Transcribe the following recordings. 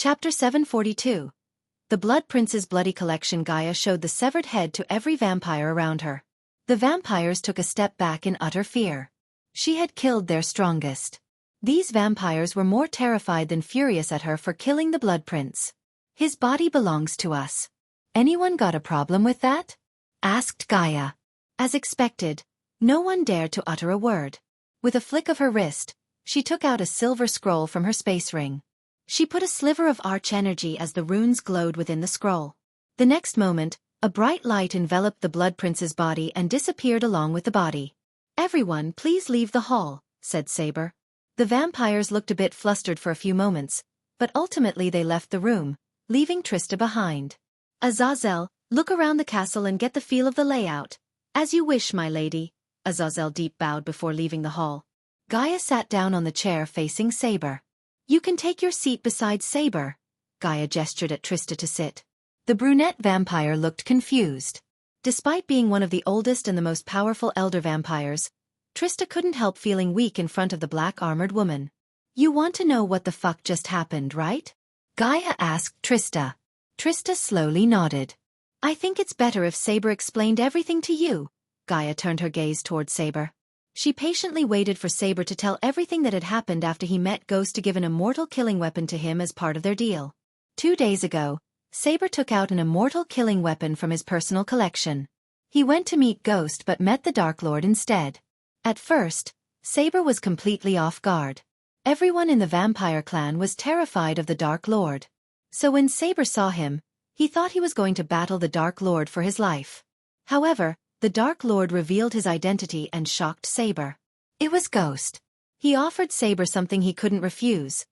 Chapter 742. The Blood Prince's bloody collection. Gaia showed the severed head to every vampire around her. The vampires took a step back in utter fear. She had killed their strongest. These vampires were more terrified than furious at her for killing the Blood Prince. His body belongs to us. Anyone got a problem with that? Asked Gaia. As expected, no one dared to utter a word. With a flick of her wrist, she took out a silver scroll from her space ring. She put a sliver of arch energy as the runes glowed within the scroll. The next moment, a bright light enveloped the Blood Prince's body and disappeared along with the body. "Everyone, please leave the hall," said Saber. The vampires looked a bit flustered for a few moments, but ultimately they left the room, leaving Trista behind. "Azazel, look around the castle and get the feel of the layout." "As you wish, my lady." Azazel deep bowed before leaving the hall. Gaia sat down on the chair facing Saber. "You can take your seat beside Saber." Gaia gestured at Trista to sit. The brunette vampire looked confused. Despite being one of the oldest and the most powerful elder vampires, Trista couldn't help feeling weak in front of the black-armored woman. "You want to know what the fuck just happened, right?" Gaia asked Trista. Trista slowly nodded. "I think it's better if Saber explained everything to you." Gaia turned her gaze toward Saber. She patiently waited for Saber to tell everything that had happened after he met Ghost to give an immortal killing weapon to him as part of their deal. 2 days ago, Saber took out an immortal killing weapon from his personal collection. He went to meet Ghost but met the Dark Lord instead. At first, Saber was completely off guard. Everyone in the vampire clan was terrified of the Dark Lord. So when Saber saw him, he thought he was going to battle the Dark Lord for his life. However, the Dark Lord revealed his identity and shocked Saber. It was Ghost. He offered Saber something he couldn't refuse: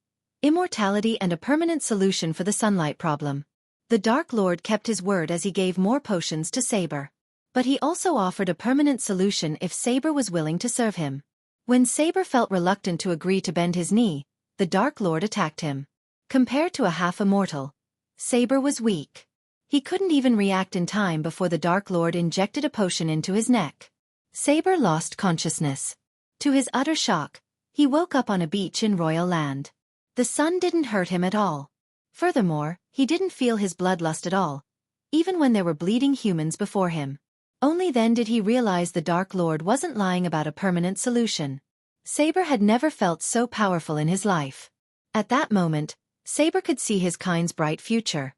immortality and a permanent solution for the sunlight problem. The Dark Lord kept his word as he gave more potions to Saber. But he also offered a permanent solution if Saber was willing to serve him. When Saber felt reluctant to agree to bend his knee, the Dark Lord attacked him. Compared to a half-immortal, Saber was weak. He couldn't even react in time before the Dark Lord injected a potion into his neck. Saber lost consciousness. To his utter shock, he woke up on a beach in Royal Land. The sun didn't hurt him at all. Furthermore, he didn't feel his bloodlust at all, even when there were bleeding humans before him. Only then did he realize the Dark Lord wasn't lying about a permanent solution. Saber had never felt so powerful in his life. At that moment, Saber could see his kind's bright future.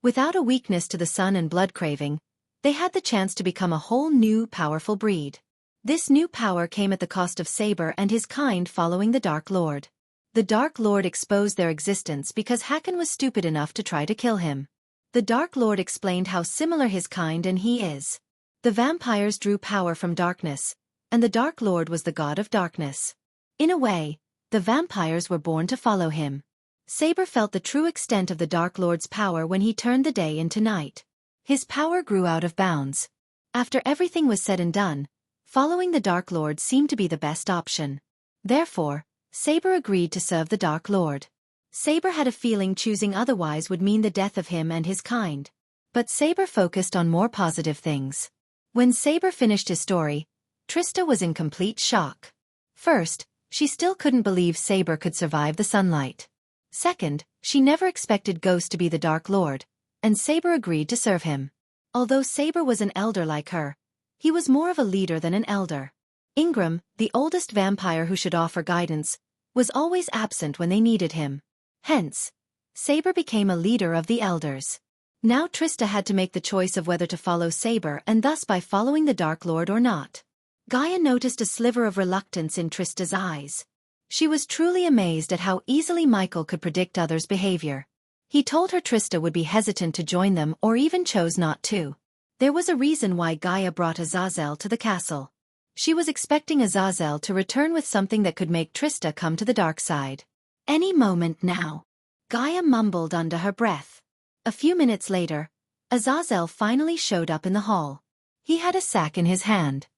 Without a weakness to the sun and blood craving, they had the chance to become a whole new, powerful breed. This new power came at the cost of Saber and his kind following the Dark Lord. The Dark Lord exposed their existence because Hakan was stupid enough to try to kill him. The Dark Lord explained how similar his kind and he is. The vampires drew power from darkness, and the Dark Lord was the god of darkness. In a way, the vampires were born to follow him. Saber felt the true extent of the Dark Lord's power when he turned the day into night. His power grew out of bounds. After everything was said and done, following the Dark Lord seemed to be the best option. Therefore, Saber agreed to serve the Dark Lord. Saber had a feeling choosing otherwise would mean the death of him and his kind. But Saber focused on more positive things. When Saber finished his story, Trista was in complete shock. First, she still couldn't believe Saber could survive the sunlight. Second, she never expected Ghost to be the Dark Lord, and Saber agreed to serve him. Although Saber was an elder like her, he was more of a leader than an elder. Ingram, the oldest vampire who should offer guidance, was always absent when they needed him. Hence, Saber became a leader of the elders. Now Trista had to make the choice of whether to follow Saber and thus by following the Dark Lord or not. Gaia noticed a sliver of reluctance in Trista's eyes. She was truly amazed at how easily Michael could predict others' behavior. He told her Trista would be hesitant to join them or even chose not to. There was a reason why Gaia brought Azazel to the castle. She was expecting Azazel to return with something that could make Trista come to the dark side. "Any moment now," Gaia mumbled under her breath. A few minutes later, Azazel finally showed up in the hall. He had a sack in his hand.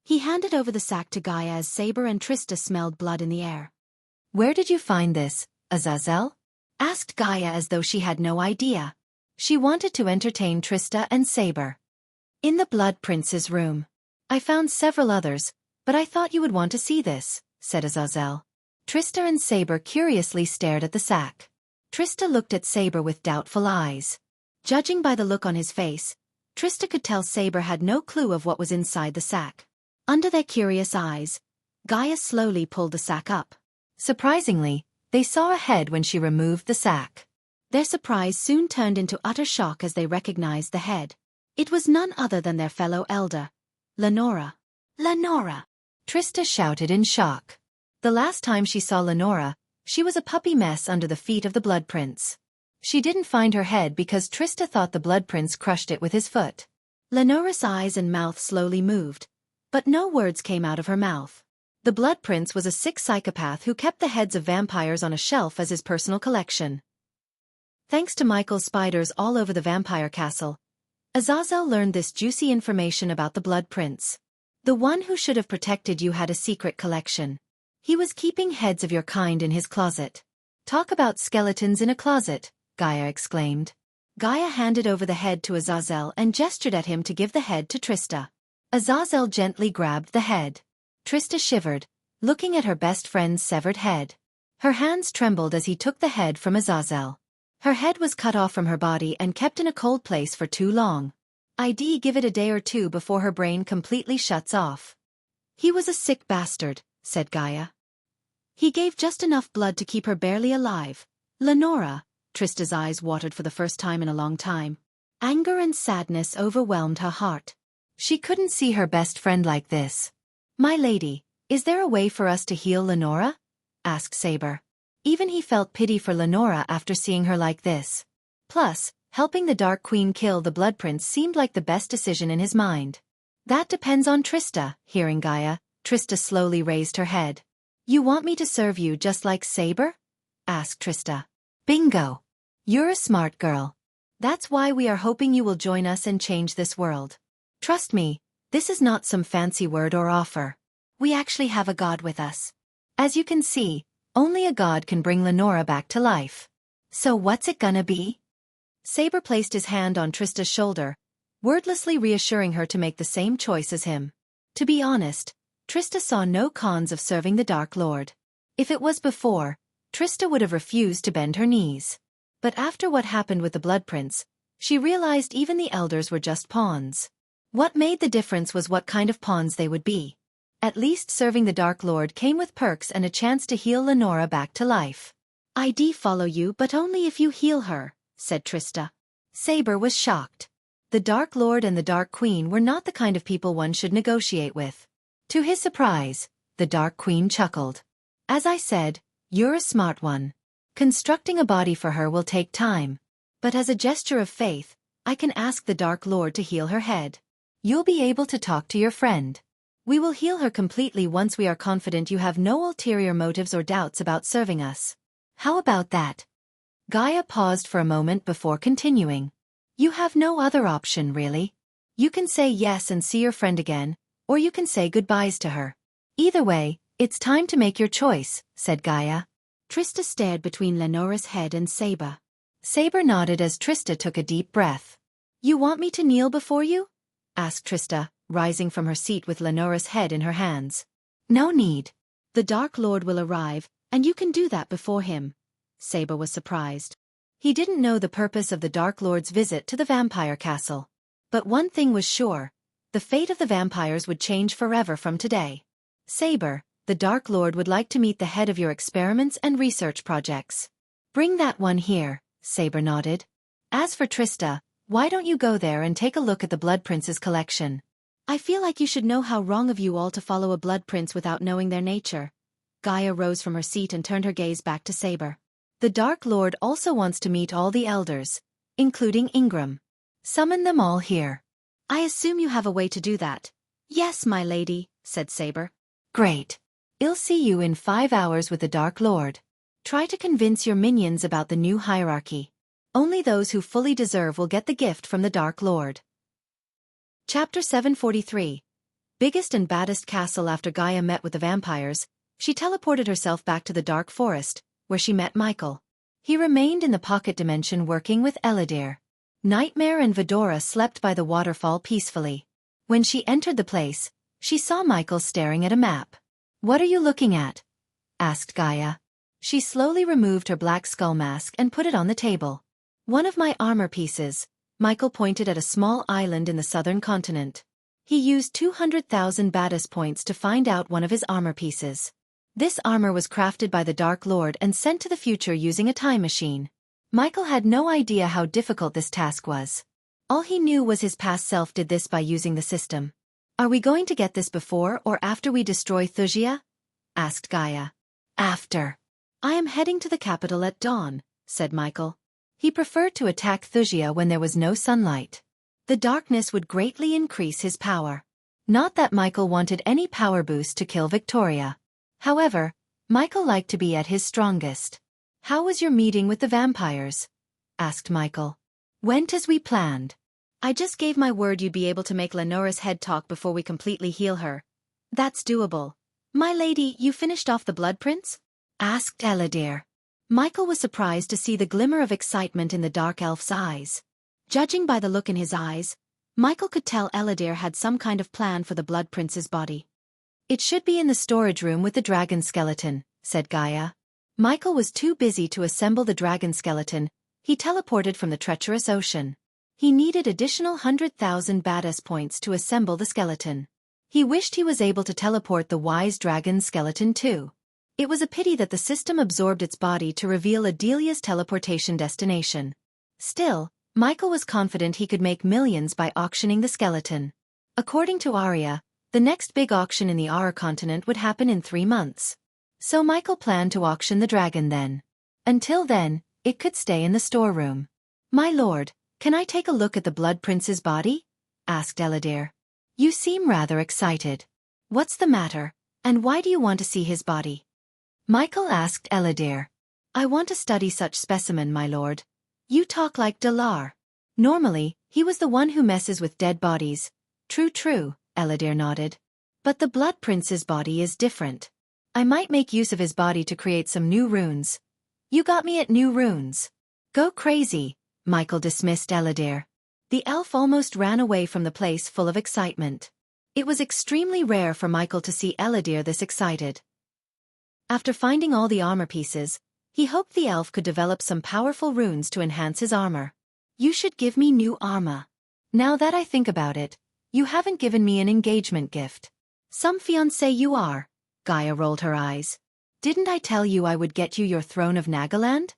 He handed over the sack to Gaia as Saber and Trista smelled blood in the air. "Where did you find this, Azazel?" asked Gaia as though she had no idea. She wanted to entertain Trista and Saber. "In the Blood Prince's room. I found several others, but I thought you would want to see this," said Azazel. Trista and Saber curiously stared at the sack. Trista looked at Saber with doubtful eyes. Judging by the look on his face, Trista could tell Saber had no clue of what was inside the sack. Under their curious eyes, Gaia slowly pulled the sack up. Surprisingly, they saw a head when she removed the sack. Their surprise soon turned into utter shock as they recognized the head. It was none other than their fellow elder, Lenora. Lenora! Trista shouted in shock. The last time she saw Lenora, she was a puppy mess under the feet of the Blood Prince. She didn't find her head because Trista thought the Blood Prince crushed it with his foot. Lenora's eyes and mouth slowly moved, but no words came out of her mouth. The Blood Prince was a sick psychopath who kept the heads of vampires on a shelf as his personal collection. Thanks to Michael's spiders all over the vampire castle, Azazel learned this juicy information about the Blood Prince. The one who should have protected you had a secret collection. He was keeping heads of your kind in his closet. Talk about skeletons in a closet, Gaia exclaimed. Gaia handed over the head to Azazel and gestured at him to give the head to Trista. Azazel gently grabbed the head. Trista shivered, looking at her best friend's severed head. Her hands trembled as he took the head from Azazel. Her head was cut off from her body and kept in a cold place for too long. I'd give it a day or two before her brain completely shuts off. He was a sick bastard, said Gaia. He gave just enough blood to keep her barely alive. Lenora, Trista's eyes watered for the first time in a long time. Anger and sadness overwhelmed her heart. She couldn't see her best friend like this. My lady, is there a way for us to heal Lenora? Asked Saber. Even he felt pity for Lenora after seeing her like this. Plus, helping the Dark Queen kill the Blood Prince seemed like the best decision in his mind. That depends on Trista, hearing Gaia. Trista slowly raised her head. You want me to serve you just like Saber? Asked Trista. Bingo! You're a smart girl. That's why we are hoping you will join us and change this world. Trust me, this is not some fancy word or offer. We actually have a god with us. As you can see, only a god can bring Lenora back to life. So what's it gonna be? Saber placed his hand on Trista's shoulder, wordlessly reassuring her to make the same choice as him. To be honest, Trista saw no cons of serving the Dark Lord. If it was before, Trista would have refused to bend her knees. But after what happened with the Blood Prince, she realized even the elders were just pawns. What made the difference was what kind of pawns they would be. At least serving the Dark Lord came with perks and a chance to heal Lenora back to life. I'd follow you but only if you heal her, said Trista. Saber was shocked. The Dark Lord and the Dark Queen were not the kind of people one should negotiate with. To his surprise, the Dark Queen chuckled. As I said, you're a smart one. Constructing a body for her will take time. But as a gesture of faith, I can ask the Dark Lord to heal her head. You'll be able to talk to your friend. We will heal her completely once we are confident you have no ulterior motives or doubts about serving us. How about that? Gaia paused for a moment before continuing. You have no other option, really. You can say yes and see your friend again, or you can say goodbyes to her. Either way, it's time to make your choice, said Gaia. Trista stared between Lenora's head and Saber. Saber nodded as Trista took a deep breath. You want me to kneel before you? Asked Trista, rising from her seat with Lenora's head in her hands. No need. The Dark Lord will arrive, and you can do that before him. Saber was surprised. He didn't know the purpose of the Dark Lord's visit to the vampire castle. But one thing was sure. The fate of the vampires would change forever from today. Saber, the Dark Lord would like to meet the head of your experiments and research projects. Bring that one here, Saber nodded. As for Trista, why don't you go there and take a look at the Blood Prince's collection? I feel like you should know how wrong of you all to follow a Blood Prince without knowing their nature. Gaia rose from her seat and turned her gaze back to Saber. The Dark Lord also wants to meet all the elders, including Ingram. Summon them all here. I assume you have a way to do that. Yes, my lady, said Saber. Great. I'll see you in 5 hours with the Dark Lord. Try to convince your minions about the new hierarchy. Only those who fully deserve will get the gift from the Dark Lord. Chapter 743. Biggest and baddest castle. After Gaia met with the vampires, she teleported herself back to the Dark Forest, where she met Michael. He remained in the pocket dimension working with Eladir. Nightmare and Vidora slept by the waterfall peacefully. When she entered the place, she saw Michael staring at a map. What are you looking at? Asked Gaia. She slowly removed her black skull mask and put it on the table. One of my armor pieces. Michael pointed at a small island in the southern continent. He used 200,000 Baddest points to find out one of his armor pieces. This armor was crafted by the Dark Lord and sent to the future using a time machine. Michael had no idea how difficult this task was. All he knew was his past self did this by using the system. Are we going to get this before or after we destroy Wuxia? Asked Gaia. After. I am heading to the capital at dawn, said Michael. He preferred to attack Wuxia when there was no sunlight. The darkness would greatly increase his power. Not that Michael wanted any power boost to kill Victoria. However, Michael liked to be at his strongest. How was your meeting with the vampires? Asked Michael. Went as we planned. I just gave my word you'd be able to make Lenora's head talk before we completely heal her. That's doable. My lady, you finished off the Blood Prince? Asked Eladir. Michael was surprised to see the glimmer of excitement in the dark elf's eyes. Judging by the look in his eyes, Michael could tell Eladir had some kind of plan for the Blood Prince's body. It should be in the storage room with the dragon skeleton, said Gaia. Michael was too busy to assemble the dragon skeleton. He teleported from the treacherous ocean. He needed additional 100,000 Baddest points to assemble the skeleton. He wished he was able to teleport the wise dragon skeleton too. It was a pity that the system absorbed its body to reveal Adelia's teleportation destination. Still, Michael was confident he could make millions by auctioning the skeleton. According to Arya, the next big auction in the Aura continent would happen in 3 months. So Michael planned to auction the dragon then. Until then, it could stay in the storeroom. My lord, can I take a look at the Blood Prince's body? Asked Eladir. You seem rather excited. What's the matter, and why do you want to see his body? Michael asked Eladir. I want to study such specimen, my lord. You talk like Dalar. Normally, he was the one who messes with dead bodies. True, Eladir nodded. But the Blood Prince's body is different. I might make use of his body to create some new runes. You got me at new runes. Go crazy, Michael dismissed Eladir. The elf almost ran away from the place full of excitement. It was extremely rare for Michael to see Eladir this excited. After finding all the armor pieces, he hoped the elf could develop some powerful runes to enhance his armor. You should give me new armor. Now that I think about it, you haven't given me an engagement gift. Some fiancé you are. Gaia rolled her eyes. Didn't I tell you I would get you your throne of Nagaland?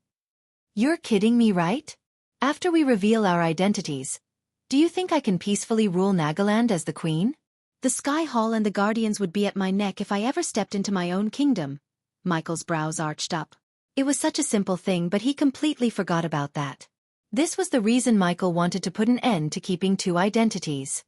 You're kidding me, right? After we reveal our identities, do you think I can peacefully rule Nagaland as the queen? The Sky Hall and the Guardians would be at my neck if I ever stepped into my own kingdom. Michael's brows arched up. It was such a simple thing, but he completely forgot about that. This was the reason Michael wanted to put an end to keeping 2 identities.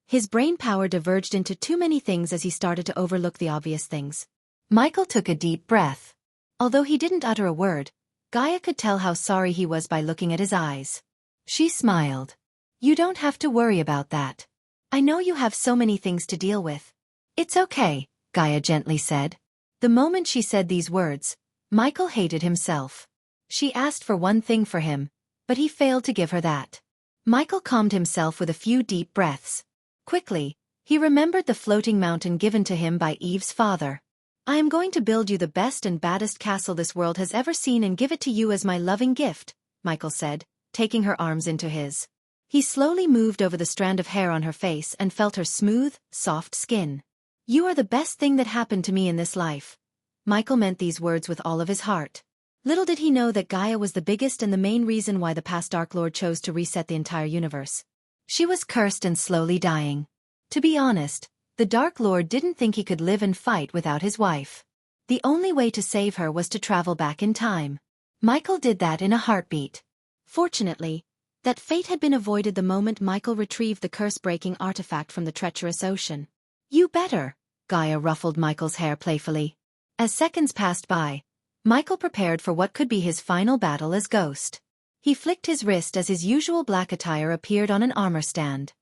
His brain power diverged into too many things as he started to overlook the obvious things. Michael took a deep breath. Although he didn't utter a word, Gaia could tell how sorry he was by looking at his eyes. She smiled. You don't have to worry about that. I know you have so many things to deal with. It's okay, Gaia gently said. The moment she said these words, Michael hated himself. She asked for one thing for him, but he failed to give her that. Michael calmed himself with a few deep breaths. Quickly, he remembered the floating mountain given to him by Eve's father. I am going to build you the best and baddest castle this world has ever seen and give it to you as my loving gift, Michael said, taking her arms into his. He slowly moved over the strand of hair on her face and felt her smooth, soft skin. You are the best thing that happened to me in this life. Michael meant these words with all of his heart. Little did he know that Gaia was the biggest and the main reason why the past Dark Lord chose to reset the entire universe. She was cursed and slowly dying. To be honest, the Dark Lord didn't think he could live and fight without his wife. The only way to save her was to travel back in time. Michael did that in a heartbeat. Fortunately, that fate had been avoided the moment Michael retrieved the curse-breaking artifact from the treacherous ocean. You better, Gaia ruffled Michael's hair playfully. As seconds passed by, Michael prepared for what could be his final battle as Ghost. He flicked his wrist as his usual black attire appeared on an armor stand.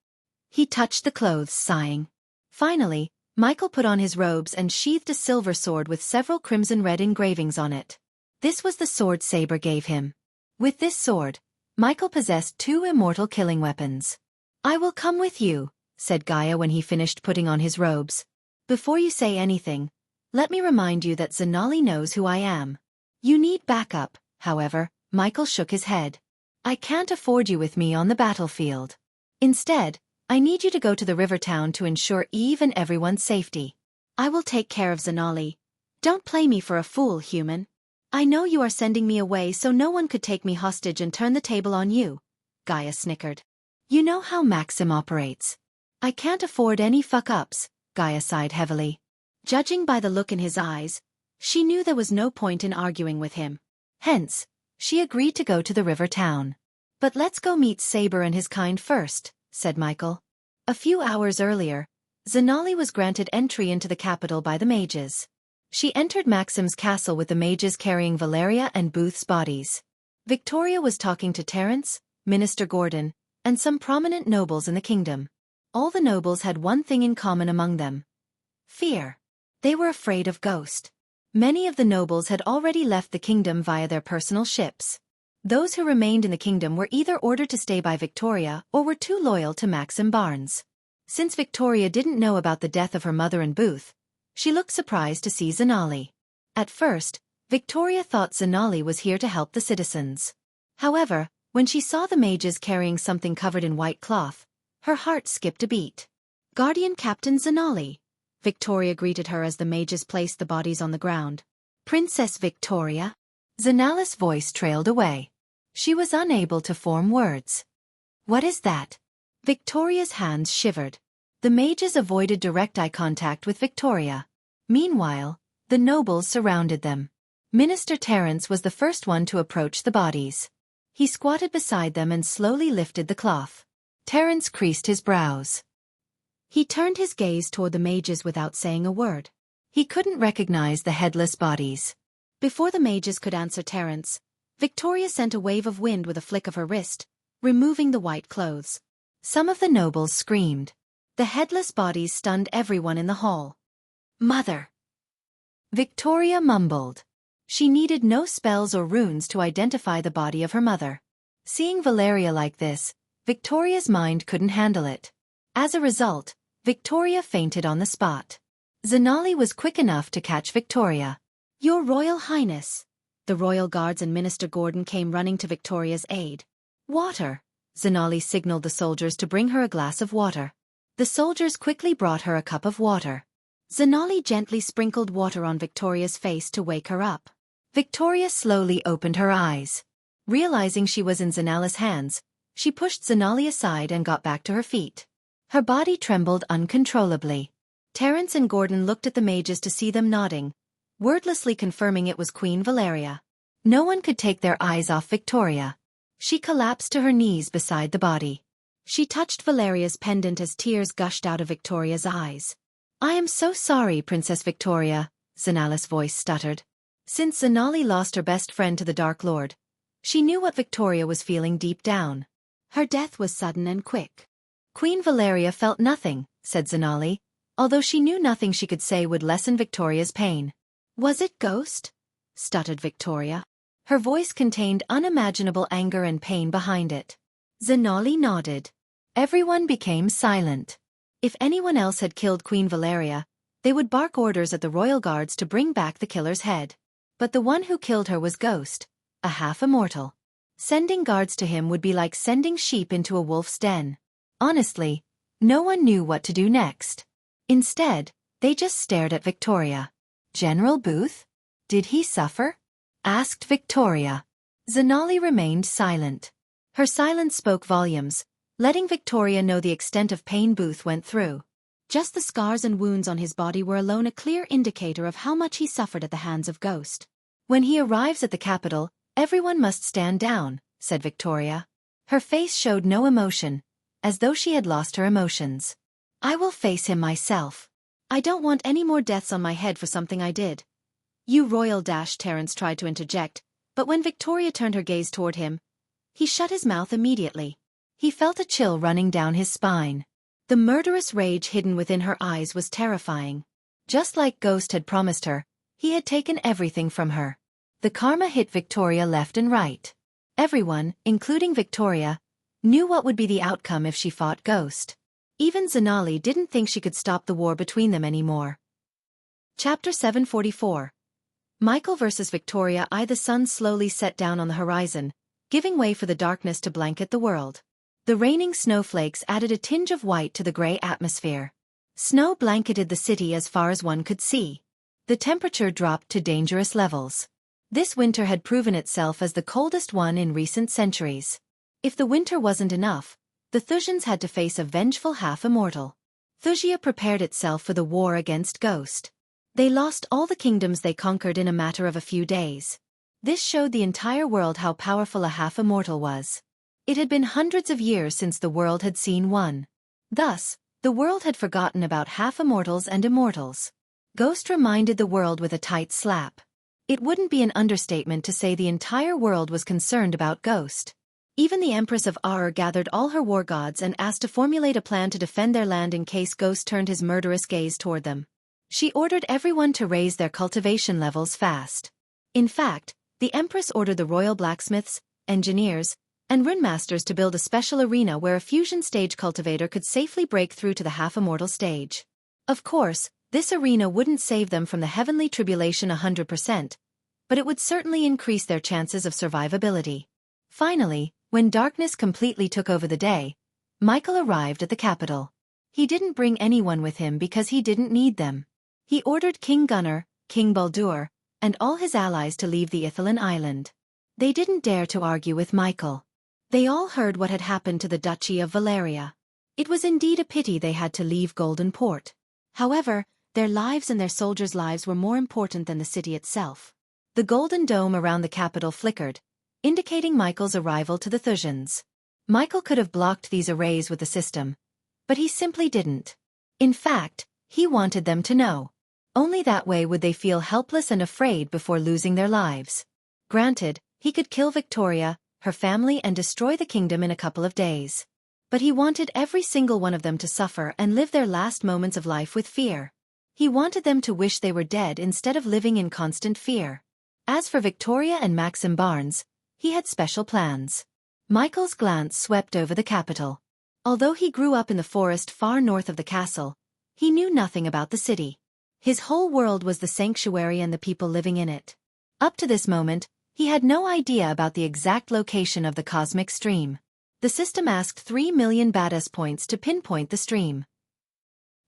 He touched the clothes, sighing. Finally, Michael put on his robes and sheathed a silver sword with several crimson-red engravings on it. This was the sword Saber gave him. With this sword, Michael possessed 2 immortal killing weapons. I will come with you, said Gaia when he finished putting on his robes. Before you say anything, let me remind you that Zanali knows who I am. You need backup, however, Michael shook his head. I can't afford you with me on the battlefield. Instead, I need you to go to the river town to ensure Eve and everyone's safety. I will take care of Zanali. Don't play me for a fool, human. I know you are sending me away so no one could take me hostage and turn the table on you, Gaia snickered. You know how Maxim operates. I can't afford any fuck-ups, Gaia sighed heavily. Judging by the look in his eyes, she knew there was no point in arguing with him. Hence, she agreed to go to the river town. But let's go meet Saber and his kind first, said Michael. A few hours earlier, Zanali was granted entry into the capital by the mages. She entered Maxim's castle with the mages carrying Valeria and Booth's bodies. Victoria was talking to Terence, Minister Gordon, and some prominent nobles in the kingdom. All the nobles had one thing in common among them: fear. They were afraid of Ghost. Many of the nobles had already left the kingdom via their personal ships. Those who remained in the kingdom were either ordered to stay by Victoria or were too loyal to Maxim Barnes. Since Victoria didn't know about the death of her mother and Booth, she looked surprised to see Zanali. At first, Victoria thought Zanali was here to help the citizens. However, when she saw the mages carrying something covered in white cloth, her heart skipped a beat. Guardian Captain Zanali, Victoria greeted her as the mages placed the bodies on the ground. Princess Victoria? Zanali's voice trailed away. She was unable to form words. What is that? Victoria's hands shivered. The mages avoided direct eye contact with Victoria. Meanwhile, the nobles surrounded them. Minister Terence was the first one to approach the bodies. He squatted beside them and slowly lifted the cloth. Terence creased his brows. He turned his gaze toward the mages without saying a word. He couldn't recognize the headless bodies. Before the mages could answer Terence, Victoria sent a wave of wind with a flick of her wrist, removing the white clothes. Some of the nobles screamed. The headless bodies stunned everyone in the hall. Mother! Victoria mumbled. She needed no spells or runes to identify the body of her mother. Seeing Valeria like this, Victoria's mind couldn't handle it. As a result, Victoria fainted on the spot. Zanali was quick enough to catch Victoria. Your Royal Highness! The royal guards and Minister Gordon came running to Victoria's aid. Water! Zanali signaled the soldiers to bring her a glass of water. The soldiers quickly brought her a cup of water. Zanali gently sprinkled water on Victoria's face to wake her up. Victoria slowly opened her eyes. Realizing she was in Zanali's hands, she pushed Zanali aside and got back to her feet. Her body trembled uncontrollably. Terence and Gordon looked at the mages to see them nodding, wordlessly confirming it was Queen Valeria. No one could take their eyes off Victoria. She collapsed to her knees beside the body. She touched Valeria's pendant as tears gushed out of Victoria's eyes. I am so sorry, Princess Victoria, Zanali's voice stuttered. Since Zanali lost her best friend to the Dark Lord, she knew what Victoria was feeling deep down. Her death was sudden and quick. Queen Valeria felt nothing, said Zanali, although she knew nothing she could say would lessen Victoria's pain. Was it Ghost? Stuttered Victoria. Her voice contained unimaginable anger and pain behind it. Zanali nodded. Everyone became silent. If anyone else had killed Queen Valeria, they would bark orders at the royal guards to bring back the killer's head. But the one who killed her was Ghost, a half-immortal. Sending guards to him would be like sending sheep into a wolf's den. Honestly, no one knew what to do next. Instead, they just stared at Victoria. General Booth? Did he suffer? Asked Victoria. Zanali remained silent. Her silence spoke volumes, letting Victoria know the extent of pain Booth went through. Just the scars and wounds on his body were alone a clear indicator of how much he suffered at the hands of Ghost. When he arrives at the capital, everyone must stand down, said Victoria. Her face showed no emotion, as though she had lost her emotions. I will face him myself. I don't want any more deaths on my head for something I did. You royal dash, Terence tried to interject, but when Victoria turned her gaze toward him, he shut his mouth immediately. He felt a chill running down his spine. The murderous rage hidden within her eyes was terrifying. Just like Ghost had promised her, he had taken everything from her. The karma hit Victoria left and right. Everyone, including Victoria, knew what would be the outcome if she fought Ghost. Even Zanali didn't think she could stop the war between them anymore. Chapter 744. Michael versus Victoria. The sun slowly set down on the horizon, giving way for the darkness to blanket the world. The raining snowflakes added a tinge of white to the gray atmosphere. Snow blanketed the city as far as one could see. The temperature dropped to dangerous levels. This winter had proven itself as the coldest one in recent centuries. If the winter wasn't enough, the Thusians had to face a vengeful half-immortal. Wuxia prepared itself for the war against Ghost. They lost all the kingdoms they conquered in a matter of a few days. This showed the entire world how powerful a half-immortal was. It had been hundreds of years since the world had seen one. Thus, the world had forgotten about half-immortals and immortals. Ghost reminded the world with a tight slap. It wouldn't be an understatement to say the entire world was concerned about Ghost. Even the Empress of Ar gathered all her war gods and asked to formulate a plan to defend their land in case Ghost turned his murderous gaze toward them. She ordered everyone to raise their cultivation levels fast. In fact, the Empress ordered the royal blacksmiths, engineers, and runemasters to build a special arena where a fusion stage cultivator could safely break through to the half-immortal stage. Of course, this arena wouldn't save them from the heavenly tribulation 100%, but it would certainly increase their chances of survivability. Finally, when darkness completely took over the day, Michael arrived at the capital. He didn't bring anyone with him because he didn't need them. He ordered King Gunnar, King Baldur, and all his allies to leave the Ithilien island. They didn't dare to argue with Michael. They all heard what had happened to the Duchy of Valeria. It was indeed a pity they had to leave Golden Port. However, their lives and their soldiers' lives were more important than the city itself. The golden dome around the capital flickered, indicating Michael's arrival to the Thusians. Michael could have blocked these arrays with the system, but he simply didn't. In fact, he wanted them to know. Only that way would they feel helpless and afraid before losing their lives. Granted, he could kill Victoria, her family, and destroy the kingdom in a couple of days. But he wanted every single one of them to suffer and live their last moments of life with fear. He wanted them to wish they were dead instead of living in constant fear. As for Victoria and Maxim Barnes, he had special plans. Michael's glance swept over the capital. Although he grew up in the forest far north of the castle, he knew nothing about the city. His whole world was the sanctuary and the people living in it. Up to this moment, he had no idea about the exact location of the cosmic stream. The system asked 3 million badass points to pinpoint the stream.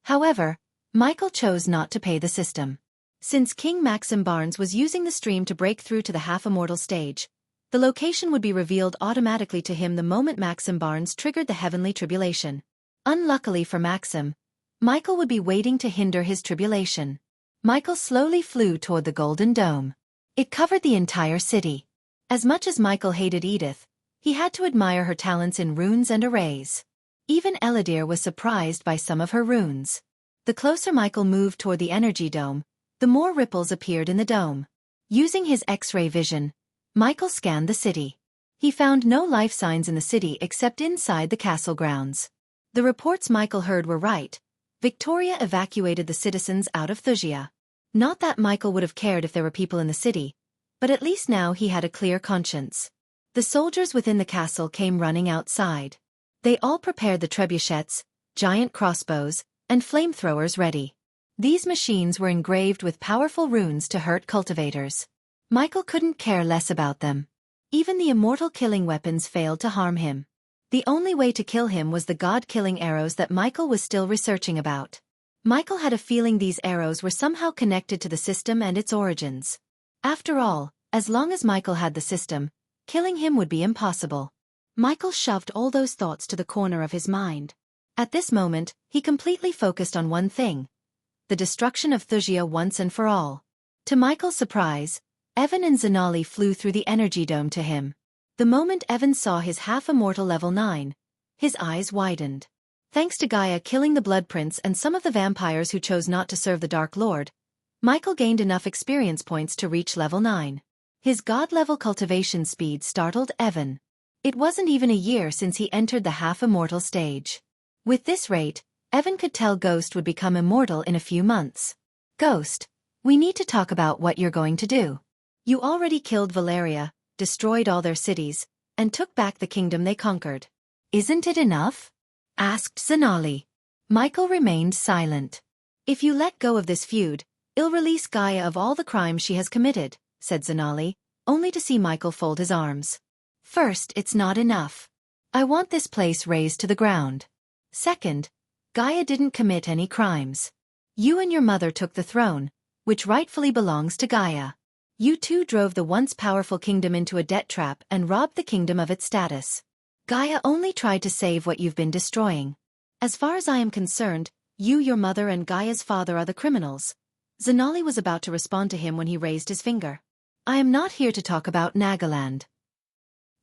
However, Michael chose not to pay the system. Since King Maxim Barnes was using the stream to break through to the half-immortal stage, the location would be revealed automatically to him the moment Maxim Barnes triggered the heavenly tribulation. Unluckily for Maxim, Michael would be waiting to hinder his tribulation. Michael slowly flew toward the Golden Dome. It covered the entire city. As much as Michael hated Edith, he had to admire her talents in runes and arrays. Even Eladir was surprised by some of her runes. The closer Michael moved toward the energy dome, the more ripples appeared in the dome. Using his X-ray vision, Michael scanned the city. He found no life signs in the city except inside the castle grounds. The reports Michael heard were right. Victoria evacuated the citizens out of Wuxia. Not that Michael would have cared if there were people in the city, but at least now he had a clear conscience. The soldiers within the castle came running outside. They all prepared the trebuchets, giant crossbows, and flamethrowers ready. These machines were engraved with powerful runes to hurt cultivators. Michael couldn't care less about them. Even the immortal killing weapons failed to harm him. The only way to kill him was the god-killing arrows that Michael was still researching about. Michael had a feeling these arrows were somehow connected to the system and its origins. After all, as long as Michael had the system, killing him would be impossible. Michael shoved all those thoughts to the corner of his mind. At this moment, he completely focused on one thing: the destruction of Wuxia once and for all. To Michael's surprise, Evan and Zanali flew through the energy dome to him. The moment Evan saw his half-immortal level 9, his eyes widened. Thanks to Gaia killing the Blood Prince and some of the vampires who chose not to serve the Dark Lord, Michael gained enough experience points to reach level 9. His god-level cultivation speed startled Evan. It wasn't even a year since he entered the half-immortal stage. With this rate, Evan could tell Ghost would become immortal in a few months. Ghost, we need to talk about what you're going to do. You already killed Valeria, destroyed all their cities, and took back the kingdom they conquered. Isn't it enough? Asked Zanali. Michael remained silent. If you let go of this feud, "I'll release Gaia of all the crimes she has committed," said Zanali, only to see Michael fold his arms. "First, it's not enough. I want this place razed to the ground. Second, Gaia didn't commit any crimes. You and your mother took the throne, which rightfully belongs to Gaia. You two drove the once powerful kingdom into a debt trap and robbed the kingdom of its status. Gaia only tried to save what you've been destroying. As far as I am concerned, you, your mother, and Gaia's father are the criminals." Zanali was about to respond to him when he raised his finger. "I am not here to talk about Nagaland.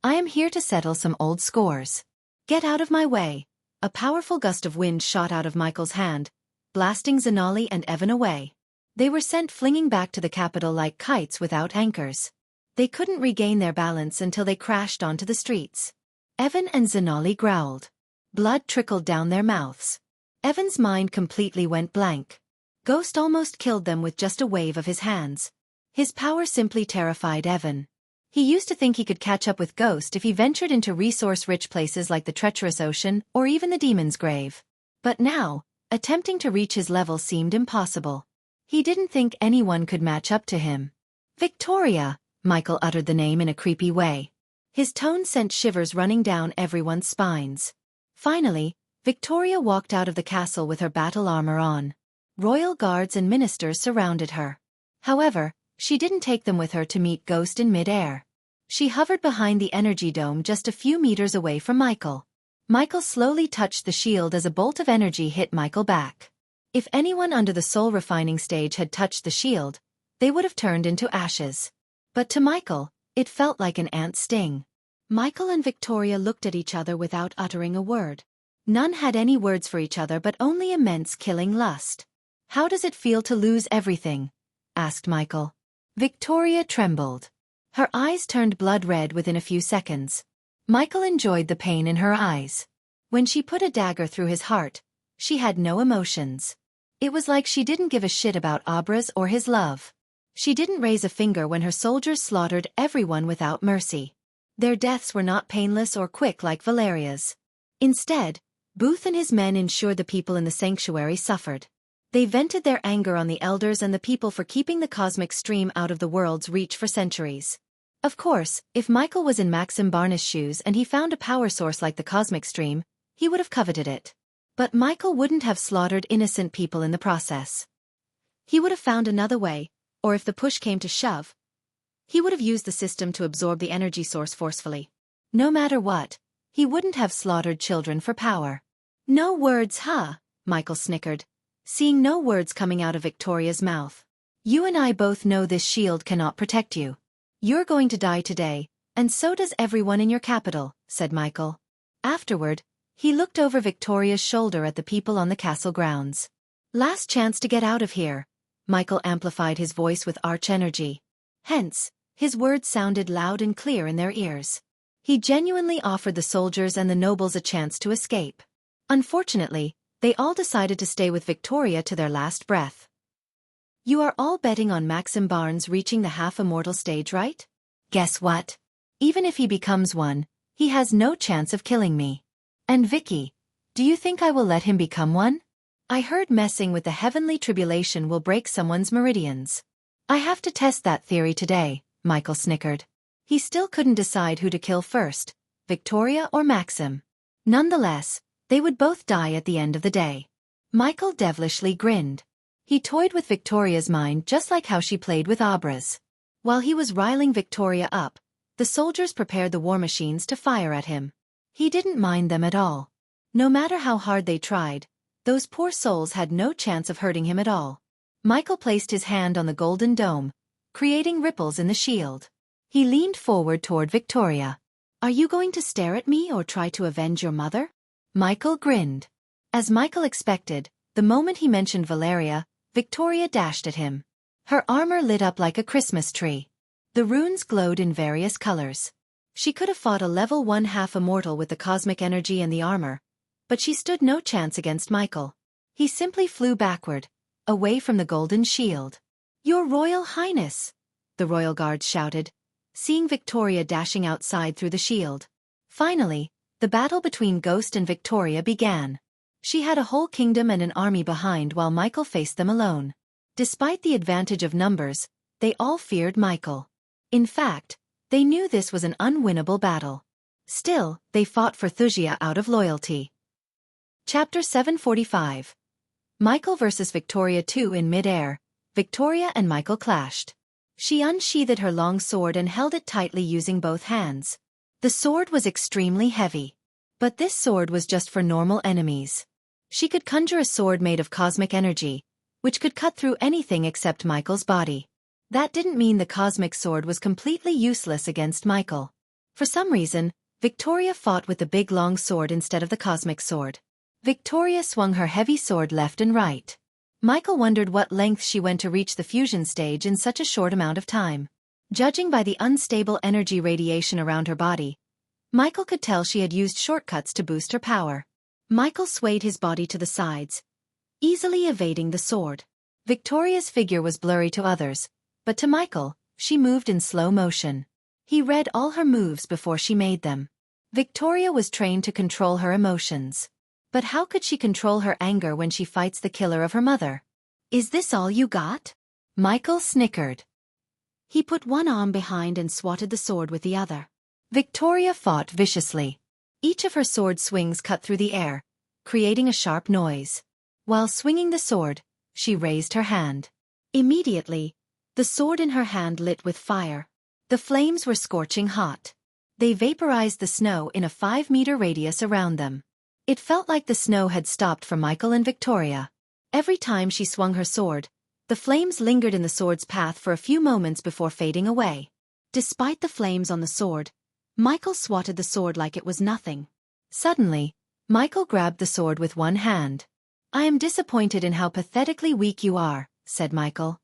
I am here to settle some old scores. Get out of my way." A powerful gust of wind shot out of Michael's hand, blasting Zanali and Evan away. They were sent flinging back to the capital like kites without anchors. They couldn't regain their balance until they crashed onto the streets. Evan and Zanali growled. Blood trickled down their mouths. Evan's mind completely went blank. Ghost almost killed them with just a wave of his hands. His power simply terrified Evan. He used to think he could catch up with Ghost if he ventured into resource-rich places like the treacherous ocean or even the Demon's Grave. But now, attempting to reach his level seemed impossible. He didn't think anyone could match up to him. "Victoria," Michael uttered the name in a creepy way. His tone sent shivers running down everyone's spines. Finally, Victoria walked out of the castle with her battle armor on. Royal guards and ministers surrounded her. However, she didn't take them with her to meet Ghost in mid-air. She hovered behind the energy dome just a few meters away from Michael. Michael slowly touched the shield as a bolt of energy hit Michael back. If anyone under the soul refining stage had touched the shield, they would have turned into ashes. But to Michael, it felt like an ant's sting. Michael and Victoria looked at each other without uttering a word. None had any words for each other but only immense killing lust. "How does it feel to lose everything?" asked Michael. Victoria trembled. Her eyes turned blood red within a few seconds. Michael enjoyed the pain in her eyes. When she put a dagger through his heart, she had no emotions. It was like she didn't give a shit about Abraz or his love. She didn't raise a finger when her soldiers slaughtered everyone without mercy. Their deaths were not painless or quick like Valeria's. Instead, Booth and his men ensured the people in the sanctuary suffered. They vented their anger on the elders and the people for keeping the cosmic stream out of the world's reach for centuries. Of course, if Michael was in Maxim Barnes' shoes and he found a power source like the cosmic stream, he would have coveted it. But Michael wouldn't have slaughtered innocent people in the process. He would have found another way, or if the push came to shove, he would have used the system to absorb the energy source forcefully. No matter what, he wouldn't have slaughtered children for power. "No words, huh?" Michael snickered, seeing no words coming out of Victoria's mouth. "You and I both know this shield cannot protect you. You're going to die today, and so does everyone in your capital," said Michael. Afterward, he looked over Victoria's shoulder at the people on the castle grounds. "Last chance to get out of here." Michael amplified his voice with arch energy. Hence, his words sounded loud and clear in their ears. He genuinely offered the soldiers and the nobles a chance to escape. Unfortunately, they all decided to stay with Victoria to their last breath. "You are all betting on Maxim Barnes reaching the half-immortal stage, right? Guess what? Even if he becomes one, he has no chance of killing me. And Vicky, do you think I will let him become one? I heard messing with the heavenly tribulation will break someone's meridians. I have to test that theory today," Michael snickered. He still couldn't decide who to kill first, Victoria or Maxim. Nonetheless, they would both die at the end of the day. Michael devilishly grinned. He toyed with Victoria's mind just like how she played with Abraz. While he was riling Victoria up, the soldiers prepared the war machines to fire at him. He didn't mind them at all. No matter how hard they tried, those poor souls had no chance of hurting him at all. Michael placed his hand on the golden dome, creating ripples in the shield. He leaned forward toward Victoria. "Are you going to stare at me or try to avenge your mother?" Michael grinned. As Michael expected, the moment he mentioned Valeria, Victoria dashed at him. Her armor lit up like a Christmas tree. The runes glowed in various colors. She could have fought a level 1 half-immortal with the cosmic energy and the armor, but she stood no chance against Michael. He simply flew backward, away from the golden shield. "Your Royal Highness!" the royal guards shouted, seeing Victoria dashing outside through the shield. Finally, the battle between Ghost and Victoria began. She had a whole kingdom and an army behind while Michael faced them alone. Despite the advantage of numbers, they all feared Michael. In fact, they knew this was an unwinnable battle. Still, they fought for Wuxia out of loyalty. Chapter 745. Michael vs. Victoria 2. In mid-air, Victoria and Michael clashed. She unsheathed her long sword and held it tightly using both hands. The sword was extremely heavy. But this sword was just for normal enemies. She could conjure a sword made of cosmic energy, which could cut through anything except Michael's body. That didn't mean the cosmic sword was completely useless against Michael. For some reason, Victoria fought with the big long sword instead of the cosmic sword. Victoria swung her heavy sword left and right. Michael wondered what length she went to reach the fusion stage in such a short amount of time. Judging by the unstable energy radiation around her body, Michael could tell she had used shortcuts to boost her power. Michael swayed his body to the sides, easily evading the sword. Victoria's figure was blurry to others, but to Michael, she moved in slow motion. He read all her moves before she made them. Victoria was trained to control her emotions. But how could she control her anger when she fights the killer of her mother? Is this all you got? Michael snickered. He put one arm behind and swatted the sword with the other. Victoria fought viciously. Each of her sword swings cut through the air, creating a sharp noise. While swinging the sword, she raised her hand. Immediately, the sword in her hand lit with fire. The flames were scorching hot. They vaporized the snow in a 5-meter radius around them. It felt like the snow had stopped for Michael and Victoria. Every time she swung her sword, the flames lingered in the sword's path for a few moments before fading away. Despite the flames on the sword, Michael swatted the sword like it was nothing. Suddenly, Michael grabbed the sword with one hand. "I am disappointed in how pathetically weak you are," said Michael.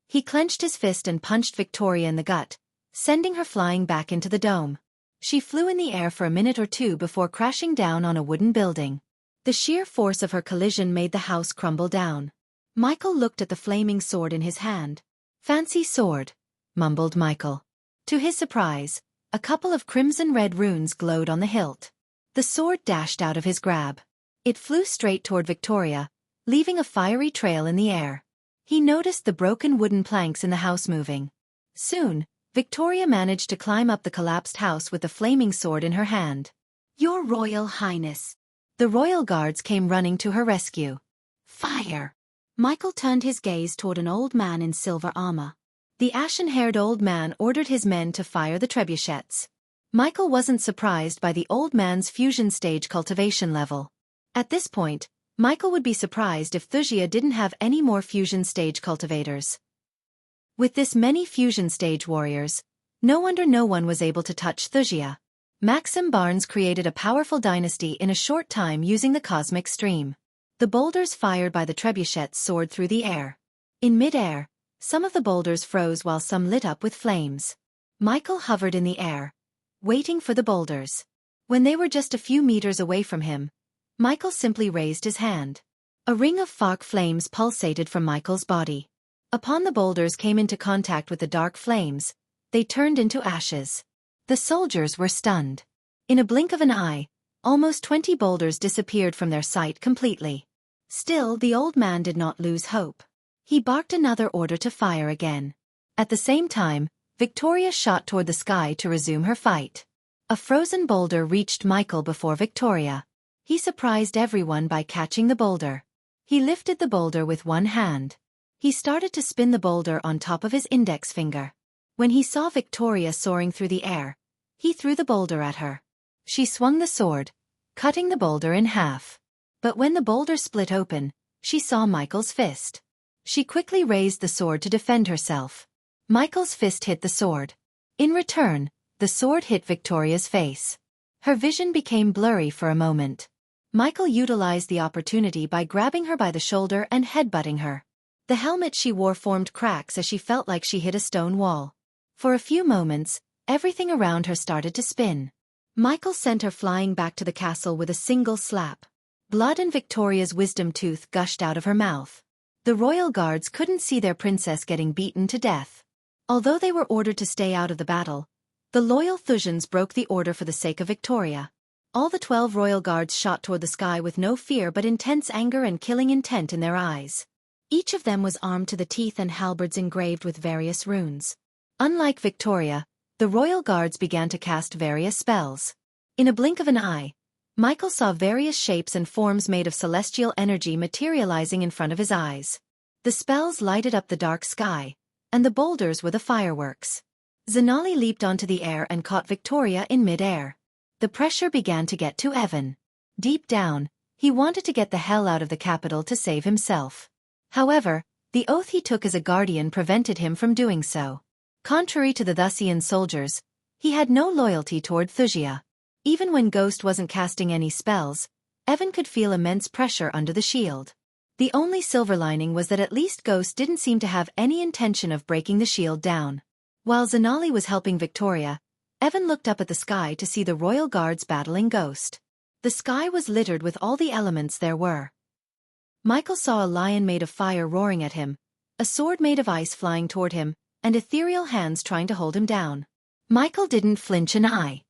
He clenched his fist and punched Victoria in the gut, sending her flying back into the dome. She flew in the air for a minute or two before crashing down on a wooden building. The sheer force of her collision made the house crumble down. Michael looked at the flaming sword in his hand. "Fancy sword," mumbled Michael. To his surprise, a couple of crimson-red runes glowed on the hilt. The sword dashed out of his grab. It flew straight toward Victoria, leaving a fiery trail in the air. He noticed the broken wooden planks in the house moving. Soon, Victoria managed to climb up the collapsed house with the flaming sword in her hand. "Your Royal Highness!" The royal guards came running to her rescue. "Fire!" Michael turned his gaze toward an old man in silver armor. The ashen-haired old man ordered his men to fire the trebuchets. Michael wasn't surprised by the old man's fusion stage cultivation level. At this point, Michael would be surprised if Wuxia didn't have any more fusion stage cultivators. With this many fusion stage warriors, no wonder no one was able to touch Wuxia. Maxim Barnes created a powerful dynasty in a short time using the cosmic stream. The boulders fired by the trebuchets soared through the air. In mid-air, some of the boulders froze while some lit up with flames. Michael hovered in the air, waiting for the boulders. When they were just a few meters away from him, Michael simply raised his hand. A ring of arc flames pulsated from Michael's body. Upon the boulders came into contact with the dark flames, they turned into ashes. The soldiers were stunned. In a blink of an eye, almost 20 boulders disappeared from their sight completely. Still, the old man did not lose hope. He barked another order to fire again. At the same time, Victoria shot toward the sky to resume her fight. A frozen boulder reached Michael before Victoria. He surprised everyone by catching the boulder. He lifted the boulder with one hand. He started to spin the boulder on top of his index finger. When he saw Victoria soaring through the air, he threw the boulder at her. She swung the sword, cutting the boulder in half. But when the boulder split open, she saw Michael's fist. She quickly raised the sword to defend herself. Michael's fist hit the sword. In return, the sword hit Victoria's face. Her vision became blurry for a moment. Michael utilized the opportunity by grabbing her by the shoulder and headbutting her. The helmet she wore formed cracks as she felt like she hit a stone wall. For a few moments, everything around her started to spin. Michael sent her flying back to the castle with a single slap. Blood and Victoria's wisdom tooth gushed out of her mouth. The royal guards couldn't see their princess getting beaten to death. Although they were ordered to stay out of the battle, the loyal Thusians broke the order for the sake of Victoria. All the 12 royal guards shot toward the sky with no fear but intense anger and killing intent in their eyes. Each of them was armed to the teeth and halberds engraved with various runes. Unlike Victoria, the royal guards began to cast various spells. In a blink of an eye, Michael saw various shapes and forms made of celestial energy materializing in front of his eyes. The spells lighted up the dark sky, and the boulders were the fireworks. Zanali leaped onto the air and caught Victoria in mid-air. The pressure began to get to Evan. Deep down, he wanted to get the hell out of the capital to save himself. However, the oath he took as a guardian prevented him from doing so. Contrary to the Thusian soldiers, he had no loyalty toward Wuxia. Even when Ghost wasn't casting any spells, Evan could feel immense pressure under the shield. The only silver lining was that at least Ghost didn't seem to have any intention of breaking the shield down. While Zanali was helping Victoria, Evan looked up at the sky to see the royal guards battling Ghost. The sky was littered with all the elements there were. Michael saw a lion made of fire roaring at him, a sword made of ice flying toward him, and ethereal hands trying to hold him down. Michael didn't flinch an eye.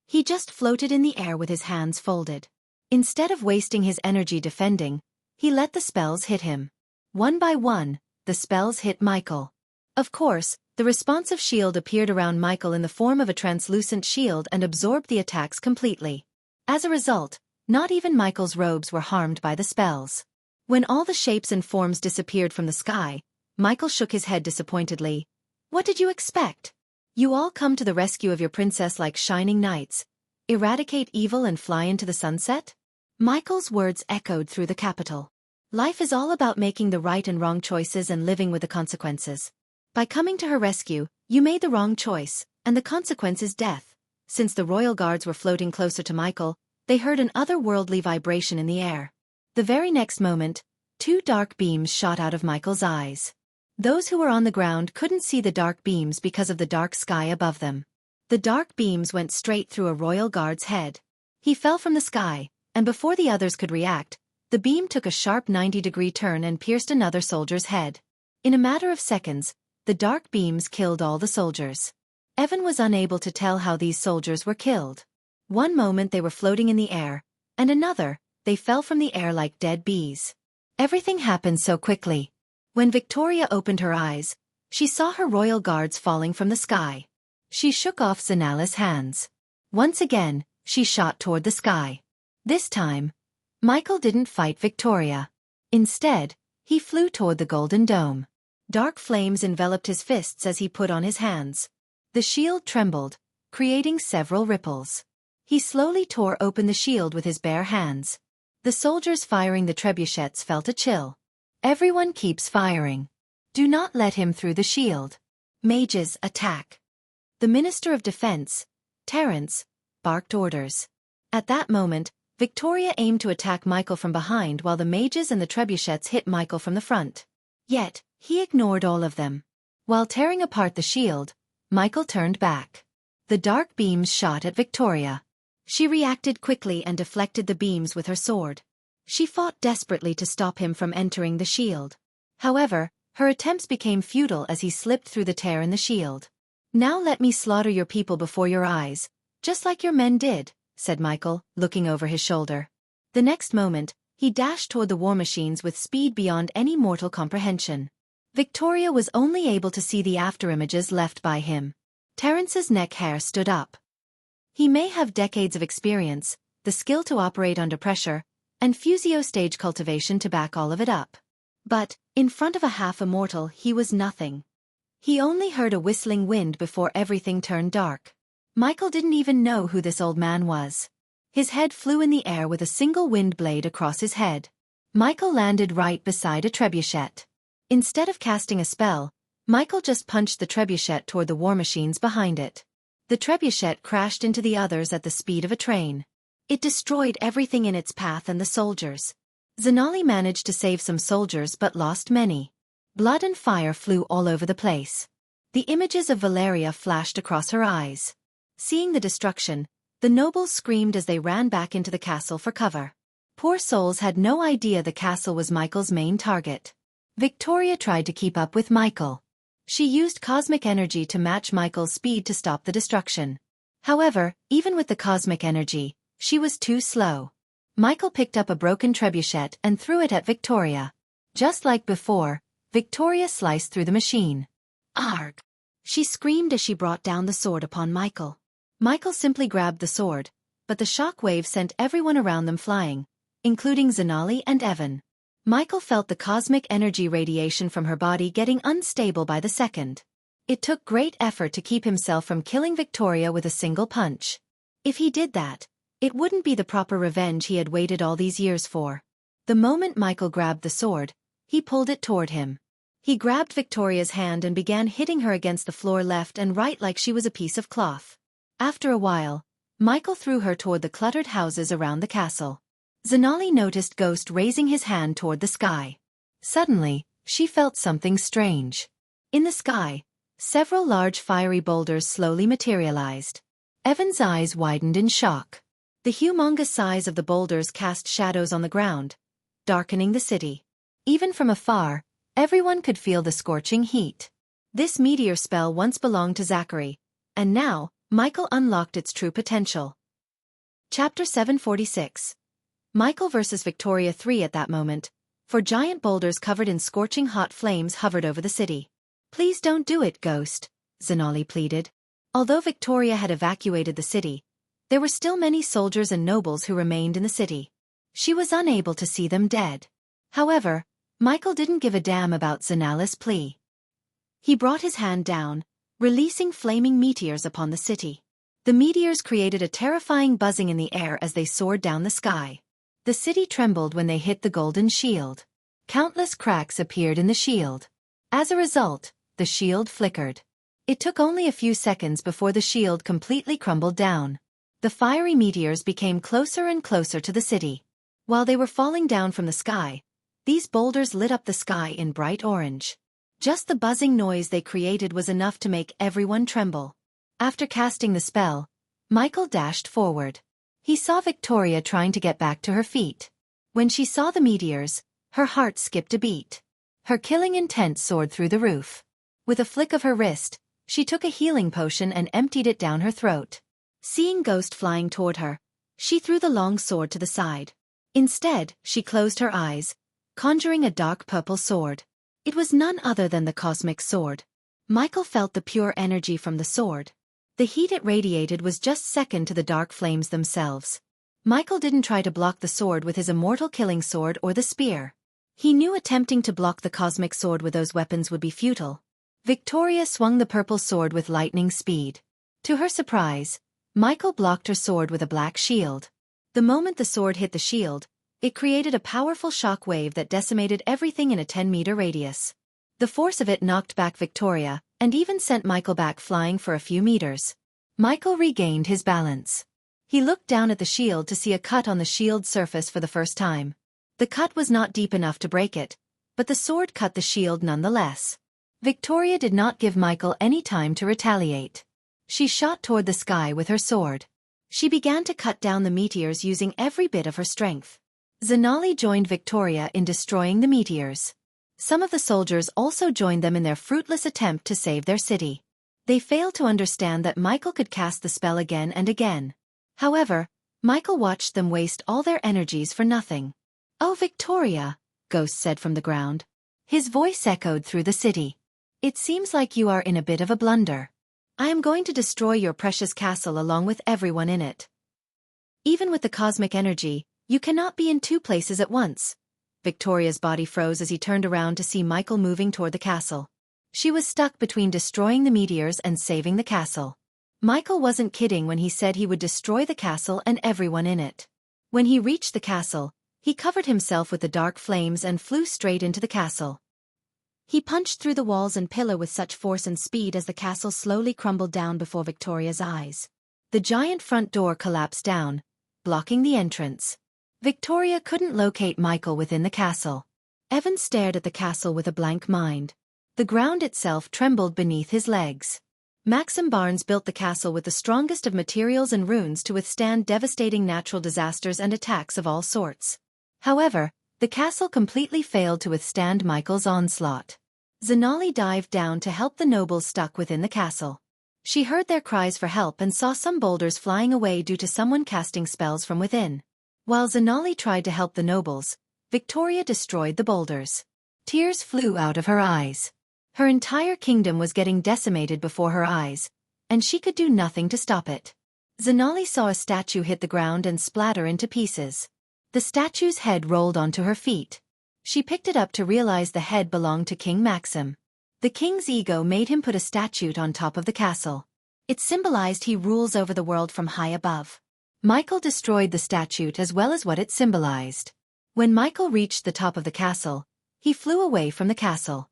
He just floated in the air with his hands folded. Instead of wasting his energy defending, he let the spells hit him. One by one, the spells hit Michael. Of course, the responsive shield appeared around Michael in the form of a translucent shield and absorbed the attacks completely. As a result, not even Michael's robes were harmed by the spells. When all the shapes and forms disappeared from the sky, Michael shook his head disappointedly. What did you expect? You all come to the rescue of your princess like shining knights, eradicate evil and fly into the sunset? Michael's words echoed through the capital. Life is all about making the right and wrong choices and living with the consequences. By coming to her rescue, you made the wrong choice, and the consequence is death. Since the royal guards were floating closer to Michael, they heard an otherworldly vibration in the air. The very next moment, two dark beams shot out of Michael's eyes. Those who were on the ground couldn't see the dark beams because of the dark sky above them. The dark beams went straight through a royal guard's head. He fell from the sky, and before the others could react, the beam took a sharp 90-degree turn and pierced another soldier's head. In a matter of seconds, the dark beams killed all the soldiers. Evan was unable to tell how these soldiers were killed. One moment they were floating in the air, and another, they fell from the air like dead bees. Everything happened so quickly. When Victoria opened her eyes, she saw her royal guards falling from the sky. She shook off Zanala's hands. Once again, she shot toward the sky. This time, Michael didn't fight Victoria. Instead, he flew toward the golden dome. Dark flames enveloped his fists as he put on his hands. The shield trembled, creating several ripples. He slowly tore open the shield with his bare hands. The soldiers firing the trebuchets felt a chill. Everyone keeps firing. Do not let him through the shield. Mages, attack. The Minister of Defense, Terence, barked orders. At that moment, Victoria aimed to attack Michael from behind while the mages and the trebuchets hit Michael from the front. Yet, he ignored all of them. While tearing apart the shield, Michael turned back. The dark beams shot at Victoria. She reacted quickly and deflected the beams with her sword. She fought desperately to stop him from entering the shield. However, her attempts became futile as he slipped through the tear in the shield. Now let me slaughter your people before your eyes, just like your men did, said Michael, looking over his shoulder. The next moment, he dashed toward the war machines with speed beyond any mortal comprehension. Victoria was only able to see the afterimages left by him. Terence's neck hair stood up. He may have decades of experience, the skill to operate under pressure, and Fusio stage cultivation to back all of it up. But, in front of a half-immortal, he was nothing. He only heard a whistling wind before everything turned dark. Michael didn't even know who this old man was. His head flew in the air with a single wind blade across his head. Michael landed right beside a trebuchet. Instead of casting a spell, Michael just punched the trebuchet toward the war machines behind it. The trebuchet crashed into the others at the speed of a train. It destroyed everything in its path and the soldiers. Zanali managed to save some soldiers but lost many. Blood and fire flew all over the place. The images of Valeria flashed across her eyes. Seeing the destruction, the nobles screamed as they ran back into the castle for cover. Poor souls had no idea the castle was Michael's main target. Victoria tried to keep up with Michael. She used cosmic energy to match Michael's speed to stop the destruction. However, even with the cosmic energy, she was too slow. Michael picked up a broken trebuchet and threw it at Victoria. Just like before, Victoria sliced through the machine. Arg! She screamed as she brought down the sword upon Michael. Michael simply grabbed the sword, but the shock wave sent everyone around them flying, including Zanali and Evan. Michael felt the cosmic energy radiation from her body getting unstable by the second. It took great effort to keep himself from killing Victoria with a single punch. If he did that, it wouldn't be the proper revenge he had waited all these years for. The moment Michael grabbed the sword, he pulled it toward him. He grabbed Victoria's hand and began hitting her against the floor left and right like she was a piece of cloth. After a while, Michael threw her toward the cluttered houses around the castle. Zanali noticed Ghost raising his hand toward the sky. Suddenly, she felt something strange. In the sky, several large fiery boulders slowly materialized. Evan's eyes widened in shock. The humongous size of the boulders cast shadows on the ground, darkening the city. Even from afar, everyone could feel the scorching heat. This meteor spell once belonged to Zachary, and now, Michael unlocked its true potential. Chapter 746. Michael vs. Victoria 3. At that moment, four giant boulders covered in scorching hot flames hovered over the city. "Please don't do it, Ghost," Zanali pleaded. Although Victoria had evacuated the city, there were still many soldiers and nobles who remained in the city. She was unable to see them dead. However, Michael didn't give a damn about Zanali's plea. He brought his hand down, releasing flaming meteors upon the city. The meteors created a terrifying buzzing in the air as they soared down the sky. The city trembled when they hit the golden shield. Countless cracks appeared in the shield. As a result, the shield flickered. It took only a few seconds before the shield completely crumbled down. The fiery meteors became closer and closer to the city. While they were falling down from the sky, these boulders lit up the sky in bright orange. Just the buzzing noise they created was enough to make everyone tremble. After casting the spell, Michael dashed forward. He saw Victoria trying to get back to her feet. When she saw the meteors, her heart skipped a beat. Her killing intent soared through the roof. With a flick of her wrist, she took a healing potion and emptied it down her throat. Seeing Ghost flying toward her, she threw the long sword to the side. Instead, she closed her eyes, conjuring a dark purple sword. It was none other than the cosmic sword. Michael felt the pure energy from the sword. The heat it radiated was just second to the dark flames themselves. Michael didn't try to block the sword with his immortal killing sword or the spear. He knew attempting to block the cosmic sword with those weapons would be futile. Victoria swung the purple sword with lightning speed. To her surprise, Michael blocked her sword with a black shield. The moment the sword hit the shield, it created a powerful shock wave that decimated everything in a 10-meter radius. The force of it knocked back Victoria, and even sent Michael back flying for a few meters. Michael regained his balance. He looked down at the shield to see a cut on the shield's surface for the first time. The cut was not deep enough to break it, but the sword cut the shield nonetheless. Victoria did not give Michael any time to retaliate. She shot toward the sky with her sword. She began to cut down the meteors using every bit of her strength. Zanali joined Victoria in destroying the meteors. Some of the soldiers also joined them in their fruitless attempt to save their city. They failed to understand that Michael could cast the spell again and again. However, Michael watched them waste all their energies for nothing. "Oh, Victoria," Ghost said from the ground. His voice echoed through the city. "It seems like you are in a bit of a blunder. I am going to destroy your precious castle along with everyone in it. Even with the cosmic energy, you cannot be in two places at once." Victoria's body froze as he turned around to see Michael moving toward the castle. She was stuck between destroying the meteors and saving the castle. Michael wasn't kidding when he said he would destroy the castle and everyone in it. When he reached the castle, he covered himself with the dark flames and flew straight into the castle. He punched through the walls and pillar with such force and speed as the castle slowly crumbled down before Victoria's eyes. The giant front door collapsed down, blocking the entrance. Victoria couldn't locate Michael within the castle. Evan stared at the castle with a blank mind. The ground itself trembled beneath his legs. Maxim Barnes built the castle with the strongest of materials and runes to withstand devastating natural disasters and attacks of all sorts. However, the castle completely failed to withstand Michael's onslaught. Zanali dived down to help the nobles stuck within the castle. She heard their cries for help and saw some boulders flying away due to someone casting spells from within. While Zanali tried to help the nobles, Victoria destroyed the boulders. Tears flew out of her eyes. Her entire kingdom was getting decimated before her eyes, and she could do nothing to stop it. Xianxia saw a statue hit the ground and splatter into pieces. The statue's head rolled onto her feet. She picked it up to realize the head belonged to King Maxim. The king's ego made him put a statue on top of the castle. It symbolized he rules over the world from high above. Michael destroyed the statue as well as what it symbolized. When Michael reached the top of the castle, he flew away from the castle.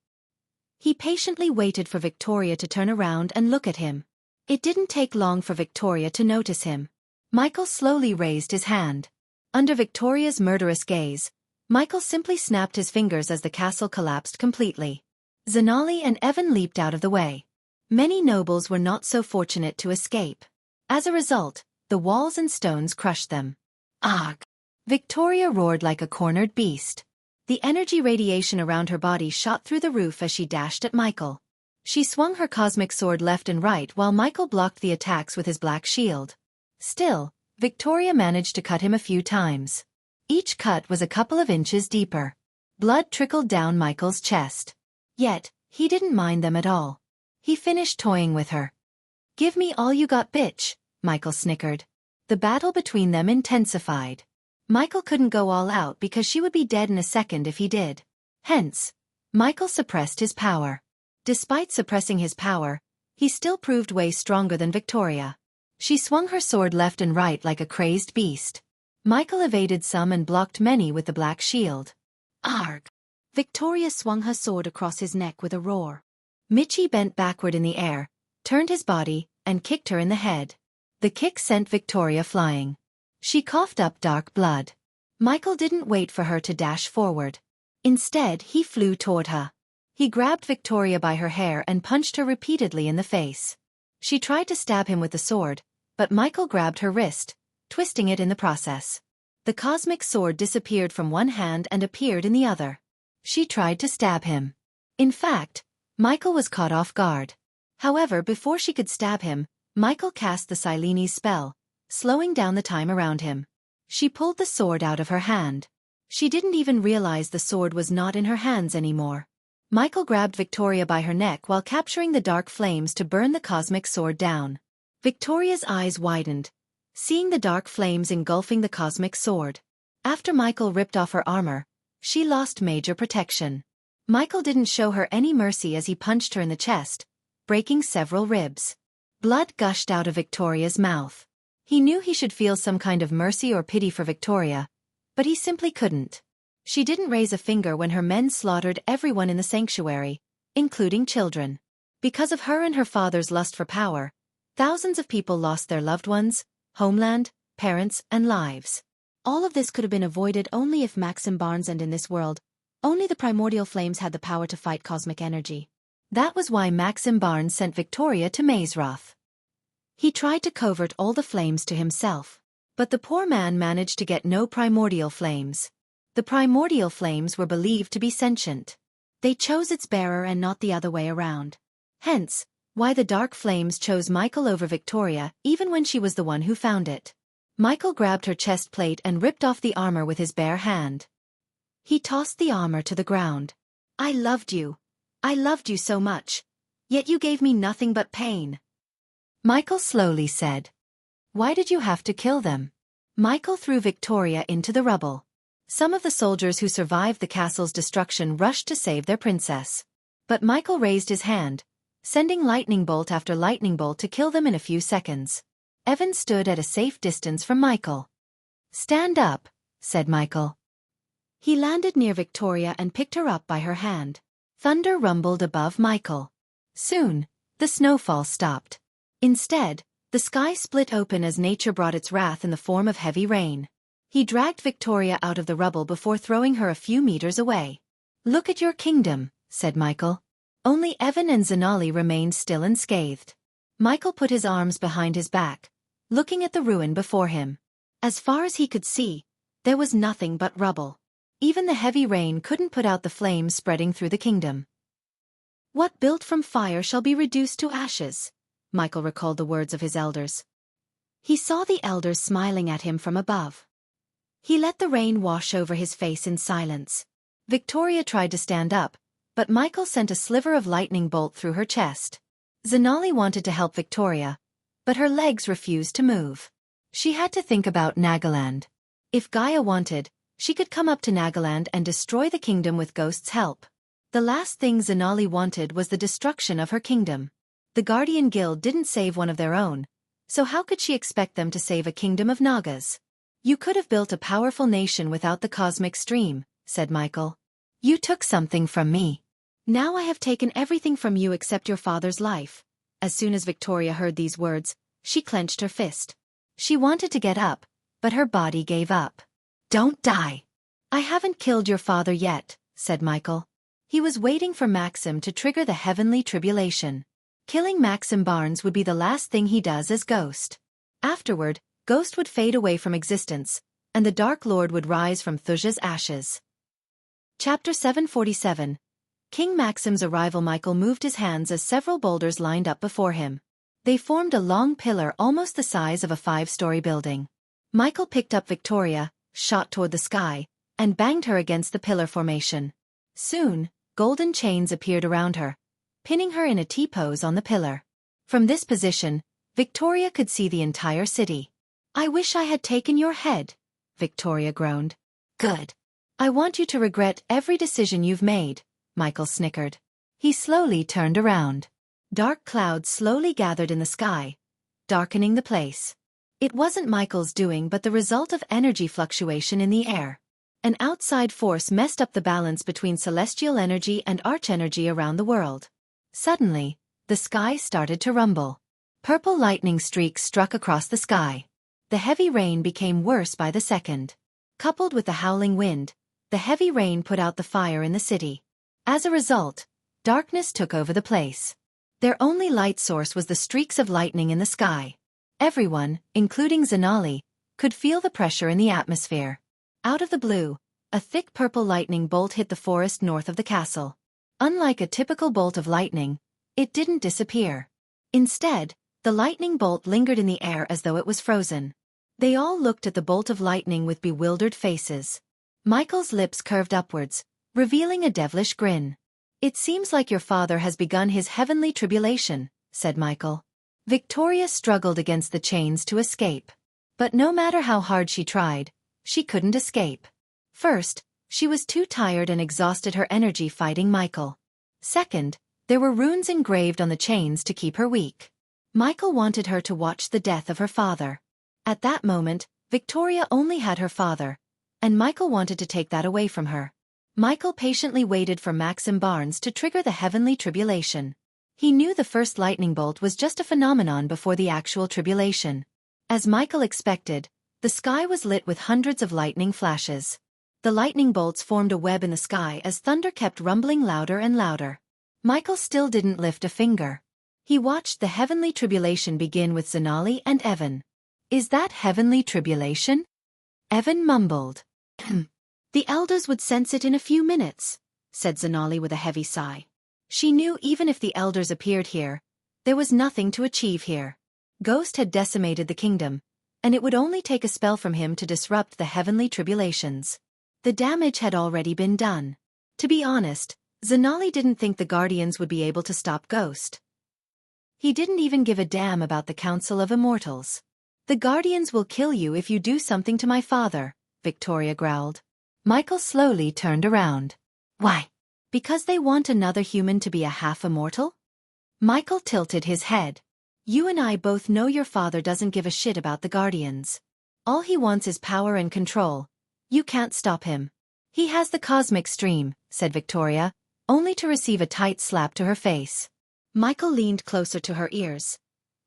He patiently waited for Victoria to turn around and look at him. It didn't take long for Victoria to notice him. Michael slowly raised his hand. Under Victoria's murderous gaze, Michael simply snapped his fingers as the castle collapsed completely. Xianxia and Evan leaped out of the way. Many nobles were not so fortunate to escape. As a result, the walls and stones crushed them. Ugh! Victoria roared like a cornered beast. The energy radiation around her body shot through the roof as she dashed at Michael. She swung her cosmic sword left and right while Michael blocked the attacks with his black shield. Still, Victoria managed to cut him a few times. Each cut was a couple of inches deeper. Blood trickled down Michael's chest. Yet, he didn't mind them at all. He finished toying with her. "Give me all you got, bitch," Michael snickered. The battle between them intensified. Michael couldn't go all out because she would be dead in a second if he did. Hence, Michael suppressed his power. Despite suppressing his power, he still proved way stronger than Victoria. She swung her sword left and right like a crazed beast. Michael evaded some and blocked many with the black shield. Arg! Victoria swung her sword across his neck with a roar. Michi bent backward in the air, turned his body, and kicked her in the head. The kick sent Victoria flying. She coughed up dark blood. Michael didn't wait for her to dash forward. Instead, he flew toward her. He grabbed Victoria by her hair and punched her repeatedly in the face. She tried to stab him with the sword, but Michael grabbed her wrist, twisting it in the process. The cosmic sword disappeared from one hand and appeared in the other. She tried to stab him. In fact, Michael was caught off guard. However, before she could stab him, Michael cast the Silene's spell, slowing down the time around him. She pulled the sword out of her hand. She didn't even realize the sword was not in her hands anymore. Michael grabbed Victoria by her neck while capturing the dark flames to burn the cosmic sword down. Victoria's eyes widened, seeing the dark flames engulfing the cosmic sword. After Michael ripped off her armor, she lost major protection. Michael didn't show her any mercy as he punched her in the chest, breaking several ribs. Blood gushed out of Victoria's mouth. He knew he should feel some kind of mercy or pity for Victoria, but he simply couldn't. She didn't raise a finger when her men slaughtered everyone in the sanctuary, including children. Because of her and her father's lust for power, thousands of people lost their loved ones, homeland, parents, and lives. All of this could have been avoided only if Maxim Barnes and in this world, only the primordial flames had the power to fight cosmic energy. That was why Maxim Barnes sent Victoria to Mazeroth. He tried to covert all the flames to himself, but the poor man managed to get no primordial flames. The primordial flames were believed to be sentient. They chose its bearer and not the other way around. Hence, why the dark flames chose Michael over Victoria even when she was the one who found it. Michael grabbed her chest plate and ripped off the armor with his bare hand. He tossed the armor to the ground. "I loved you. I loved you so much. Yet you gave me nothing but pain," Michael slowly said. "Why did you have to kill them?" Michael threw Victoria into the rubble. Some of the soldiers who survived the castle's destruction rushed to save their princess. But Michael raised his hand, sending lightning bolt after lightning bolt to kill them in a few seconds. Evan stood at a safe distance from Michael. "Stand up," said Michael. He landed near Victoria and picked her up by her hand. Thunder rumbled above Michael. Soon, the snowfall stopped. Instead, the sky split open as nature brought its wrath in the form of heavy rain. He dragged Victoria out of the rubble before throwing her a few meters away. "Look at your kingdom," said Michael. Only Evan and Xianxia remained still and unscathed. Michael put his arms behind his back, looking at the ruin before him. As far as he could see, there was nothing but rubble. Even the heavy rain couldn't put out the flames spreading through the kingdom. "What built from fire shall be reduced to ashes," Michael recalled the words of his elders. He saw the elders smiling at him from above. He let the rain wash over his face in silence. Victoria tried to stand up, but Michael sent a sliver of lightning bolt through her chest. Xianxia wanted to help Victoria, but her legs refused to move. She had to think about Nagaland. If Gaia wanted, she could come up to Nagaland and destroy the kingdom with Ghost's help. The last thing Xianxia wanted was the destruction of her kingdom. The Guardian Guild didn't save one of their own, so how could she expect them to save a kingdom of Nagas? You could have built a powerful nation without the cosmic stream, said Michael. You took something from me. Now I have taken everything from you except your father's life. As soon as Victoria heard these words, she clenched her fist. She wanted to get up, but her body gave up. Don't die. I haven't killed your father yet, said Michael. He was waiting for Maxim to trigger the heavenly tribulation. Killing Maxim Barnes would be the last thing he does as Ghost. Afterward, Ghost would fade away from existence, and the Dark Lord would rise from Thuja's ashes. Chapter 747. King Maxim's arrival. Michael moved his hands as several boulders lined up before him. They formed a long pillar almost the size of a 5-story building. Michael picked up Victoria, shot toward the sky, and banged her against the pillar formation. Soon, golden chains appeared around her, pinning her in a T-pose on the pillar. From this position, Victoria could see the entire city. I wish I had taken your head, Victoria groaned. Good. I want you to regret every decision you've made, Michael snickered. He slowly turned around. Dark clouds slowly gathered in the sky, darkening the place. It wasn't Michael's doing but the result of energy fluctuation in the air. An outside force messed up the balance between celestial energy and archenergy around the world. Suddenly, the sky started to rumble. Purple lightning streaks struck across the sky. The heavy rain became worse by the second. Coupled with the howling wind, the heavy rain put out the fire in the city. As a result, darkness took over the place. Their only light source was the streaks of lightning in the sky. Everyone, including Xianxia, could feel the pressure in the atmosphere. Out of the blue, a thick purple lightning bolt hit the forest north of the castle. Unlike a typical bolt of lightning, it didn't disappear. Instead, the lightning bolt lingered in the air as though it was frozen. They all looked at the bolt of lightning with bewildered faces. Michael's lips curved upwards, revealing a devilish grin. It seems like your father has begun his heavenly tribulation, said Michael. Victoria struggled against the chains to escape. But no matter how hard she tried, she couldn't escape. First, she was too tired and exhausted her energy fighting Michael. Second, there were runes engraved on the chains to keep her weak. Michael wanted her to watch the death of her father. At that moment, Victoria only had her father, and Michael wanted to take that away from her. Michael patiently waited for Maxim Barnes to trigger the heavenly tribulation. He knew the first lightning bolt was just a phenomenon before the actual tribulation. As Michael expected, the sky was lit with hundreds of lightning flashes. The lightning bolts formed a web in the sky as thunder kept rumbling louder and louder. Michael still didn't lift a finger. He watched the heavenly tribulation begin with Xianxia and Evan. Is that heavenly tribulation? Evan mumbled. The elders would sense it in a few minutes, said Xianxia with a heavy sigh. She knew even if the elders appeared here, there was nothing to achieve here. Ghost had decimated the kingdom, and it would only take a spell from him to disrupt the heavenly tribulations. The damage had already been done. To be honest, Xianxia didn't think the Guardians would be able to stop Ghost. He didn't even give a damn about the Council of Immortals. The Guardians will kill you if you do something to my father, Victoria growled. Michael slowly turned around. Why? Because they want another human to be a half-immortal? Michael tilted his head. You and I both know your father doesn't give a shit about the Guardians. All he wants is power and control. You can't stop him. He has the cosmic stream, said Victoria, only to receive a tight slap to her face. Michael leaned closer to her ears.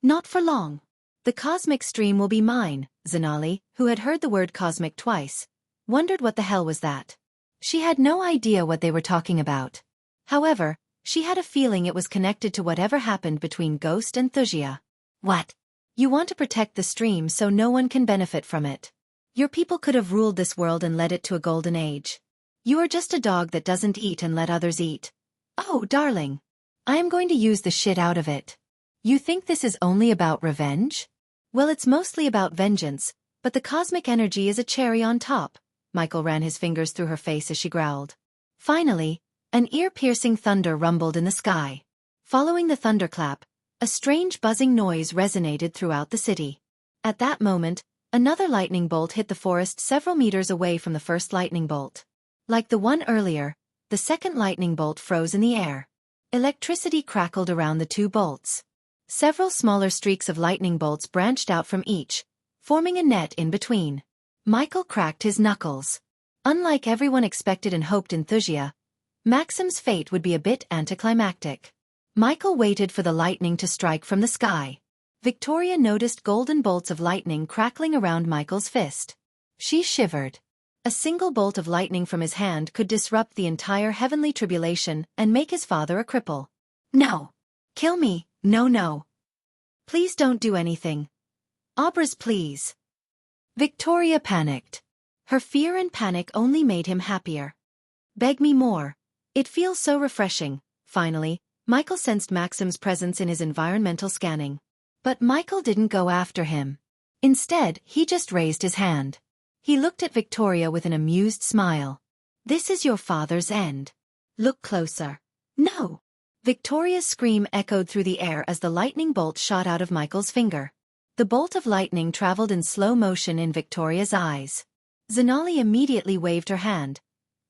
Not for long. The cosmic stream will be mine, Xianxia, who had heard the word cosmic twice, wondered what the hell was that. She had no idea what they were talking about. However, she had a feeling it was connected to whatever happened between Ghost and Wuxia. What? You want to protect the stream so no one can benefit from it. Your people could have ruled this world and led it to a golden age. You are just a dog that doesn't eat and let others eat. Oh, darling. I am going to use the shit out of it. You think this is only about revenge? Well, it's mostly about vengeance, but the cosmic energy is a cherry on top. Michael ran his fingers through her face as she growled. Finally, an ear-piercing thunder rumbled in the sky. Following the thunderclap, a strange buzzing noise resonated throughout the city. At that moment, another lightning bolt hit the forest several meters away from the first lightning bolt. Like the one earlier, the second lightning bolt froze in the air. Electricity crackled around the two bolts. Several smaller streaks of lightning bolts branched out from each, forming a net in between. Michael cracked his knuckles. Unlike everyone expected and hoped in Wuxia, Maxim's fate would be a bit anticlimactic. Michael waited for the lightning to strike from the sky. Victoria noticed golden bolts of lightning crackling around Michael's fist. She shivered. A single bolt of lightning from his hand could disrupt the entire heavenly tribulation and make his father a cripple. No! Kill me, no. Please don't do anything. Obras, please. Victoria panicked. Her fear and panic only made him happier. Beg me more. It feels so refreshing. Finally, Michael sensed Maxim's presence in his environmental scanning. But Michael didn't go after him. Instead, he just raised his hand. He looked at Victoria with an amused smile. This is your father's end. Look closer. No! Victoria's scream echoed through the air as the lightning bolt shot out of Michael's finger. The bolt of lightning traveled in slow motion in Victoria's eyes. Xianxia immediately waved her hand,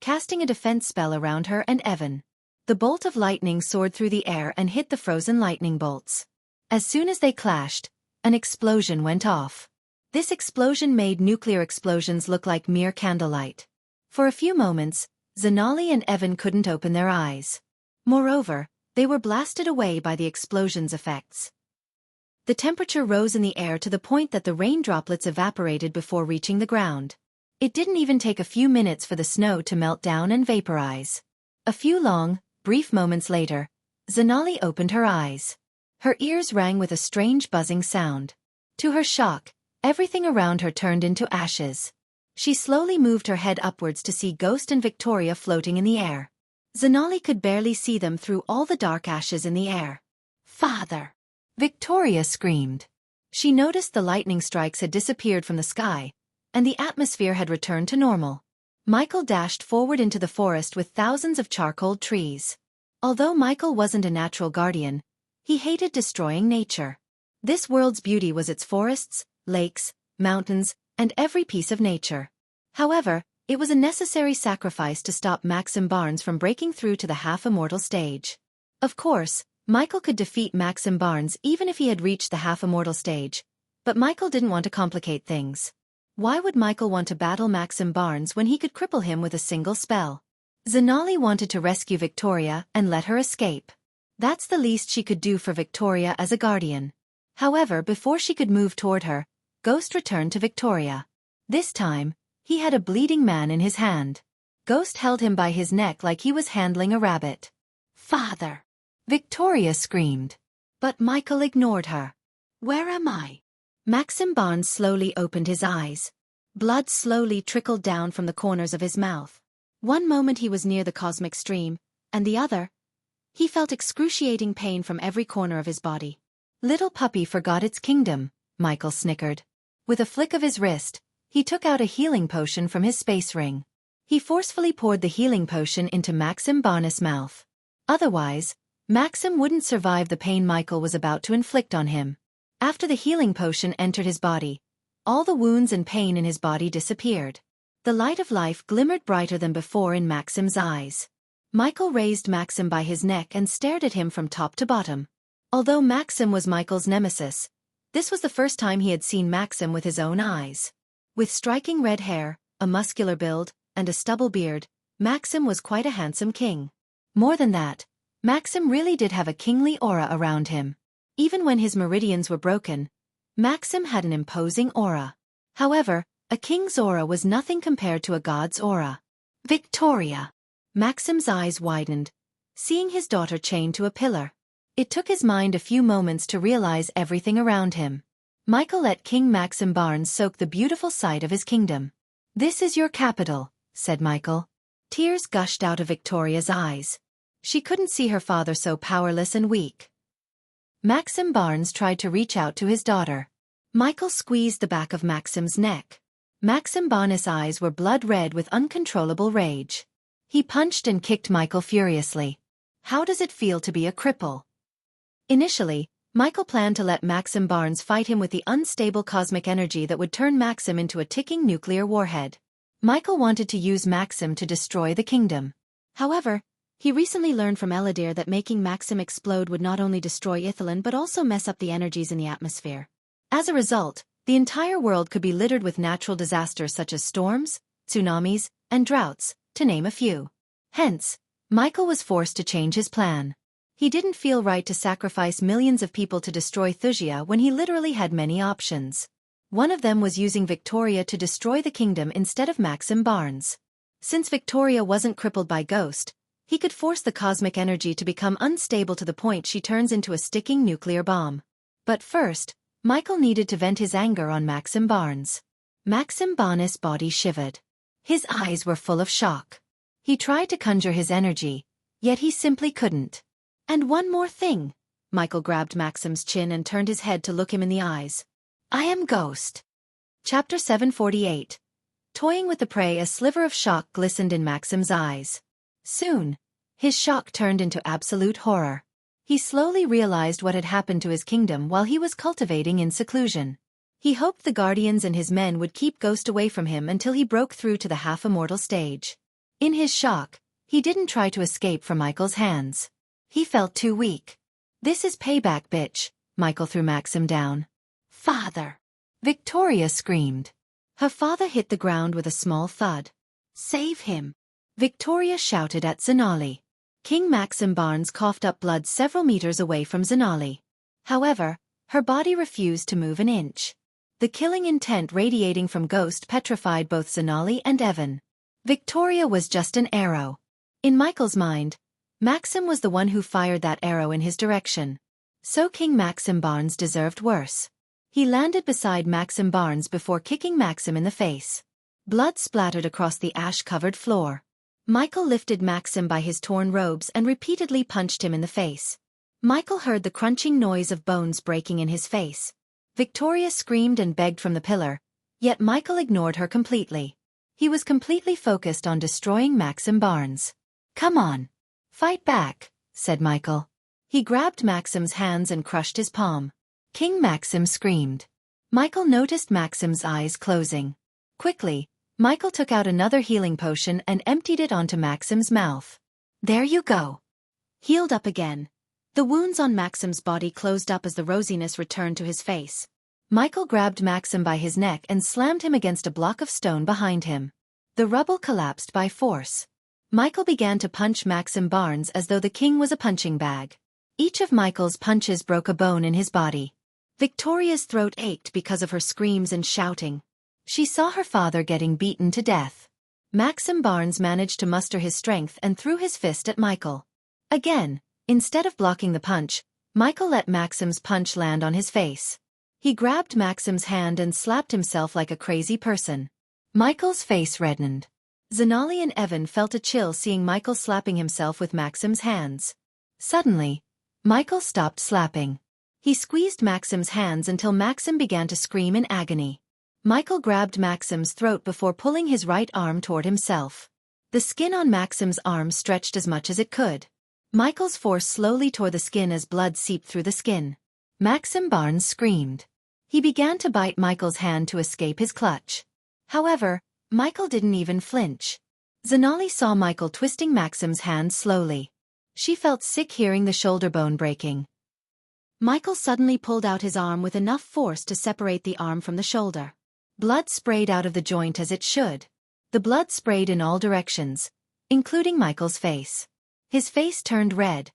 casting a defense spell around her and Evan. The bolt of lightning soared through the air and hit the frozen lightning bolts. As soon as they clashed, an explosion went off. This explosion made nuclear explosions look like mere candlelight. For a few moments, Xianxia and Evan couldn't open their eyes. Moreover, they were blasted away by the explosion's effects. The temperature rose in the air to the point that the rain droplets evaporated before reaching the ground. It didn't even take a few minutes for the snow to melt down and vaporize. A few long, brief moments later, Xianxia opened her eyes. Her ears rang with a strange buzzing sound. To her shock, everything around her turned into ashes. She slowly moved her head upwards to see Ghost and Victoria floating in the air. Xianxia could barely see them through all the dark ashes in the air. Father! Victoria screamed. She noticed the lightning strikes had disappeared from the sky, and the atmosphere had returned to normal. Michael dashed forward into the forest with thousands of charcoal trees. Although Michael wasn't a natural guardian, he hated destroying nature. This world's beauty was its forests, lakes, mountains, and every piece of nature. However, it was a necessary sacrifice to stop Maxim Barnes from breaking through to the half-immortal stage. Of course, Michael could defeat Maxim Barnes even if he had reached the half-immortal stage, but Michael didn't want to complicate things. Why would Michael want to battle Maxim Barnes when he could cripple him with a single spell? Xianxia wanted to rescue Victoria and let her escape. That's the least she could do for Victoria as a guardian. However, before she could move toward her, Ghost returned to Victoria. This time, he had a bleeding man in his hand. Ghost held him by his neck like he was handling a rabbit. Father! Victoria screamed. But Michael ignored her. Where am I? Maxim Barnes slowly opened his eyes. Blood slowly trickled down from the corners of his mouth. One moment he was near the cosmic stream, and the other, he felt excruciating pain from every corner of his body. Little puppy forgot its kingdom, Michael snickered. With a flick of his wrist, he took out a healing potion from his space ring. He forcefully poured the healing potion into Maxim Barnes' mouth. Otherwise, Maxim wouldn't survive the pain Michael was about to inflict on him. After the healing potion entered his body, all the wounds and pain in his body disappeared. The light of life glimmered brighter than before in Maxim's eyes. Michael raised Maxim by his neck and stared at him from top to bottom. Although Maxim was Michael's nemesis, this was the first time he had seen Maxim with his own eyes. With striking red hair, a muscular build, and a stubble beard, Maxim was quite a handsome king. More than that, Maxim really did have a kingly aura around him. Even when his meridians were broken, Maxim had an imposing aura. However, a king's aura was nothing compared to a god's aura. Victoria! Maxim's eyes widened, seeing his daughter chained to a pillar. It took his mind a few moments to realize everything around him. Michael let King Maxim Barnes soak the beautiful sight of his kingdom. "This is your capital," said Michael. Tears gushed out of Victoria's eyes. She couldn't see her father so powerless and weak. Maxim Barnes tried to reach out to his daughter. Michael squeezed the back of Maxim's neck. Maxim Barnes' eyes were blood red with uncontrollable rage. He punched and kicked Michael furiously. How does it feel to be a cripple? Initially, Michael planned to let Maxim Barnes fight him with the unstable cosmic energy that would turn Maxim into a ticking nuclear warhead. Michael wanted to use Maxim to destroy the kingdom. However, he recently learned from Eladir that making Maxim explode would not only destroy Ithilien but also mess up the energies in the atmosphere. As a result, the entire world could be littered with natural disasters such as storms, tsunamis, and droughts, to name a few. Hence, Michael was forced to change his plan. He didn't feel right to sacrifice millions of people to destroy Thuxia when he literally had many options. One of them was using Victoria to destroy the kingdom instead of Maxim Barnes. Since Victoria wasn't crippled by Ghost, he could force the cosmic energy to become unstable to the point she turns into a sticking nuclear bomb. But first, Michael needed to vent his anger on Maxim Barnes. Maxim Barnes' body shivered. His eyes were full of shock. He tried to conjure his energy, yet he simply couldn't. And one more thing. Michael grabbed Maxim's chin and turned his head to look him in the eyes. I am Ghost. Chapter 748. Toying with the prey, a sliver of shock glistened in Maxim's eyes. Soon, his shock turned into absolute horror. He slowly realized what had happened to his kingdom while he was cultivating in seclusion. He hoped the Guardians and his men would keep Ghost away from him until he broke through to the half-immortal stage. In his shock, he didn't try to escape from Michael's hands. He felt too weak. This is payback, bitch. Michael threw Maxim down. Father! Victoria screamed. Her father hit the ground with a small thud. Save him! Victoria shouted at Zenali. King Maxim Barnes coughed up blood several meters away from Zenali. However, her body refused to move an inch. The killing intent radiating from Ghost petrified both Zenali and Evan. Victoria was just an arrow. In Michael's mind, Maxim was the one who fired that arrow in his direction. So King Maxim Barnes deserved worse. He landed beside Maxim Barnes before kicking Maxim in the face. Blood splattered across the ash-covered floor. Michael lifted Maxim by his torn robes and repeatedly punched him in the face. Michael heard the crunching noise of bones breaking in his face. Victoria screamed and begged from the pillar, yet Michael ignored her completely. He was completely focused on destroying Maxim Barnes. Come on. Fight back, said Michael. He grabbed Maxim's hands and crushed his palm. King Maxim screamed. Michael noticed Maxim's eyes closing. Quickly, Michael took out another healing potion and emptied it onto Maxim's mouth. There you go. Healed up again. The wounds on Maxim's body closed up as the rosiness returned to his face. Michael grabbed Maxim by his neck and slammed him against a block of stone behind him. The rubble collapsed by force. Michael began to punch Maxim Barnes as though the king was a punching bag. Each of Michael's punches broke a bone in his body. Victoria's throat ached because of her screams and shouting. She saw her father getting beaten to death. Maxim Barnes managed to muster his strength and threw his fist at Michael. Again, instead of blocking the punch, Michael let Maxim's punch land on his face. He grabbed Maxim's hand and slapped himself like a crazy person. Michael's face reddened. Zenali and Evan felt a chill seeing Michael slapping himself with Maxim's hands. Suddenly, Michael stopped slapping. He squeezed Maxim's hands until Maxim began to scream in agony. Michael grabbed Maxim's throat before pulling his right arm toward himself. The skin on Maxim's arm stretched as much as it could. Michael's force slowly tore the skin as blood seeped through the skin. Maxim Barnes screamed. He began to bite Michael's hand to escape his clutch. However, Michael didn't even flinch. Zenali saw Michael twisting Maxim's hand slowly. She felt sick hearing the shoulder bone breaking. Michael suddenly pulled out his arm with enough force to separate the arm from the shoulder. Blood sprayed out of the joint as it should. The blood sprayed in all directions, including Michael's face. His face turned red,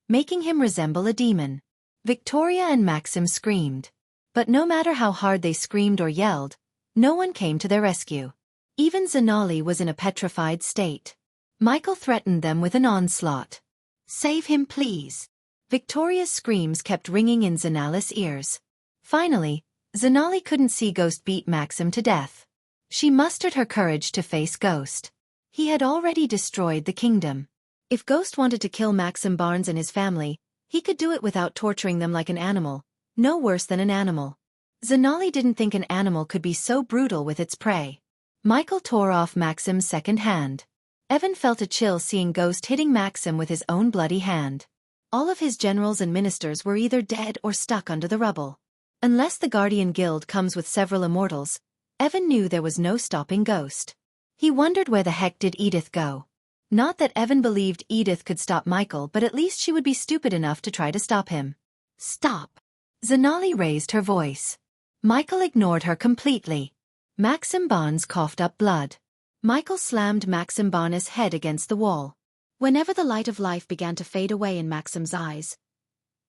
making him resemble a demon. Victoria and Maxim screamed. But no matter how hard they screamed or yelled, no one came to their rescue. Even Zenali was in a petrified state. Michael threatened them with an onslaught. Save him, please. Victoria's screams kept ringing in Zenali's ears. Finally, Zenali couldn't see Ghost beat Maxim to death. She mustered her courage to face Ghost. He had already destroyed the kingdom. If Ghost wanted to kill Maxim Barnes and his family, he could do it without torturing them like an animal, no worse than an animal. Zenali didn't think an animal could be so brutal with its prey. Michael tore off Maxim's second hand. Evan felt a chill seeing Ghost hitting Maxim with his own bloody hand. All of his generals and ministers were either dead or stuck under the rubble. Unless the Guardian Guild comes with several immortals, Evan knew there was no stopping Ghost. He wondered where the heck did Edith go. Not that Evan believed Edith could stop Michael, but at least she would be stupid enough to try to stop him. Stop! Zanali raised her voice. Michael ignored her completely. Maxim Barnes coughed up blood. Michael slammed Maxim Barnes' head against the wall. Whenever the light of life began to fade away in Maxim's eyes,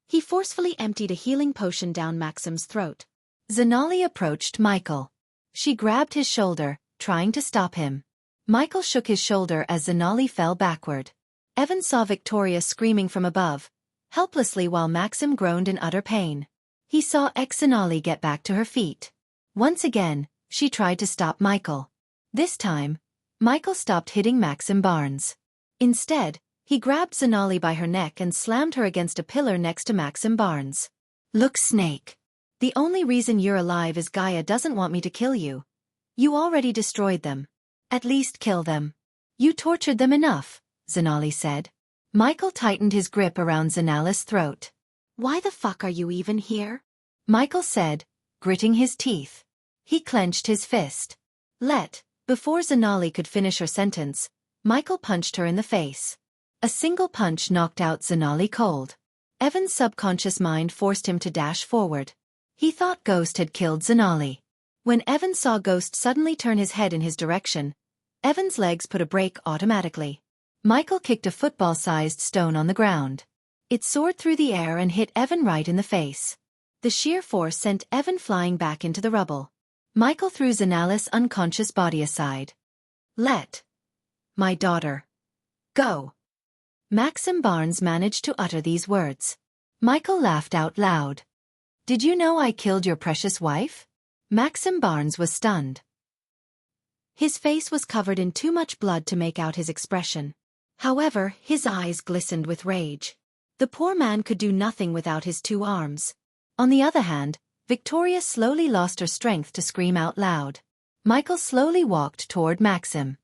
he forcefully emptied a healing potion down Maxim's throat. Zanali approached Michael. She grabbed his shoulder, trying to stop him. Michael shook his shoulder as Zanali fell backward. Evan saw Victoria screaming from above, helplessly while Maxim groaned in utter pain. He saw Zanali get back to her feet. Once again, she tried to stop Michael. This time, Michael stopped hitting Maxim Barnes. Instead, he grabbed Zanali by her neck and slammed her against a pillar next to Maxim Barnes. Look, Snake. The only reason you're alive is Gaia doesn't want me to kill you. You already destroyed them. At least kill them. You tortured them enough, Zanali said. Michael tightened his grip around Zanali's throat. Why the fuck are you even here? Michael said, gritting his teeth. He clenched his fist. Before Zanali could finish her sentence, Michael punched her in the face. A single punch knocked out Zanali cold. Evan's subconscious mind forced him to dash forward. He thought Ghost had killed Zanali. When Evan saw Ghost suddenly turn his head in his direction, Evan's legs put a brake automatically. Michael kicked a football-sized stone on the ground. It soared through the air and hit Evan right in the face. The sheer force sent Evan flying back into the rubble. Michael threw Zanali's unconscious body aside. Let my daughter go. Maxim Barnes managed to utter these words. Michael laughed out loud. Did you know I killed your precious wife? Maxim Barnes was stunned. His face was covered in too much blood to make out his expression. However, his eyes glistened with rage. The poor man could do nothing without his 2 arms. On the other hand, Victoria slowly lost her strength to scream out loud. Michael slowly walked toward Maxim.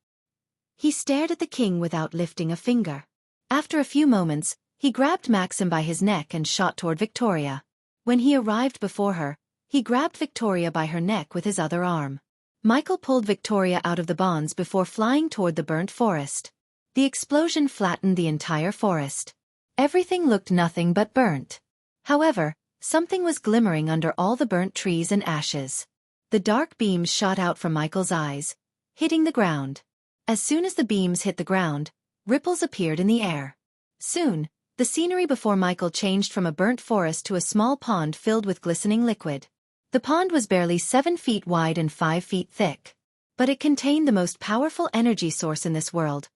He stared at the king without lifting a finger. After a few moments, he grabbed Maxim by his neck and shot toward Victoria. When he arrived before her, he grabbed Victoria by her neck with his other arm. Michael pulled Victoria out of the bonds before flying toward the burnt forest. The explosion flattened the entire forest. Everything looked nothing but burnt. However, something was glimmering under all the burnt trees and ashes. The dark beams shot out from Michael's eyes, hitting the ground. As soon as the beams hit the ground, ripples appeared in the air. Soon, the scenery before Michael changed from a burnt forest to a small pond filled with glistening liquid. The pond was barely 7 feet wide and 5 feet thick. But it contained the most powerful energy source in this world: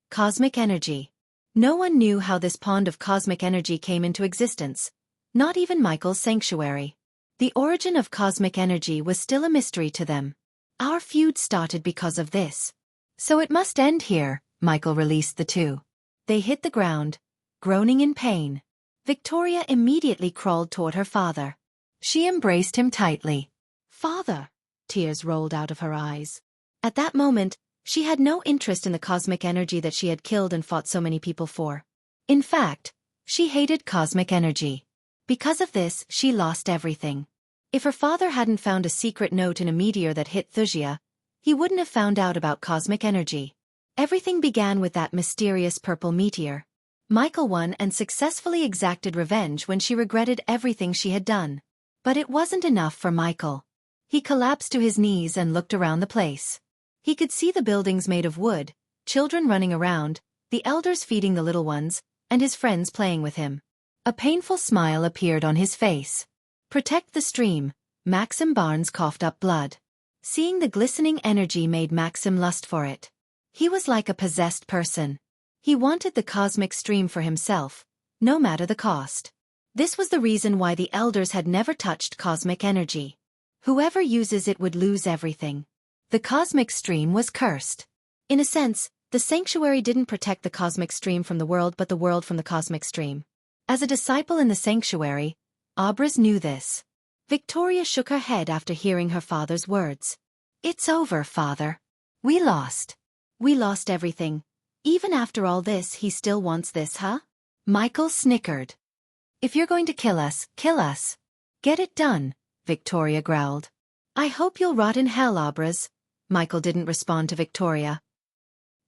cosmic energy. No one knew how this pond of cosmic energy came into existence, not even Michael's sanctuary. The origin of cosmic energy was still a mystery to them. Our feud started because of this. So it must end here. Michael released the 2. They hit the ground, groaning in pain. Victoria immediately crawled toward her father. She embraced him tightly. Father! Tears rolled out of her eyes. At that moment, she had no interest in the cosmic energy that she had killed and fought so many people for. In fact, she hated cosmic energy. Because of this, she lost everything. If her father hadn't found a secret note in a meteor that hit Wuxia, he wouldn't have found out about cosmic energy. Everything began with that mysterious purple meteor. Michael won and successfully exacted revenge when she regretted everything she had done. But it wasn't enough for Michael. He collapsed to his knees and looked around the place. He could see the buildings made of wood, children running around, the elders feeding the little ones, and his friends playing with him. A painful smile appeared on his face. Protect the stream. Maxim Barnes coughed up blood. Seeing the glistening energy made Maxim lust for it. He was like a possessed person. He wanted the cosmic stream for himself, no matter the cost. This was the reason why the elders had never touched cosmic energy. Whoever uses it would lose everything. The cosmic stream was cursed. In a sense, the sanctuary didn't protect the cosmic stream from the world but the world from the cosmic stream. As a disciple in the sanctuary, Abraz knew this. Victoria shook her head after hearing her father's words. It's over, father. We lost. We lost everything. Even after all this he still wants this, huh? Michael snickered. If you're going to kill us, kill us. Get it done, Victoria growled. I hope you'll rot in hell, Abras. Michael didn't respond to Victoria.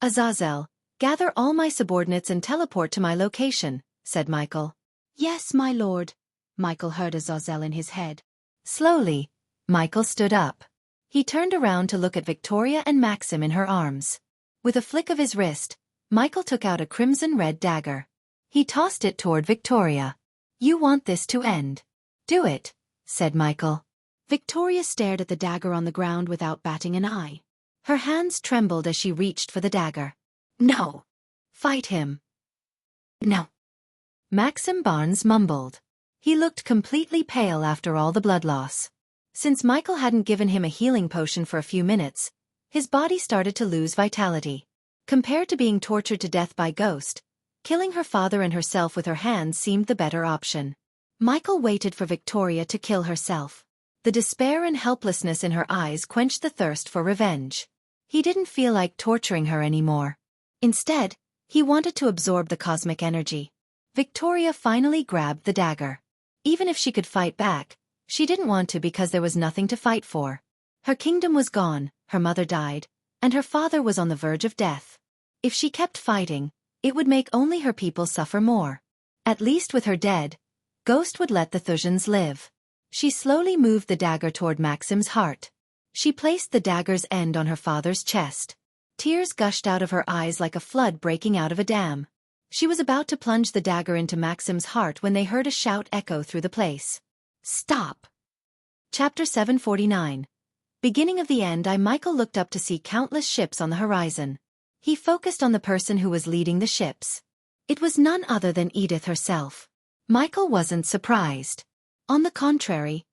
Azazel, gather all my subordinates and teleport to my location, said Michael. Yes, my lord. Michael heard Azazel in his head. Slowly, Michael stood up. He turned around to look at Victoria and Maxim in her arms. With a flick of his wrist, Michael took out a crimson-red dagger. He tossed it toward Victoria. You want this to end. Do it, said Michael. Victoria stared at the dagger on the ground without batting an eye. Her hands trembled as she reached for the dagger. No. Fight him. No. Maxim Barnes mumbled. He looked completely pale after all the blood loss. Since Michael hadn't given him a healing potion for a few minutes, his body started to lose vitality. Compared to being tortured to death by Ghost, killing her father and herself with her hands seemed the better option. Michael waited for Victoria to kill herself. The despair and helplessness in her eyes quenched the thirst for revenge. He didn't feel like torturing her anymore. Instead, he wanted to absorb the cosmic energy. Victoria finally grabbed the dagger. Even if she could fight back, she didn't want to because there was nothing to fight for. Her kingdom was gone, her mother died, and her father was on the verge of death. If she kept fighting, it would make only her people suffer more. At least with her dead, Ghost would let the Thusians live. She slowly moved the dagger toward Maxim's heart. She placed the dagger's end on her father's chest. Tears gushed out of her eyes like a flood breaking out of a dam. She was about to plunge the dagger into Maxim's heart when they heard a shout echo through the place. Stop! Chapter 749. Beginning of the end. Michael looked up to see countless ships on the horizon. He focused on the person who was leading the ships. It was none other than Edith herself. Michael wasn't surprised. On the contrary,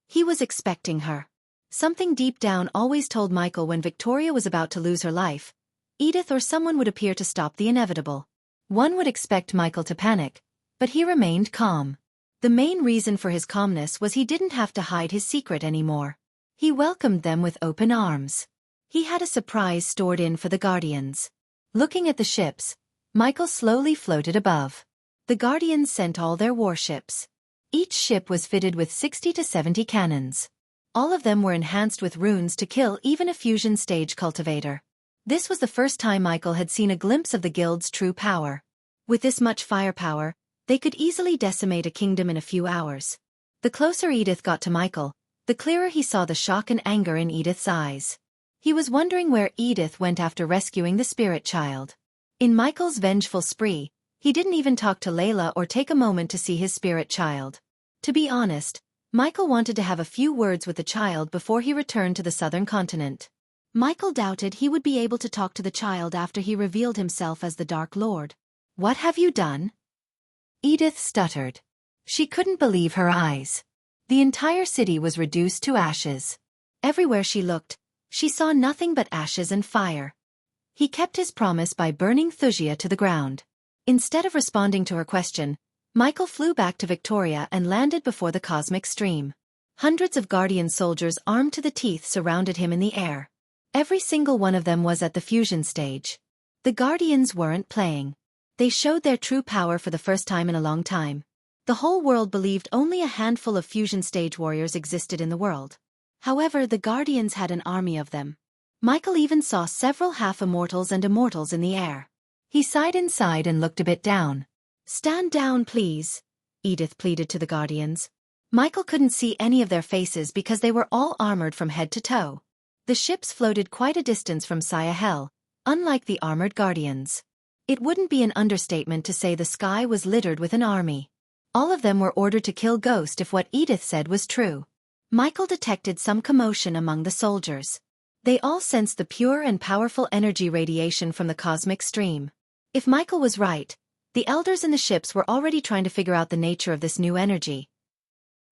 he was expecting her. Something deep down always told Michael when Victoria was about to lose her life, Edith or someone would appear to stop the inevitable. One would expect Michael to panic, but he remained calm. The main reason for his calmness was he didn't have to hide his secret anymore. He welcomed them with open arms. He had a surprise stored in for the Guardians. Looking at the ships, Michael slowly floated above. The Guardians sent all their warships. Each ship was fitted with 60 to 70 cannons. All of them were enhanced with runes to kill even a fusion stage cultivator. This was the first time Michael had seen a glimpse of the guild's true power. With this much firepower, they could easily decimate a kingdom in a few hours. The closer Edith got to Michael, the clearer he saw the shock and anger in Edith's eyes. He was wondering where Edith went after rescuing the spirit child. In Michael's vengeful spree, he didn't even talk to Layla or take a moment to see his spirit child. To be honest, Michael wanted to have a few words with the child before he returned to the southern continent. Michael doubted he would be able to talk to the child after he revealed himself as the Dark Lord. What have you done? Edith stuttered. She couldn't believe her eyes. The entire city was reduced to ashes. Everywhere she looked, she saw nothing but ashes and fire. He kept his promise by burning Wuxia to the ground. Instead of responding to her question, Michael flew back to Victoria and landed before the cosmic stream. Hundreds of Guardian soldiers armed to the teeth surrounded him in the air. Every single one of them was at the fusion stage. The Guardians weren't playing. They showed their true power for the first time in a long time. The whole world believed only a handful of fusion stage warriors existed in the world. However, the Guardians had an army of them. Michael even saw several half-immortals and immortals in the air. He sighed inside and looked a bit down. Stand down, please, Edith pleaded to the Guardians. Michael couldn't see any of their faces because they were all armored from head to toe. The ships floated quite a distance from Xianxia, unlike the armored Guardians. It wouldn't be an understatement to say the sky was littered with an army. All of them were ordered to kill Ghost if what Edith said was true. Michael detected some commotion among the soldiers. They all sensed the pure and powerful energy radiation from the cosmic stream. If Michael was right, the elders in the ships were already trying to figure out the nature of this new energy.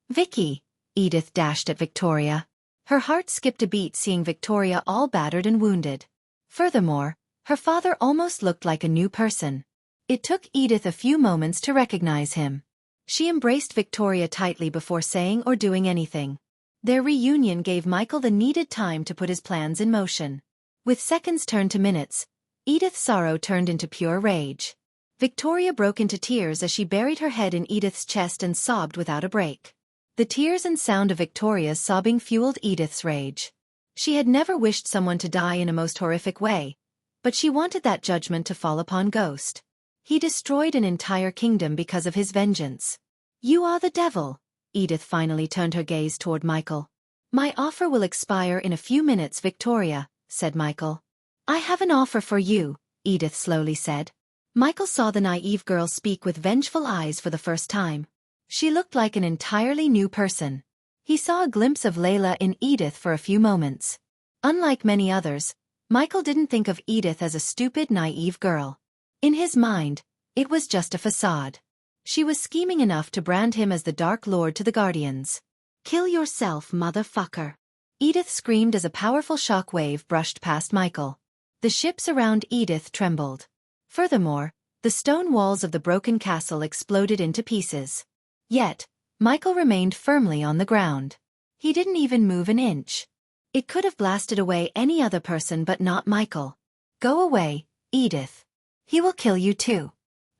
Vicky, Edith dashed at Victoria. Her heart skipped a beat seeing Victoria all battered and wounded. Furthermore, her father almost looked like a new person. It took Edith a few moments to recognize him. She embraced Victoria tightly before saying or doing anything. Their reunion gave Michael the needed time to put his plans in motion. With seconds turned to minutes, Edith's sorrow turned into pure rage. Victoria broke into tears as she buried her head in Edith's chest and sobbed without a break. The tears and sound of Victoria's sobbing fueled Edith's rage. She had never wished someone to die in a most horrific way, but she wanted that judgment to fall upon Ghost. He destroyed an entire kingdom because of his vengeance. You are the devil. Edith finally turned her gaze toward Michael. My offer will expire in a few minutes, Victoria, said Michael. I have an offer for you, Edith slowly said. Michael saw the naive girl speak with vengeful eyes for the first time. She looked like an entirely new person. He saw a glimpse of Layla in Edith for a few moments. Unlike many others, Michael didn't think of Edith as a stupid, naive girl. In his mind, it was just a facade. She was scheming enough to brand him as the Dark Lord to the Guardians. Kill yourself, motherfucker. Edith screamed as a powerful shock wave brushed past Michael. The ships around Edith trembled. Furthermore, the stone walls of the broken castle exploded into pieces. Yet, Michael remained firmly on the ground. He didn't even move an inch. It could have blasted away any other person but not Michael. Go away, Edith. He will kill you too.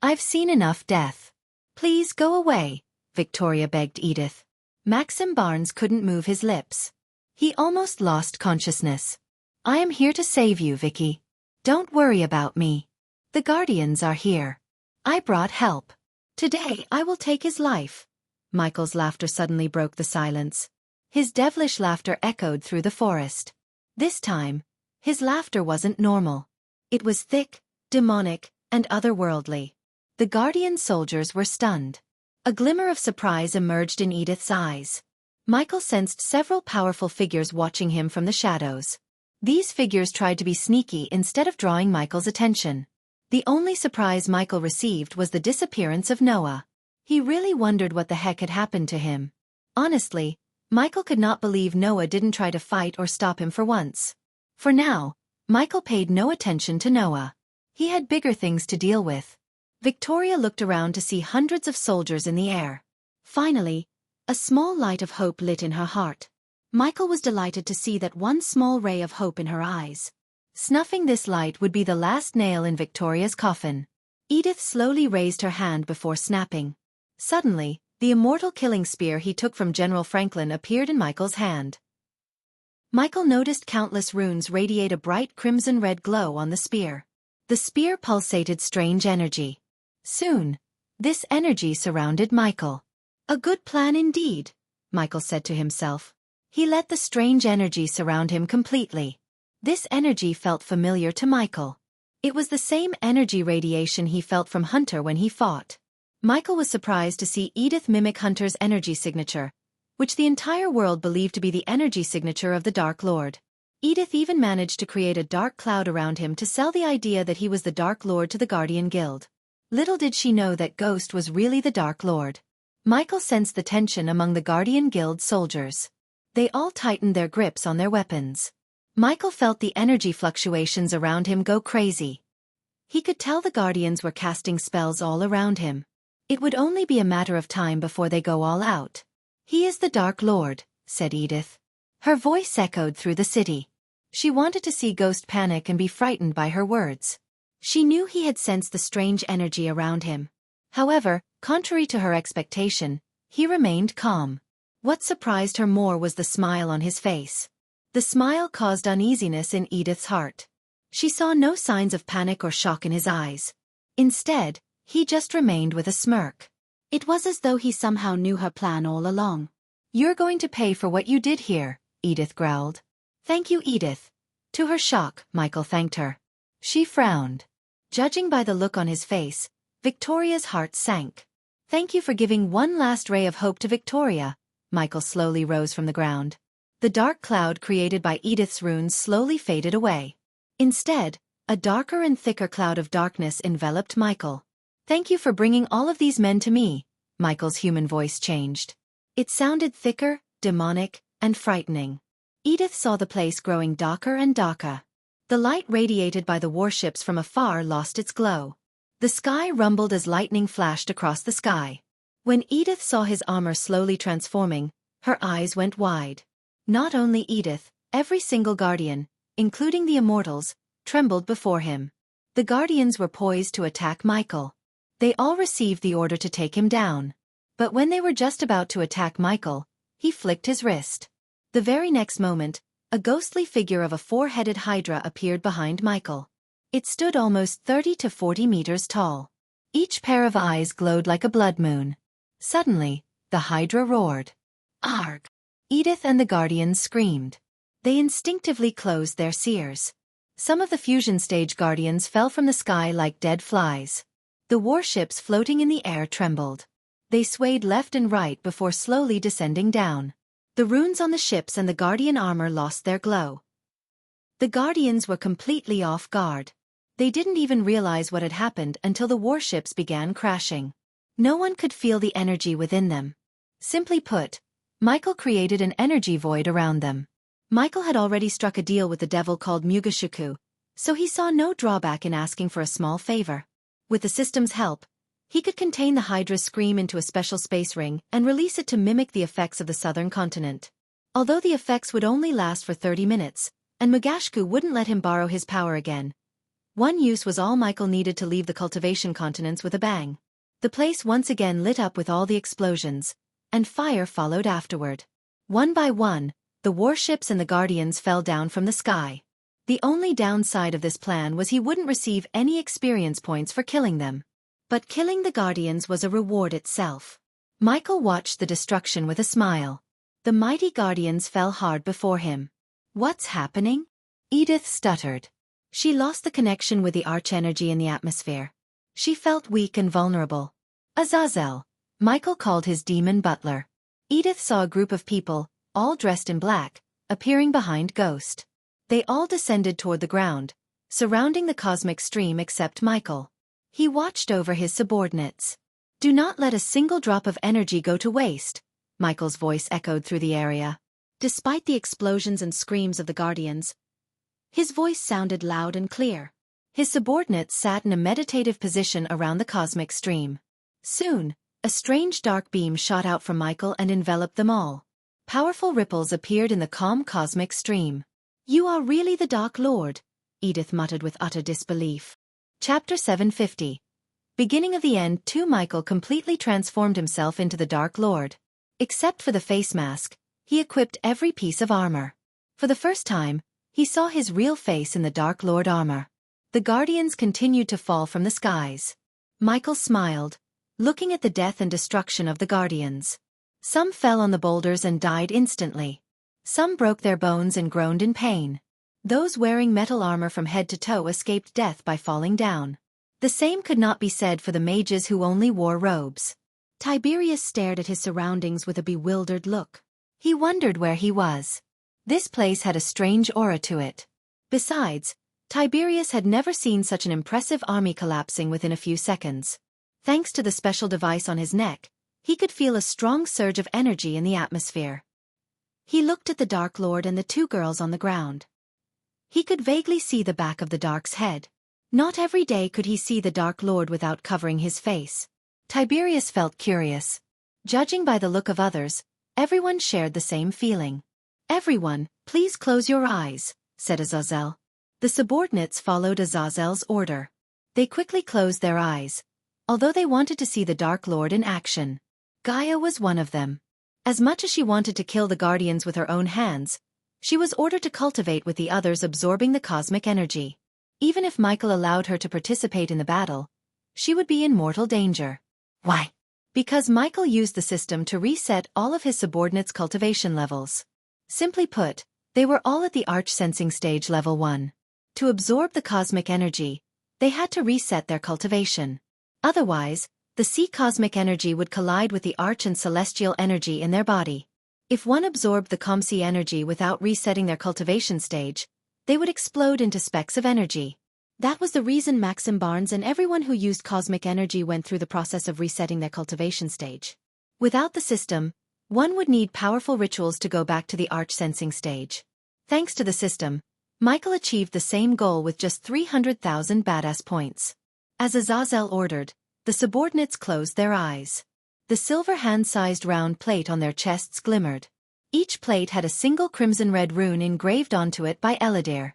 I've seen enough death. Please go away, Victoria begged Edith. Maxim Barnes couldn't move his lips. He almost lost consciousness. I am here to save you, Vicky. Don't worry about me. The Guardians are here. I brought help. Today I will take his life. Michael's laughter suddenly broke the silence. His devilish laughter echoed through the forest. This time, his laughter wasn't normal. It was thick, demonic, and otherworldly. The Guardian soldiers were stunned. A glimmer of surprise emerged in Edith's eyes. Michael sensed several powerful figures watching him from the shadows. These figures tried to be sneaky instead of drawing Michael's attention. The only surprise Michael received was the disappearance of Noah. He really wondered what the heck had happened to him. Honestly, Michael could not believe Noah didn't try to fight or stop him for once. For now, Michael paid no attention to Noah. He had bigger things to deal with. Victoria looked around to see hundreds of soldiers in the air. Finally, a small light of hope lit in her heart. Michael was delighted to see that one small ray of hope in her eyes. Snuffing this light would be the last nail in Victoria's coffin. Edith slowly raised her hand before snapping. Suddenly, the immortal killing spear he took from General Franklin appeared in Michael's hand. Michael noticed countless runes radiate a bright crimson-red glow on the spear. The spear pulsated strange energy. Soon, this energy surrounded Michael. A good plan indeed, Michael said to himself. He let the strange energy surround him completely. This energy felt familiar to Michael. It was the same energy radiation he felt from Hunter when he fought. Michael was surprised to see Edith mimic Hunter's energy signature, which the entire world believed to be the energy signature of the Dark Lord. Edith even managed to create a dark cloud around him to sell the idea that he was the Dark Lord to the Guardian Guild. Little did she know that Ghost was really the Dark Lord. Michael sensed the tension among the Guardian Guild soldiers. They all tightened their grips on their weapons. Michael felt the energy fluctuations around him go crazy. He could tell the Guardians were casting spells all around him. It would only be a matter of time before they go all out. He is the Dark Lord, said Edith. Her voice echoed through the city. She wanted to see Ghost panic and be frightened by her words. She knew he had sensed the strange energy around him. However, contrary to her expectation, he remained calm. What surprised her more was the smile on his face. The smile caused uneasiness in Edith's heart. She saw no signs of panic or shock in his eyes. Instead, he just remained with a smirk. It was as though he somehow knew her plan all along. You're going to pay for what you did here, Edith growled. Thank you, Edith. To her shock, Michael thanked her. She frowned. Judging by the look on his face, Victoria's heart sank. Thank you for giving one last ray of hope to Victoria. Michael slowly rose from the ground. The dark cloud created by Edith's runes slowly faded away. Instead, a darker and thicker cloud of darkness enveloped Michael. Thank you for bringing all of these men to me, Michael's human voice changed. It sounded thicker, demonic, and frightening. Edith saw the place growing darker and darker. The light radiated by the warships from afar lost its glow. The sky rumbled as lightning flashed across the sky. When Edith saw his armor slowly transforming, her eyes went wide. Not only Edith, every single Guardian, including the Immortals, trembled before him. The Guardians were poised to attack Michael. They all received the order to take him down. But when they were just about to attack Michael, he flicked his wrist. The very next moment, a ghostly figure of a four-headed hydra appeared behind Michael. It stood almost 30 to 40 meters tall. Each pair of eyes glowed like a blood moon. Suddenly, the hydra roared. Arg! Edith and the Guardians screamed. They instinctively closed their seers. Some of the fusion stage Guardians fell from the sky like dead flies. The warships floating in the air trembled. They swayed left and right before slowly descending down. The runes on the ships and the Guardian armor lost their glow. The Guardians were completely off guard. They didn't even realize what had happened until the warships began crashing. No one could feel the energy within them. Simply put, Michael created an energy void around them. Michael had already struck a deal with the devil called Mugashuku, so he saw no drawback in asking for a small favor. With the system's help, he could contain the Hydra's scream into a special space ring and release it to mimic the effects of the southern continent. Although the effects would only last for 30 minutes, and Mugashku wouldn't let him borrow his power again. One use was all Michael needed to leave the cultivation continents with a bang. The place once again lit up with all the explosions, and fire followed afterward. One by one, the warships and the Guardians fell down from the sky. The only downside of this plan was he wouldn't receive any experience points for killing them. But killing the Guardians was a reward itself. Michael watched the destruction with a smile. The mighty Guardians fell hard before him. What's happening? Edith stuttered. She lost the connection with the arch-energy in the atmosphere. She felt weak and vulnerable. Azazel, Michael called his demon butler. Edith saw a group of people, all dressed in black, appearing behind Ghost. They all descended toward the ground, surrounding the cosmic stream except Michael. He watched over his subordinates. Do not let a single drop of energy go to waste, Michael's voice echoed through the area. Despite the explosions and screams of the Guardians, his voice sounded loud and clear. His subordinates sat in a meditative position around the cosmic stream. Soon, a strange dark beam shot out from Michael and enveloped them all. Powerful ripples appeared in the calm cosmic stream. You are really the Dark Lord, Edith muttered with utter disbelief. Chapter 750. Beginning of the End. 2. Michael completely transformed himself into the Dark Lord. Except for the face mask, he equipped every piece of armor. For the first time, he saw his real face in the Dark Lord armor. The Guardians continued to fall from the skies. Michael smiled, looking at the death and destruction of the Guardians. Some fell on the boulders and died instantly. Some broke their bones and groaned in pain. Those wearing metal armor from head to toe escaped death by falling down. The same could not be said for the mages who only wore robes. Tiberius stared at his surroundings with a bewildered look. He wondered where he was. This place had a strange aura to it. Besides, Tiberius had never seen such an impressive army collapsing within a few seconds. Thanks to the special device on his neck, he could feel a strong surge of energy in the atmosphere. He looked at the Dark Lord and the two girls on the ground. He could vaguely see the back of the Dark's head. Not every day could he see the Dark Lord without covering his face. Tiberius felt curious. Judging by the look of others, everyone shared the same feeling. Everyone, please close your eyes, said Azazel. The subordinates followed Azazel's order. They quickly closed their eyes, although they wanted to see the Dark Lord in action. Gaia was one of them. As much as she wanted to kill the Guardians with her own hands, she was ordered to cultivate with the others, absorbing the cosmic energy. Even if Michael allowed her to participate in the battle, she would be in mortal danger. Why? Because Michael used the system to reset all of his subordinates' cultivation levels. Simply put, they were all at the arch-sensing stage level 1. To absorb the cosmic energy, they had to reset their cultivation. Otherwise, the sea cosmic energy would collide with the arch and celestial energy in their body. If one absorbed the ComC energy without resetting their cultivation stage, they would explode into specks of energy. That was the reason Maxim Barnes and everyone who used cosmic energy went through the process of resetting their cultivation stage. Without the system, one would need powerful rituals to go back to the arch-sensing stage. Thanks to the system, Michael achieved the same goal with just 300,000 badass points. As Azazel ordered, the subordinates closed their eyes. The silver hand-sized round plate on their chests glimmered. Each plate had a single crimson-red rune engraved onto it by Eladir.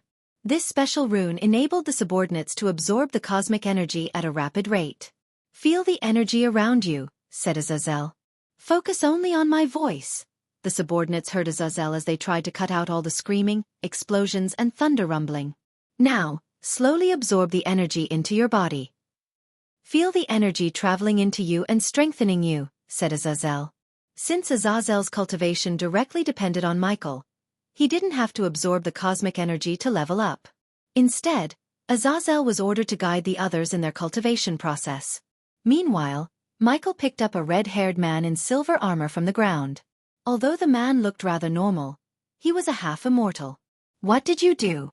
This special rune enabled the subordinates to absorb the cosmic energy at a rapid rate. "Feel the energy around you," said Azazel. "Focus only on my voice." The subordinates heard Azazel as they tried to cut out all the screaming, explosions and thunder rumbling. "Now, slowly absorb the energy into your body. Feel the energy traveling into you and strengthening you," said Azazel. Since Azazel's cultivation directly depended on Michael, he didn't have to absorb the cosmic energy to level up. Instead, Azazel was ordered to guide the others in their cultivation process. Meanwhile, Michael picked up a red-haired man in silver armor from the ground. Although the man looked rather normal, he was a half-immortal. "What did you do?"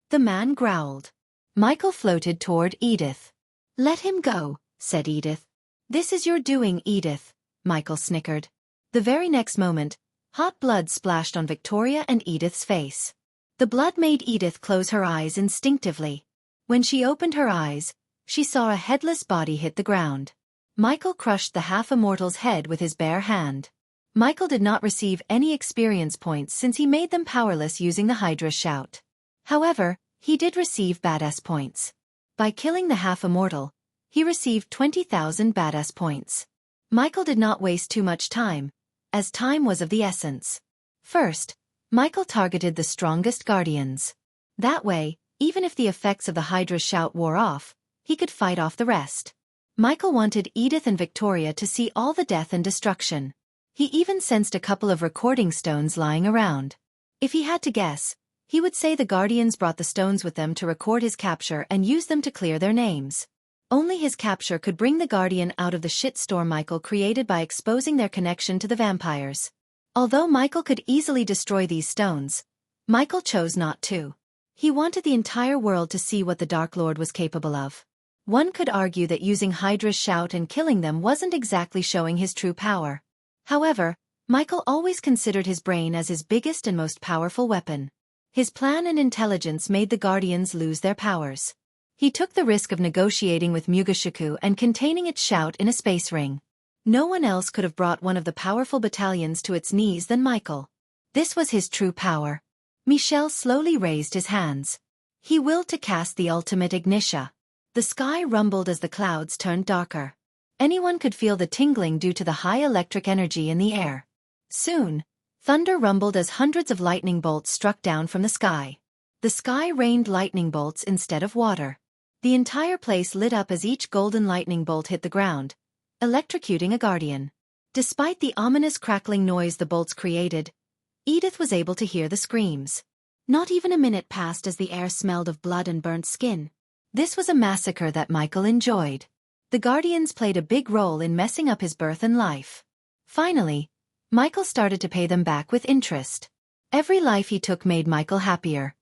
the man growled. Michael floated toward Edith. "Let him go," said Edith. "This is your doing, Edith," Michael snickered. The very next moment, hot blood splashed on Victoria and Edith's face. The blood made Edith close her eyes instinctively. When she opened her eyes, she saw a headless body hit the ground. Michael crushed the half-immortal's head with his bare hand. Michael did not receive any experience points since he made them powerless using the Hydra shout. However, he did receive badass points. By killing the half-immortal, he received 20,000 badass points. Michael did not waste too much time, as time was of the essence. First, Michael targeted the strongest guardians. That way, even if the effects of the Hydra shout wore off, he could fight off the rest. Michael wanted Edith and Victoria to see all the death and destruction. He even sensed a couple of recording stones lying around. If he had to guess, he would say the guardians brought the stones with them to record his capture and use them to clear their names. Only his capture could bring the guardian out of the shitstorm Michael created by exposing their connection to the vampires. Although Michael could easily destroy these stones, Michael chose not to. He wanted the entire world to see what the Dark Lord was capable of. One could argue that using Hydra's shout and killing them wasn't exactly showing his true power. However, Michael always considered his brain as his biggest and most powerful weapon. His plan and intelligence made the Guardians lose their powers. He took the risk of negotiating with Mugashiku and containing its shout in a space ring. No one else could have brought one of the powerful battalions to its knees than Michael. This was his true power. Michel slowly raised his hands. He willed to cast the ultimate Ignitia. The sky rumbled as the clouds turned darker. Anyone could feel the tingling due to the high electric energy in the air. Soon, thunder rumbled as hundreds of lightning bolts struck down from the sky. The sky rained lightning bolts instead of water. The entire place lit up as each golden lightning bolt hit the ground, electrocuting a guardian. Despite the ominous crackling noise the bolts created, Edith was able to hear the screams. Not even a minute passed as the air smelled of blood and burnt skin. This was a massacre that Michael enjoyed. The guardians played a big role in messing up his birth and life. Finally, Michael started to pay them back with interest. Every life he took made Michael happier.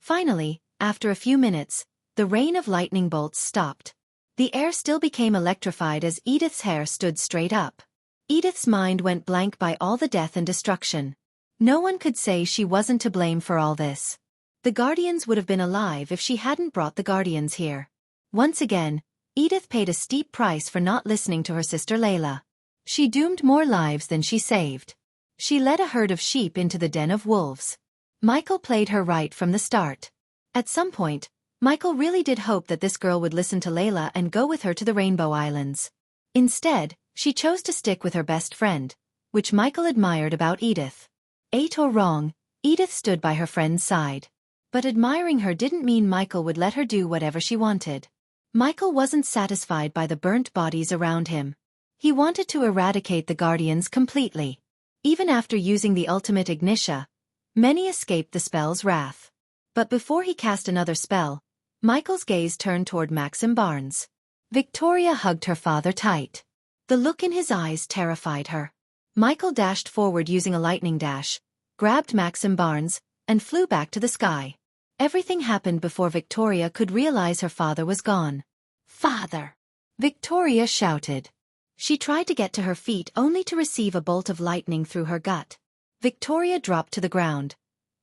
Finally, after a few minutes, the rain of lightning bolts stopped. The air still became electrified as Edith's hair stood straight up. Edith's mind went blank by all the death and destruction. No one could say she wasn't to blame for all this. The Guardians would have been alive if she hadn't brought the Guardians here. Once again, Edith paid a steep price for not listening to her sister Layla. She doomed more lives than she saved. She led a herd of sheep into the den of wolves. Michael played her right from the start. At some point, Michael really did hope that this girl would listen to Layla and go with her to the Rainbow Islands. Instead, she chose to stick with her best friend, which Michael admired about Edith. Right or wrong, Edith stood by her friend's side. But admiring her didn't mean Michael would let her do whatever she wanted. Michael wasn't satisfied by the burnt bodies around him. He wanted to eradicate the Guardians completely. Even after using the ultimate Ignitia, many escaped the spell's wrath. But before he cast another spell, Michael's gaze turned toward Maxim Barnes. Victoria hugged her father tight. The look in his eyes terrified her. Michael dashed forward using a lightning dash, grabbed Maxim Barnes, and flew back to the sky. Everything happened before Victoria could realize her father was gone. "Father!" Victoria shouted. She tried to get to her feet only to receive a bolt of lightning through her gut. Victoria dropped to the ground,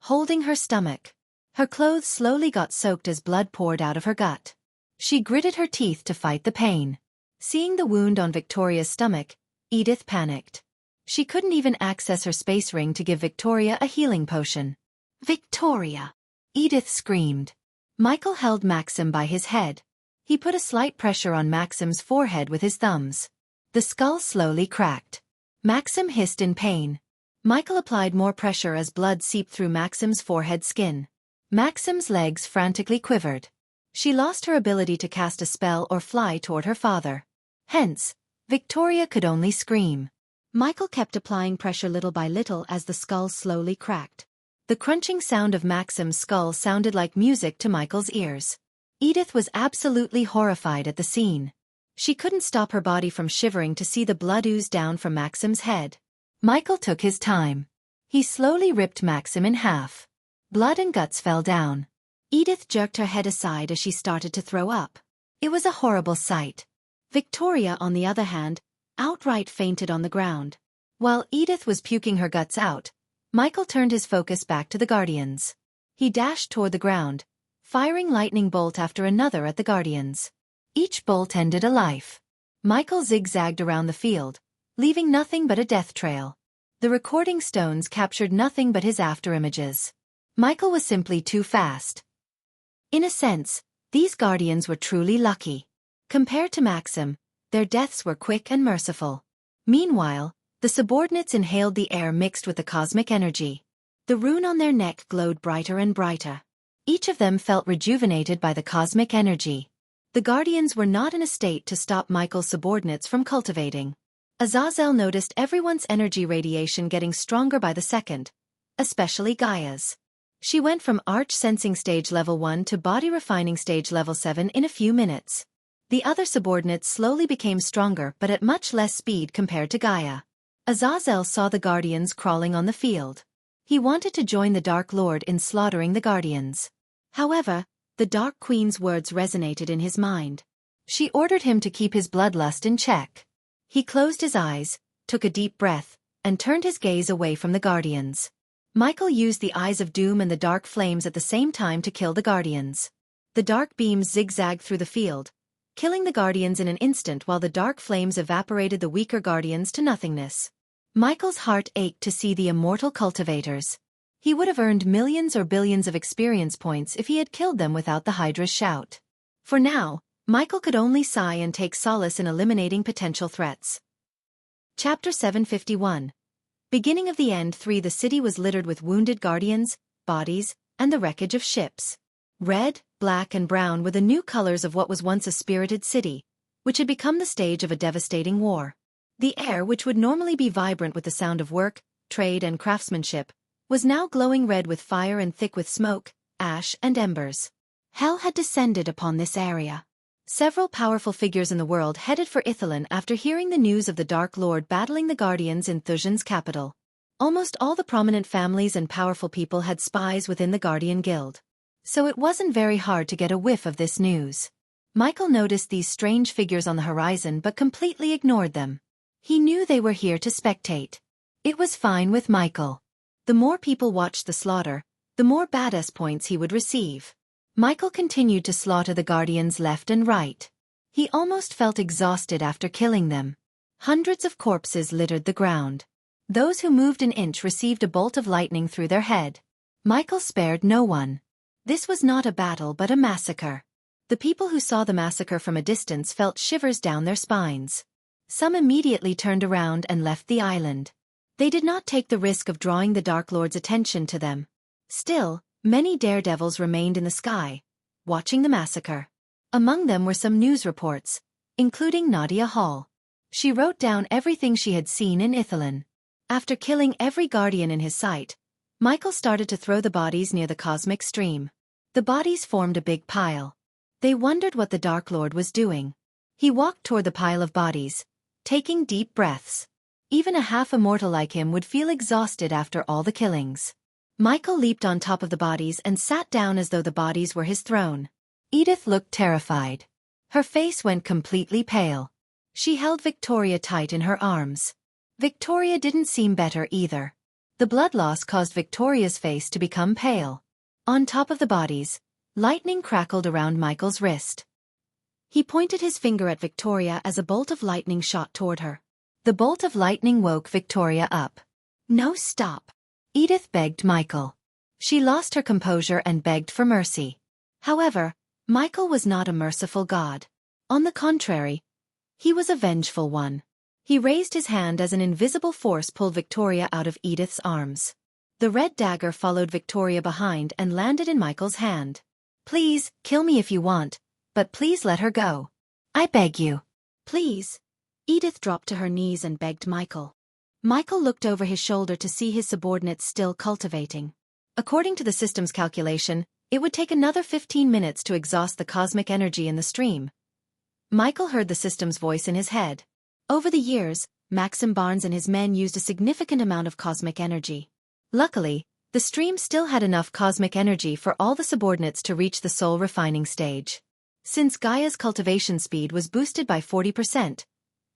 holding her stomach. Her clothes slowly got soaked as blood poured out of her gut. She gritted her teeth to fight the pain. Seeing the wound on Victoria's stomach, Edith panicked. She couldn't even access her space ring to give Victoria a healing potion. "Victoria!" Edith screamed. Michael held Maxim by his head. He put a slight pressure on Maxim's forehead with his thumbs. The skull slowly cracked. Maxim hissed in pain. Michael applied more pressure as blood seeped through Maxim's forehead skin. Maxim's legs frantically quivered. She lost her ability to cast a spell or fly toward her father. Hence, Victoria could only scream. Michael kept applying pressure little by little as the skull slowly cracked. The crunching sound of Maxim's skull sounded like music to Michael's ears. Edith was absolutely horrified at the scene. She couldn't stop her body from shivering to see the blood ooze down from Maxim's head. Michael took his time. He slowly ripped Maxim in half. Blood and guts fell down. Edith jerked her head aside as she started to throw up. It was a horrible sight. Victoria, on the other hand, outright fainted on the ground. While Edith was puking her guts out, Michael turned his focus back to the Guardians. He dashed toward the ground, firing lightning bolt after another at the Guardians. Each bolt ended a life. Michael zigzagged around the field, leaving nothing but a death trail. The recording stones captured nothing but his afterimages. Michael was simply too fast. In a sense, these Guardians were truly lucky. Compared to Maxim, their deaths were quick and merciful. Meanwhile, the subordinates inhaled the air mixed with the cosmic energy. The rune on their neck glowed brighter and brighter. Each of them felt rejuvenated by the cosmic energy. The Guardians were not in a state to stop Michael's subordinates from cultivating. Azazel noticed everyone's energy radiation getting stronger by the second, especially Gaia's. She went from Arch Sensing Stage Level 1 to Body Refining Stage Level 7 in a few minutes. The other subordinates slowly became stronger but at much less speed compared to Gaia. Azazel saw the Guardians crawling on the field. He wanted to join the Dark Lord in slaughtering the Guardians. However, the Dark Queen's words resonated in his mind. She ordered him to keep his bloodlust in check. He closed his eyes, took a deep breath, and turned his gaze away from the Guardians. Michael used the Eyes of Doom and the Dark Flames at the same time to kill the Guardians. The dark beams zigzagged through the field, killing the Guardians in an instant while the Dark Flames evaporated the weaker Guardians to nothingness. Michael's heart ached to see the immortal cultivators. He would have earned millions or billions of experience points if he had killed them without the Hydra's shout. For now, Michael could only sigh and take solace in eliminating potential threats. Chapter 751. Beginning of the End 3. The city was littered with wounded Guardians, bodies, and the wreckage of ships. Red, black and brown were the new colors of what was once a spirited city, which had become the stage of a devastating war. The air, which would normally be vibrant with the sound of work, trade and craftsmanship, was now glowing red with fire and thick with smoke, ash and embers. Hell had descended upon this area. Several powerful figures in the world headed for Ithilien after hearing the news of the Dark Lord battling the Guardians in Thusian's capital. Almost all the prominent families and powerful people had spies within the Guardian Guild. So it wasn't very hard to get a whiff of this news. Michael noticed these strange figures on the horizon but completely ignored them. He knew they were here to spectate. It was fine with Michael. The more people watched the slaughter, the more badass points he would receive. Michael continued to slaughter the Guardians left and right. He almost felt exhausted after killing them. Hundreds of corpses littered the ground. Those who moved an inch received a bolt of lightning through their head. Michael spared no one. This was not a battle but a massacre. The people who saw the massacre from a distance felt shivers down their spines. Some immediately turned around and left the island. They did not take the risk of drawing the Dark Lord's attention to them. Still, many daredevils remained in the sky, watching the massacre. Among them were some news reports, including Nadia Hall. She wrote down everything she had seen in Ithilien. After killing every Guardian in his sight, Michael started to throw the bodies near the cosmic stream. The bodies formed a big pile. They wondered what the Dark Lord was doing. He walked toward the pile of bodies, taking deep breaths. Even a half-immortal like him would feel exhausted after all the killings. Michael leaped on top of the bodies and sat down as though the bodies were his throne. Edith looked terrified. Her face went completely pale. She held Victoria tight in her arms. Victoria didn't seem better either. The blood loss caused Victoria's face to become pale. On top of the bodies, lightning crackled around Michael's wrist. He pointed his finger at Victoria as a bolt of lightning shot toward her. The bolt of lightning woke Victoria up. "No, stop," Edith begged Michael. She lost her composure and begged for mercy. However, Michael was not a merciful god. On the contrary, he was a vengeful one. He raised his hand as an invisible force pulled Victoria out of Edith's arms. The red dagger followed Victoria behind and landed in Michael's hand. "Please, kill me if you want, but please let her go. I beg you." "Please." Edith dropped to her knees and begged Michael. Michael looked over his shoulder to see his subordinates still cultivating. According to the system's calculation, it would take another 15 minutes to exhaust the cosmic energy in the stream. Michael heard the system's voice in his head. Over the years, Maxim Barnes and his men used a significant amount of cosmic energy. Luckily, the stream still had enough cosmic energy for all the subordinates to reach the soul refining stage. Since Gaia's cultivation speed was boosted by 40%,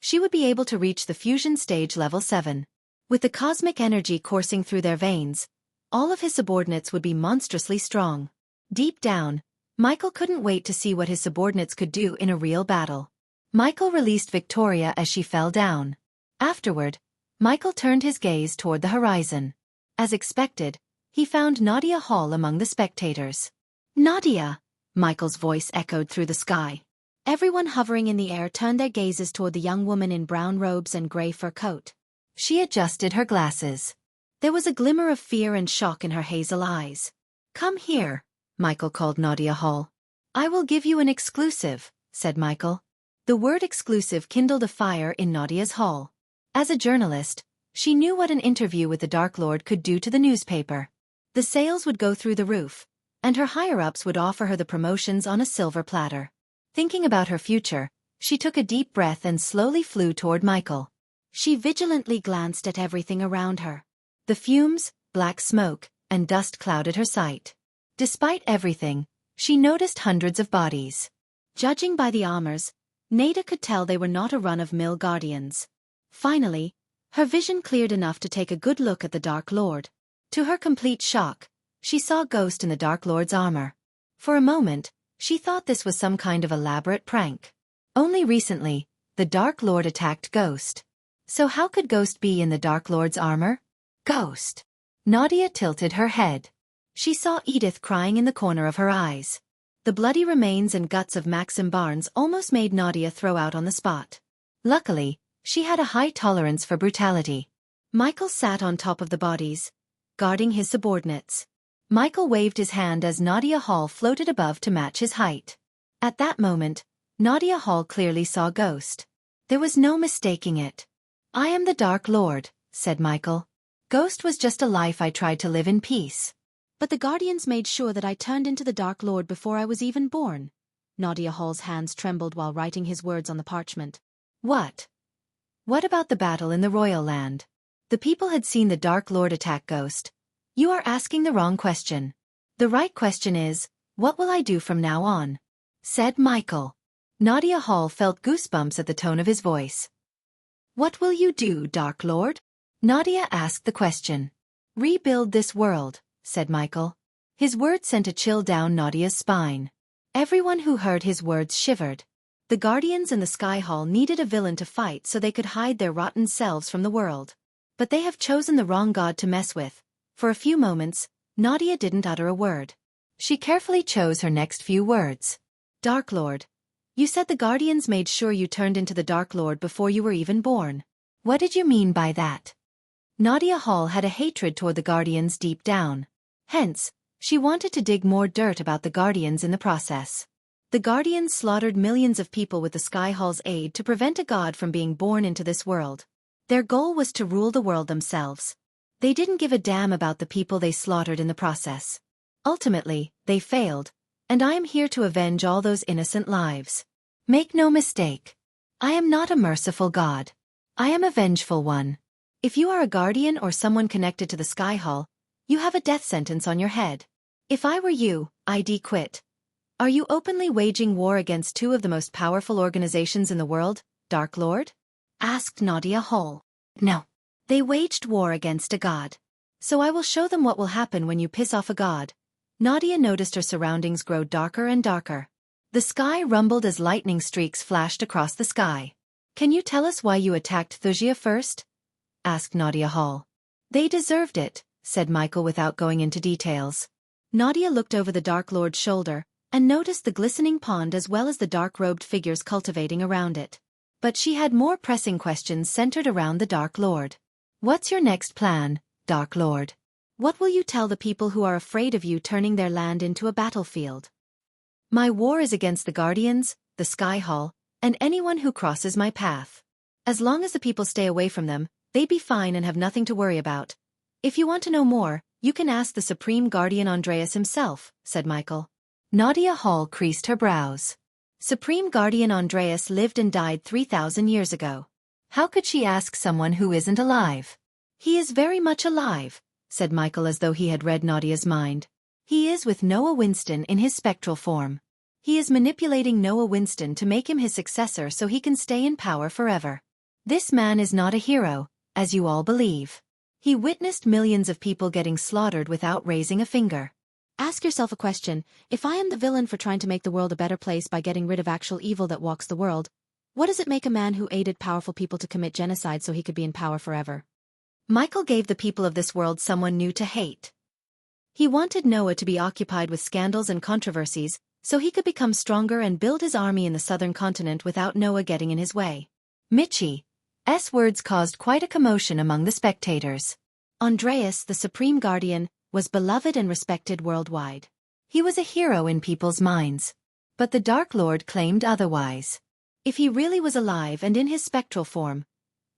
she would be able to reach the fusion stage level 7. With the cosmic energy coursing through their veins, all of his subordinates would be monstrously strong. Deep down, Michael couldn't wait to see what his subordinates could do in a real battle. Michael released Victoria as she fell down. Afterward, Michael turned his gaze toward the horizon. As expected, he found Nadia Hall among the spectators. "Nadia!" Michael's voice echoed through the sky. Everyone hovering in the air turned their gazes toward the young woman in brown robes and gray fur coat. She adjusted her glasses. There was a glimmer of fear and shock in her hazel eyes. "Come here," Michael called Nadia Hall. "I will give you an exclusive," said Michael. The word exclusive kindled a fire in Nadia's hall. As a journalist, she knew what an interview with the Dark Lord could do to the newspaper. The sales would go through the roof, and her higher-ups would offer her the promotions on a silver platter. Thinking about her future, she took a deep breath and slowly flew toward Michael. She vigilantly glanced at everything around her. The fumes, black smoke, and dust clouded her sight. Despite everything, she noticed hundreds of bodies. Judging by the armors, Nada could tell they were not a run-of-mill guardians. Finally, her vision cleared enough to take a good look at the Dark Lord. To her complete shock, she saw Ghost in the Dark Lord's armor. For a moment, she thought this was some kind of elaborate prank. Only recently, the Dark Lord attacked Ghost. So how could Ghost be in the Dark Lord's armor? Ghost! Nadia tilted her head. She saw Edith crying in the corner of her eyes. The bloody remains and guts of Maxim Barnes almost made Nadia throw out on the spot. Luckily, she had a high tolerance for brutality. Michael sat on top of the bodies, guarding his subordinates. Michael waved his hand as Nadia Hall floated above to match his height. At that moment, Nadia Hall clearly saw Ghost. There was no mistaking it. "I am the Dark Lord," said Michael. "Ghost was just a life I tried to live in peace. But the Guardians made sure that I turned into the Dark Lord before I was even born." Nadia Hall's hands trembled while writing his words on the parchment. "What? What about the battle in the Royal Land?" The people had seen the Dark Lord attack Ghost. "You are asking the wrong question. The right question is, what will I do from now on?" said Michael. Nadia Hall felt goosebumps at the tone of his voice. "What will you do, Dark Lord?" Nadia asked the question. "Rebuild this world," said Michael. His words sent a chill down Nadia's spine. Everyone who heard his words shivered. The Guardians in the Sky Hall needed a villain to fight so they could hide their rotten selves from the world. But they have chosen the wrong god to mess with. For a few moments, Nadia didn't utter a word. She carefully chose her next few words. "Dark Lord, you said the Guardians made sure you turned into the Dark Lord before you were even born. What did you mean by that?" Nadia Hall had a hatred toward the Guardians deep down. Hence, she wanted to dig more dirt about the Guardians in the process. The Guardians slaughtered millions of people with the Sky Hall's aid to prevent a god from being born into this world. Their goal was to rule the world themselves. They didn't give a damn about the people they slaughtered in the process. Ultimately, they failed, and I am here to avenge all those innocent lives. Make no mistake. I am not a merciful god. I am a vengeful one. If you are a guardian or someone connected to the Sky Hall, you have a death sentence on your head. If I were you, I'd quit. Are you openly waging war against two of the most powerful organizations in the world, Dark Lord? Asked Nadia Hall. No. They waged war against a god. So I will show them what will happen when you piss off a god. Nadia noticed her surroundings grow darker and darker. The sky rumbled as lightning streaks flashed across the sky. Can you tell us why you attacked Thuxia first? Asked Nadia Hall. They deserved it, said Michael without going into details. Nadia looked over the Dark Lord's shoulder, and noticed the glistening pond as well as the dark-robed figures cultivating around it. But she had more pressing questions centered around the Dark Lord. What's your next plan, Dark Lord? What will you tell the people who are afraid of you turning their land into a battlefield? My war is against the Guardians, the Sky Hall, and anyone who crosses my path. As long as the people stay away from them, they be fine and have nothing to worry about. If you want to know more, you can ask the Supreme Guardian Andreas himself, said Michael. Nadia Hall creased her brows. Supreme Guardian Andreas lived and died 3,000 years ago. How could she ask someone who isn't alive? He is very much alive, said Michael as though he had read Nadia's mind. He is with Noah Winston in his spectral form. He is manipulating Noah Winston to make him his successor so he can stay in power forever. This man is not a hero, as you all believe. He witnessed millions of people getting slaughtered without raising a finger. Ask yourself a question: if I am the villain for trying to make the world a better place by getting rid of actual evil that walks the world, what does it make a man who aided powerful people to commit genocide so he could be in power forever? Michael gave the people of this world someone new to hate. He wanted Noah to be occupied with scandals and controversies, so he could become stronger and build his army in the southern continent without Noah getting in his way. Michi's words caused quite a commotion among the spectators. Andreas, the Supreme Guardian, was beloved and respected worldwide. He was a hero in people's minds. But the Dark Lord claimed otherwise. If he really was alive and in his spectral form,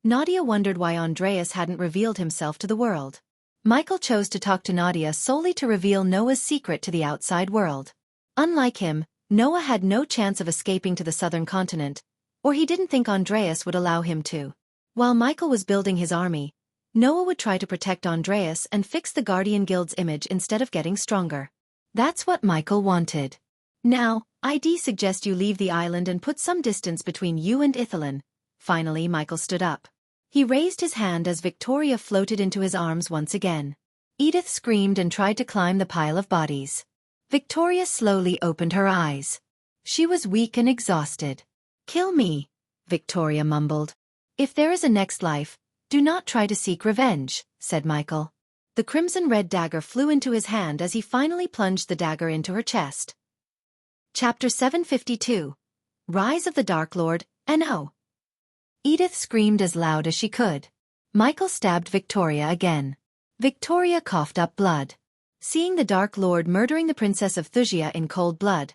Nadia wondered why Andreas hadn't revealed himself to the world. Michael chose to talk to Nadia solely to reveal Noah's secret to the outside world. Unlike him, Noah had no chance of escaping to the southern continent, or he didn't think Andreas would allow him to. While Michael was building his army, Noah would try to protect Andreas and fix the Guardian Guild's image instead of getting stronger. That's what Michael wanted. Now, I'd suggest you leave the island and put some distance between you and Ithalin. Finally, Michael stood up. He raised his hand as Victoria floated into his arms once again. Edith screamed and tried to climb the pile of bodies. Victoria slowly opened her eyes. She was weak and exhausted. Kill me, Victoria mumbled. If there is a next life, do not try to seek revenge, said Michael. The crimson-red dagger flew into his hand as he finally plunged the dagger into her chest. Chapter 752. Rise of the Dark Lord, No. Edith screamed as loud as she could. Michael stabbed Victoria again. Victoria coughed up blood. Seeing the Dark Lord murdering the Princess of Wuxia in cold blood,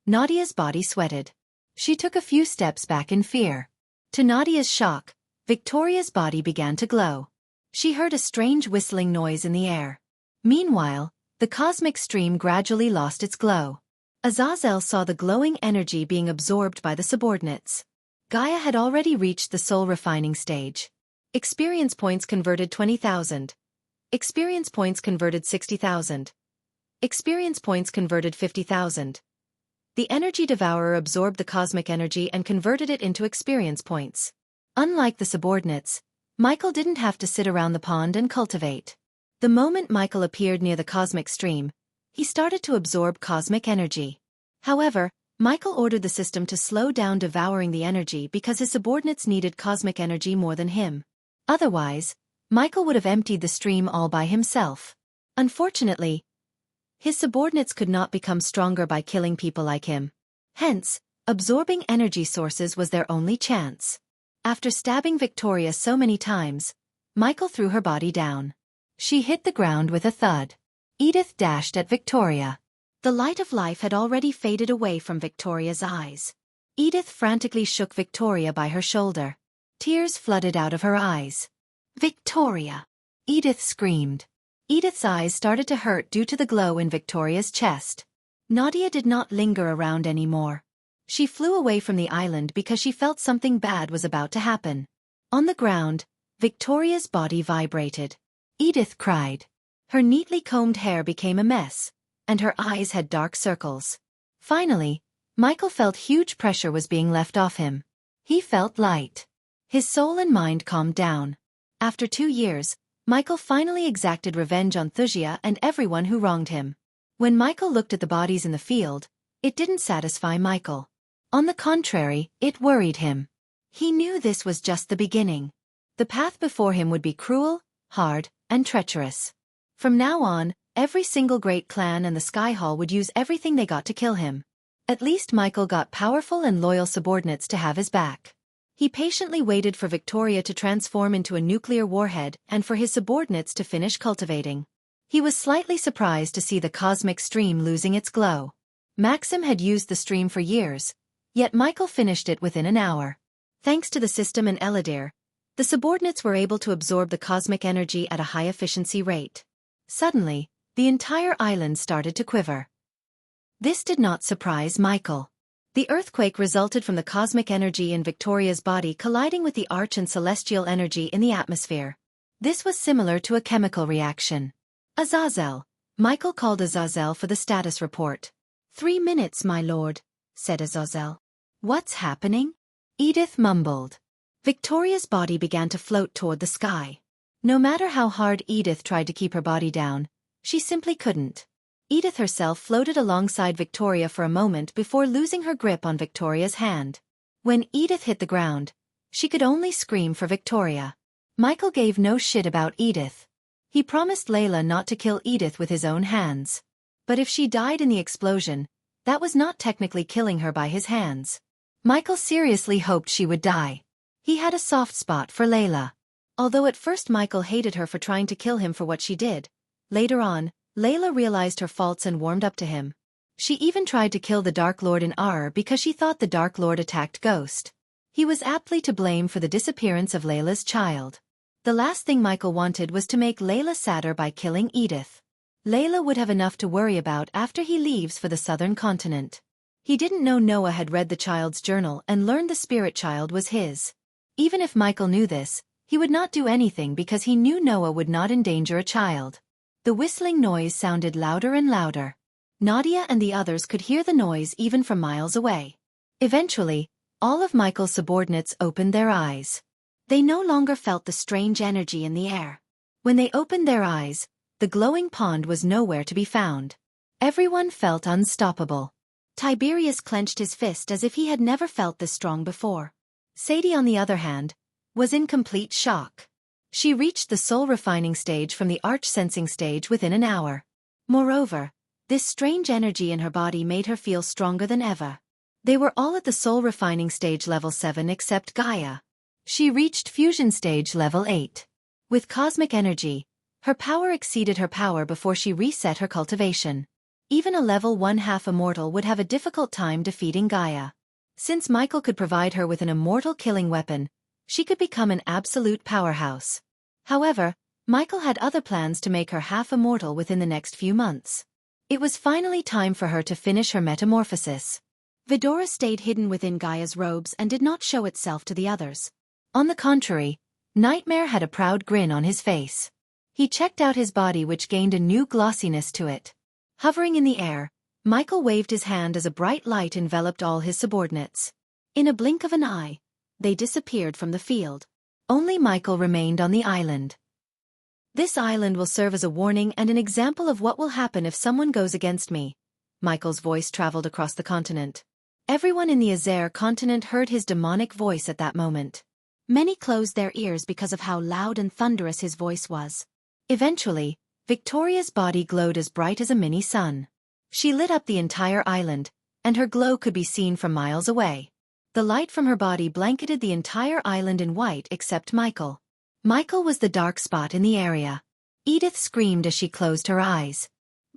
Nadia's body sweated. She took a few steps back in fear. To Nadia's shock, Victoria's body began to glow. She heard a strange whistling noise in the air. Meanwhile, the cosmic stream gradually lost its glow. Azazel saw the glowing energy being absorbed by the subordinates. Gaia had already reached the soul refining stage. Experience points converted 20,000. Experience points converted 60,000. Experience points converted 50,000. The energy devourer absorbed the cosmic energy and converted it into experience points. Unlike the subordinates, Michael didn't have to sit around the pond and cultivate. The moment Michael appeared near the cosmic stream, he started to absorb cosmic energy. However, Michael ordered the system to slow down devouring the energy because his subordinates needed cosmic energy more than him. Otherwise, Michael would have emptied the stream all by himself. Unfortunately, his subordinates could not become stronger by killing people like him. Hence, absorbing energy sources was their only chance. After stabbing Victoria so many times, Michael threw her body down. She hit the ground with a thud. Edith dashed at Victoria. The light of life had already faded away from Victoria's eyes. Edith frantically shook Victoria by her shoulder. Tears flooded out of her eyes. Victoria! Edith screamed. Edith's eyes started to hurt due to the glow in Victoria's chest. Nadia did not linger around anymore. She flew away from the island because she felt something bad was about to happen. On the ground, Victoria's body vibrated. Edith cried. Her neatly combed hair became a mess, and her eyes had dark circles. Finally, Michael felt huge pressure was being left off him. He felt light. His soul and mind calmed down. After 2 years, Michael finally exacted revenge on Wuxia and everyone who wronged him. When Michael looked at the bodies in the field, it didn't satisfy Michael. On the contrary, it worried him. He knew this was just the beginning. The path before him would be cruel, hard, and treacherous. From now on, every single great clan and the Sky Hall would use everything they got to kill him. At least Michael got powerful and loyal subordinates to have his back. He patiently waited for Victoria to transform into a nuclear warhead and for his subordinates to finish cultivating. He was slightly surprised to see the cosmic stream losing its glow. Maxim had used the stream for years, yet Michael finished it within an hour. Thanks to the system in Eladir, the subordinates were able to absorb the cosmic energy at a high efficiency rate. Suddenly, the entire island started to quiver. This did not surprise Michael. The earthquake resulted from the cosmic energy in Victoria's body colliding with the arch and celestial energy in the atmosphere. This was similar to a chemical reaction. Azazel. Michael called Azazel for the status report. 3 minutes, my lord, said Azazel. What's happening? Edith mumbled. Victoria's body began to float toward the sky. No matter how hard Edith tried to keep her body down, she simply couldn't. Edith herself floated alongside Victoria for a moment before losing her grip on Victoria's hand. When Edith hit the ground, she could only scream for Victoria. Michael gave no shit about Edith. He promised Layla not to kill Edith with his own hands. But if she died in the explosion, that was not technically killing her by his hands. Michael seriously hoped she would die. He had a soft spot for Layla. Although at first Michael hated her for trying to kill him for what she did, later on, Layla realized her faults and warmed up to him. She even tried to kill the Dark Lord in Ar because she thought the Dark Lord attacked Ghost. He was aptly to blame for the disappearance of Layla's child. The last thing Michael wanted was to make Layla sadder by killing Edith. Layla would have enough to worry about after he leaves for the southern continent. He didn't know Noah had read the child's journal and learned the spirit child was his. Even if Michael knew this, he would not do anything because he knew Noah would not endanger a child. The whistling noise sounded louder and louder. Nadia and the others could hear the noise even from miles away. Eventually, all of Michael's subordinates opened their eyes. They no longer felt the strange energy in the air. When they opened their eyes, the glowing pond was nowhere to be found. Everyone felt unstoppable. Tiberius clenched his fist as if he had never felt this strong before. Sadie, on the other hand, was in complete shock. She reached the soul refining stage from the arch sensing stage within an hour. Moreover, this strange energy in her body made her feel stronger than ever. They were all at the soul refining stage level 7 except Gaia. She reached fusion stage level 8. With cosmic energy, her power exceeded her power before she reset her cultivation. Even a level 1 half immortal would have a difficult time defeating Gaia. Since Michael could provide her with an immortal killing weapon, she could become an absolute powerhouse. However, Michael had other plans to make her half immortal within the next few months. It was finally time for her to finish her metamorphosis. Vidora stayed hidden within Gaia's robes and did not show itself to the others. On the contrary, Nightmare had a proud grin on his face. He checked out his body, which gained a new glossiness to it. Hovering in the air, Michael waved his hand as a bright light enveloped all his subordinates. In a blink of an eye, they disappeared from the field. Only Michael remained on the island. This island will serve as a warning and an example of what will happen if someone goes against me. Michael's voice traveled across the continent. Everyone in the Azer continent heard his demonic voice at that moment. Many closed their ears because of how loud and thunderous his voice was. Eventually, Victoria's body glowed as bright as a mini sun. She lit up the entire island, and her glow could be seen from miles away. The light from her body blanketed the entire island in white except Michael. Michael was the dark spot in the area. Edith screamed as she closed her eyes.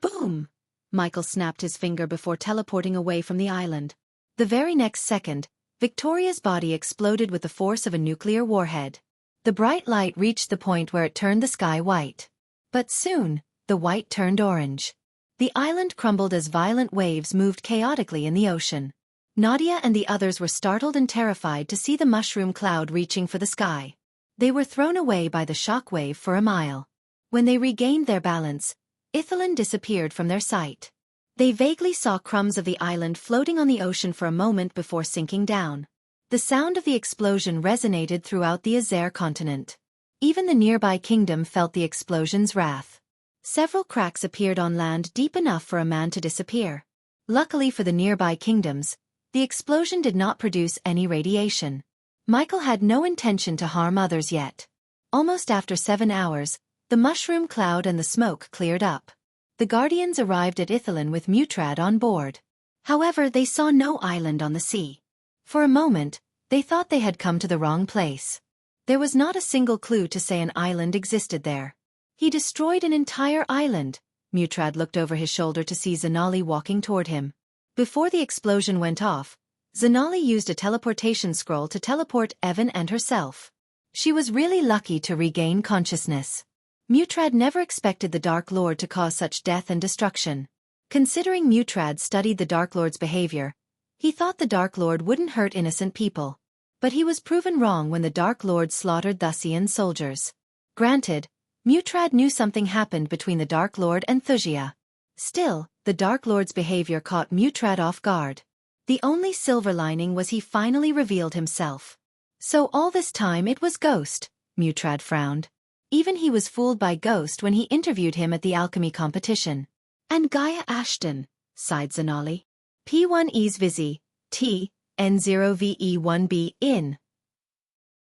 Boom! Michael snapped his finger before teleporting away from the island. The very next second, Victoria's body exploded with the force of a nuclear warhead. The bright light reached the point where it turned the sky white. But soon, the white turned orange. The island crumbled as violent waves moved chaotically in the ocean. Nadia and the others were startled and terrified to see the mushroom cloud reaching for the sky. They were thrown away by the shock wave for a mile. When they regained their balance, Ithalan disappeared from their sight. They vaguely saw crumbs of the island floating on the ocean for a moment before sinking down. The sound of the explosion resonated throughout the Azer continent. Even the nearby kingdom felt the explosion's wrath. Several cracks appeared on land deep enough for a man to disappear. Luckily for the nearby kingdoms, the explosion did not produce any radiation. Michael had no intention to harm others yet. Almost after 7 hours, The mushroom cloud and the smoke cleared up. The Guardians arrived at Ithalan with Mutrad on board. However, they saw no island on the sea. For a moment, they thought they had come to the wrong place. There was not a single clue to say an island existed there. He destroyed an entire island. Mutrad looked over his shoulder to see Xianxia walking toward him. Before the explosion went off, Xianxia used a teleportation scroll to teleport Evan and herself. She was really lucky to regain consciousness. Mutrad never expected the Dark Lord to cause such death and destruction. Considering Mutrad studied the Dark Lord's behavior, he thought the Dark Lord wouldn't hurt innocent people. But he was proven wrong when the Dark Lord slaughtered Thusian soldiers. Granted, Mutrad knew something happened between the Dark Lord and Wuxia. Still, the Dark Lord's behavior caught Mutrad off guard. The only silver lining was he finally revealed himself. So all this time it was Ghost, Mutrad frowned. Even he was fooled by Ghost when he interviewed him at the alchemy competition. And Gaia Ashton, sighed Xianxia. P1E's Vizzy, T, N0VE1B in.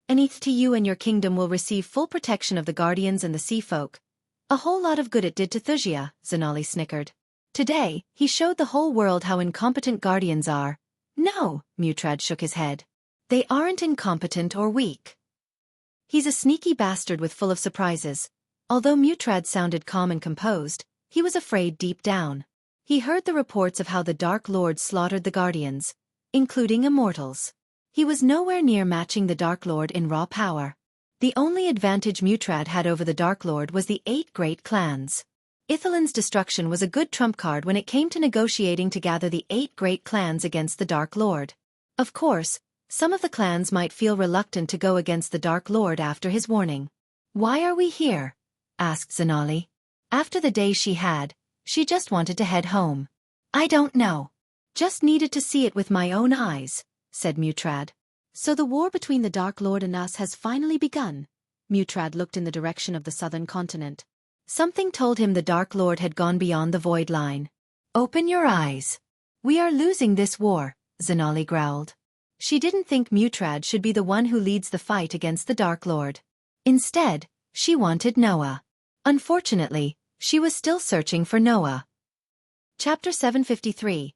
Aneth to you and your kingdom will receive full protection of the Guardians and the Sea Folk. A whole lot of good it did to Wuxia, Xianxia snickered. Today, he showed the whole world how incompetent Guardians are. No, Mutrad shook his head. They aren't incompetent or weak. He's a sneaky bastard with full of surprises. Although Mutrad sounded calm and composed, he was afraid deep down. He heard the reports of how the Dark Lord slaughtered the Guardians, including immortals. He was nowhere near matching the Dark Lord in raw power. The only advantage Mutrad had over the Dark Lord was the 8 great clans. Ithalan's destruction was a good trump card when it came to negotiating to gather the 8 great clans against the Dark Lord. Of course, some of the clans might feel reluctant to go against the Dark Lord after his warning. Why are we here? Asked Xianxia. After the day she had, she just wanted to head home. I don't know. Just needed to see it with my own eyes, said Mutrad. So the war between the Dark Lord and us has finally begun. Mutrad looked in the direction of the southern continent. Something told him the Dark Lord had gone beyond the void line. Open your eyes. We are losing this war, Xianxia growled. She didn't think Mutrad should be the one who leads the fight against the Dark Lord. Instead, she wanted Noah. Unfortunately, she was still searching for Noah. Chapter 753.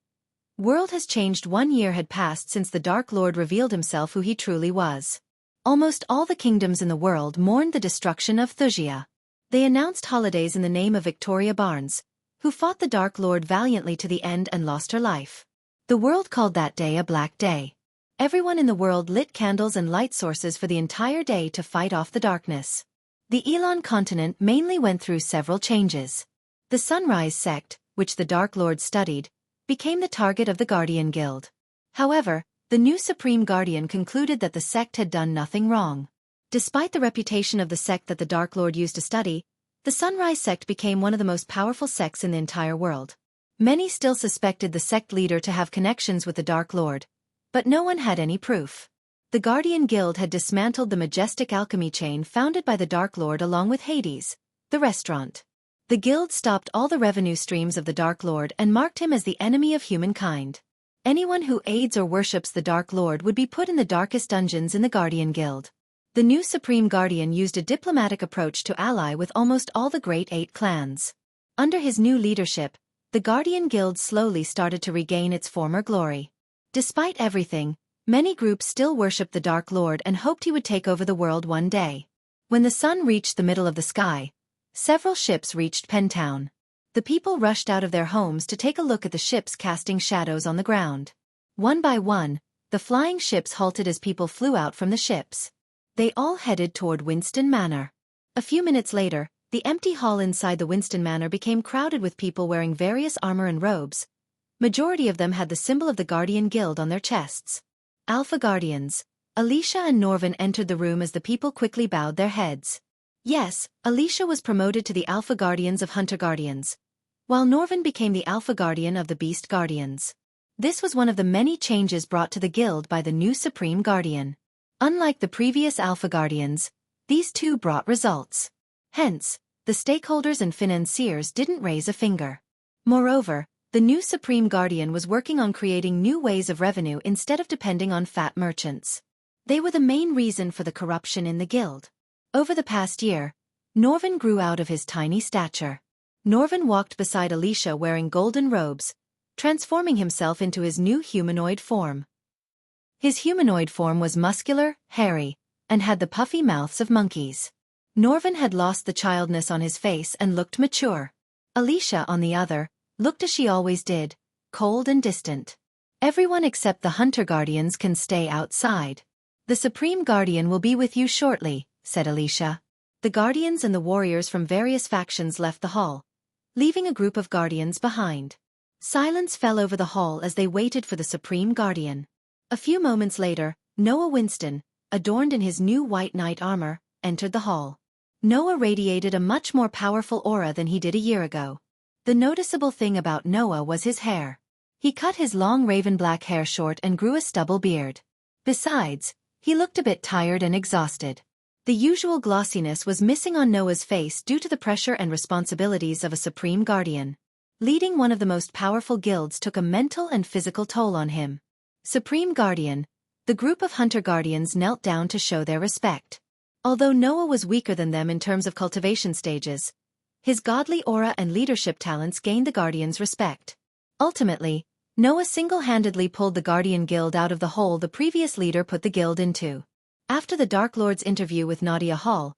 World has changed. 1 year had passed since the Dark Lord revealed himself who he truly was. Almost all the kingdoms in the world mourned the destruction of Wuxia. They announced holidays in the name of Victoria Barnes, who fought the Dark Lord valiantly to the end and lost her life. The world called that day a Black Day. Everyone in the world lit candles and light sources for the entire day to fight off the darkness. The Elon continent mainly went through several changes. The Sunrise sect, which the Dark Lord studied, became the target of the Guardian Guild. However, the new Supreme Guardian concluded that the sect had done nothing wrong. Despite the reputation of the sect that the Dark Lord used to study, the Sunrise sect became one of the most powerful sects in the entire world. Many still suspected the sect leader to have connections with the Dark Lord, but no one had any proof. The Guardian Guild had dismantled the majestic alchemy chain founded by the Dark Lord along with Hades, the restaurant. The guild stopped all the revenue streams of the Dark Lord and marked him as the enemy of humankind. Anyone who aids or worships the Dark Lord would be put in the darkest dungeons in the Guardian Guild. The new Supreme Guardian used a diplomatic approach to ally with almost all the great 8 clans. Under his new leadership, the Guardian Guild slowly started to regain its former glory. Despite everything, many groups still worshipped the Dark Lord and hoped he would take over the world one day. When the sun reached the middle of the sky, several ships reached Pentown. The people rushed out of their homes to take a look at the ships casting shadows on the ground. One by one, the flying ships halted as people flew out from the ships. They all headed toward Winston Manor. A few minutes later, the empty hall inside the Winston Manor became crowded with people wearing various armor and robes. Majority of them had the symbol of the Guardian Guild on their chests. Alpha Guardians, Alicia and Norvin entered the room as the people quickly bowed their heads. Yes, Alicia was promoted to the Alpha Guardians of Hunter Guardians, while Norvin became the Alpha Guardian of the Beast Guardians. This was one of the many changes brought to the guild by the new Supreme Guardian. Unlike the previous Alpha Guardians, these two brought results. Hence, the stakeholders and financiers didn't raise a finger. Moreover, the new Supreme Guardian was working on creating new ways of revenue instead of depending on fat merchants. They were the main reason for the corruption in the guild. Over the past year, Norvin grew out of his tiny stature. Norvin walked beside Alicia wearing golden robes, transforming himself into his new humanoid form. His humanoid form was muscular, hairy, and had the puffy mouths of monkeys. Norvin had lost the childness on his face and looked mature. Alicia, on the other, looked as she always did, cold and distant. Everyone except the Hunter Guardians can stay outside. The Supreme Guardian will be with you shortly, said Alicia. The Guardians and the warriors from various factions left the hall, leaving a group of Guardians behind. Silence fell over the hall as they waited for the Supreme Guardian. A few moments later, Noah Winston, adorned in his new white knight armor, entered the hall. Noah radiated a much more powerful aura than he did a year ago. The noticeable thing about Noah was his hair. He cut his long raven black hair short and grew a stubble beard. Besides, he looked a bit tired and exhausted. The usual glossiness was missing on Noah's face due to the pressure and responsibilities of a Supreme Guardian. Leading one of the most powerful guilds took a mental and physical toll on him. Supreme Guardian, the group of Hunter Guardians knelt down to show their respect. Although Noah was weaker than them in terms of cultivation stages, his godly aura and leadership talents gained the Guardians' respect. Ultimately, Noah single-handedly pulled the Guardian Guild out of the hole the previous leader put the guild into. After the Dark Lord's interview with Nadia Hall,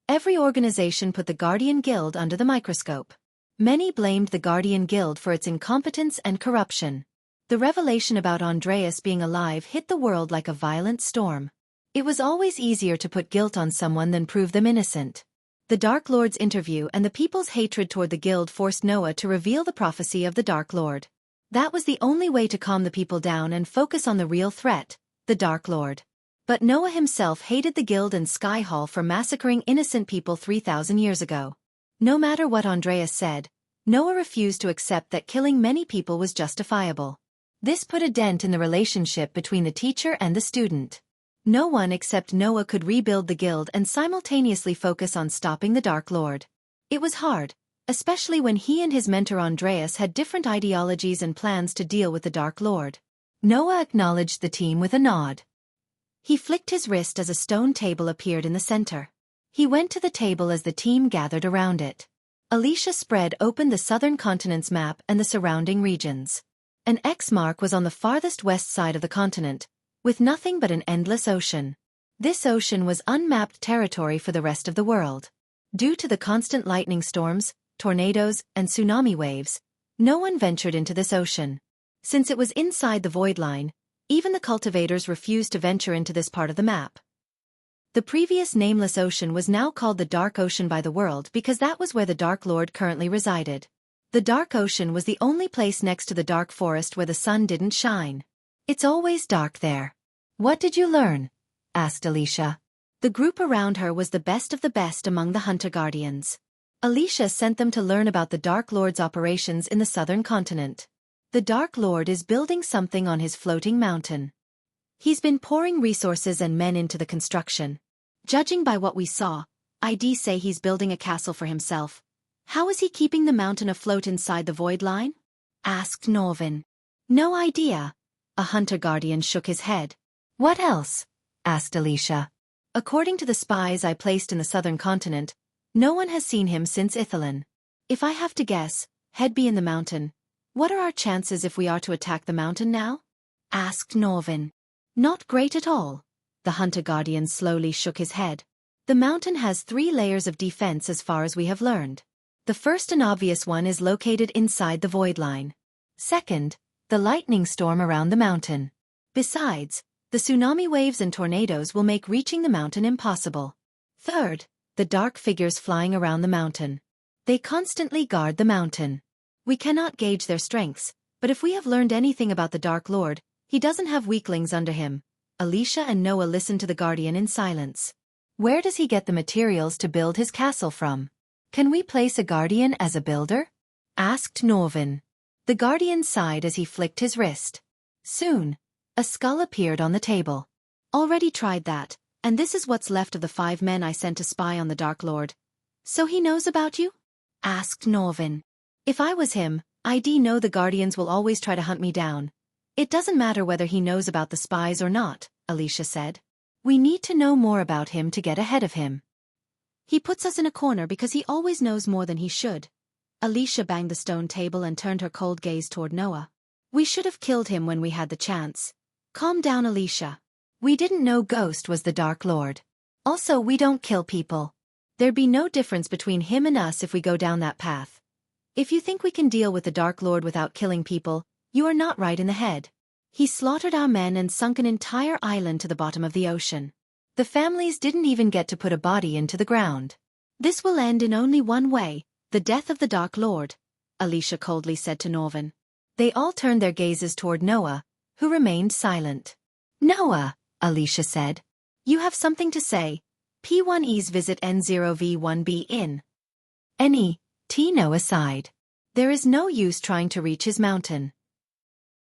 every organization put the Guardian Guild under the microscope. Many blamed the Guardian Guild for its incompetence and corruption. The revelation about Andreas being alive hit the world like a violent storm. It was always easier to put guilt on someone than prove them innocent. The Dark Lord's interview and the people's hatred toward the guild forced Noah to reveal the prophecy of the Dark Lord. That was the only way to calm the people down and focus on the real threat, the Dark Lord. But Noah himself hated the guild and Sky Hall for massacring innocent people 3,000 years ago. No matter what Andreas said, Noah refused to accept that killing many people was justifiable. This put a dent in the relationship between the teacher and the student. No one except Noah could rebuild the guild and simultaneously focus on stopping the Dark Lord. It was hard, especially when he and his mentor Andreas had different ideologies and plans to deal with the Dark Lord. Noah acknowledged the team with a nod. He flicked his wrist as a stone table appeared in the center. He went to the table as the team gathered around it. Alicia spread open the southern continent's map and the surrounding regions. An X mark was on the farthest west side of the continent, with nothing but an endless ocean. This ocean was unmapped territory for the rest of the world. Due to the constant lightning storms, tornadoes, and tsunami waves, no one ventured into this ocean. Since it was inside the void line, even the cultivators refused to venture into this part of the map. The previous nameless ocean was now called the Dark Ocean by the world because that was where the Dark Lord currently resided. The Dark Ocean was the only place next to the dark forest where the sun didn't shine. It's always dark there. What did you learn? Asked Alicia. The group around her was the best of the best among the Hunter Guardians. Alicia sent them to learn about the Dark Lord's operations in the southern continent. The Dark Lord is building something on his floating mountain. He's been pouring resources and men into the construction. Judging by what we saw, I'd say he's building a castle for himself. How is he keeping the mountain afloat inside the void line? Asked Norvin. No idea. A Hunter Guardian shook his head. What else? Asked Alicia. According to the spies I placed in the southern continent, no one has seen him since Ithalin. If I have to guess, he'd be in the mountain. What are our chances if we are to attack the mountain now? Asked Norvin. Not great at all. The Hunter Guardian slowly shook his head. The mountain has 3 layers of defense as far as we have learned. The first and obvious one is located inside the void line. Second, the lightning storm around the mountain. Besides, the tsunami waves and tornadoes will make reaching the mountain impossible. Third, the dark figures flying around the mountain. They constantly guard the mountain. We cannot gauge their strengths, but if we have learned anything about the Dark Lord, he doesn't have weaklings under him. Alicia and Noah listened to the Guardian in silence. Where does he get the materials to build his castle from? Can we place a Guardian as a builder? Asked Norvin. The Guardian sighed as he flicked his wrist. Soon, a skull appeared on the table. Already tried that, and this is what's left of the 5 men I sent to spy on the Dark Lord. So he knows about you? Asked Norvin. If I was him, I'd know the Guardians will always try to hunt me down. It doesn't matter whether he knows about the spies or not, Alicia said. We need to know more about him to get ahead of him. He puts us in a corner because he always knows more than he should. Alicia banged the stone table and turned her cold gaze toward Noah. We should have killed him when we had the chance. Calm down, Alicia. We didn't know Ghost was the Dark Lord. Also, we don't kill people. There'd be no difference between him and us if we go down that path. If you think we can deal with the Dark Lord without killing people, you are not right in the head. He slaughtered our men and sunk an entire island to the bottom of the ocean. The families didn't even get to put a body into the ground. This will end in only one way, the death of the Dark Lord, Alicia coldly said to Norvin. They all turned their gazes toward Noah, who remained silent. Noah, Alicia said. You have something to say. P1E's visit N0V1B in. N.E.T. Noah sighed. There is no use trying to reach his mountain.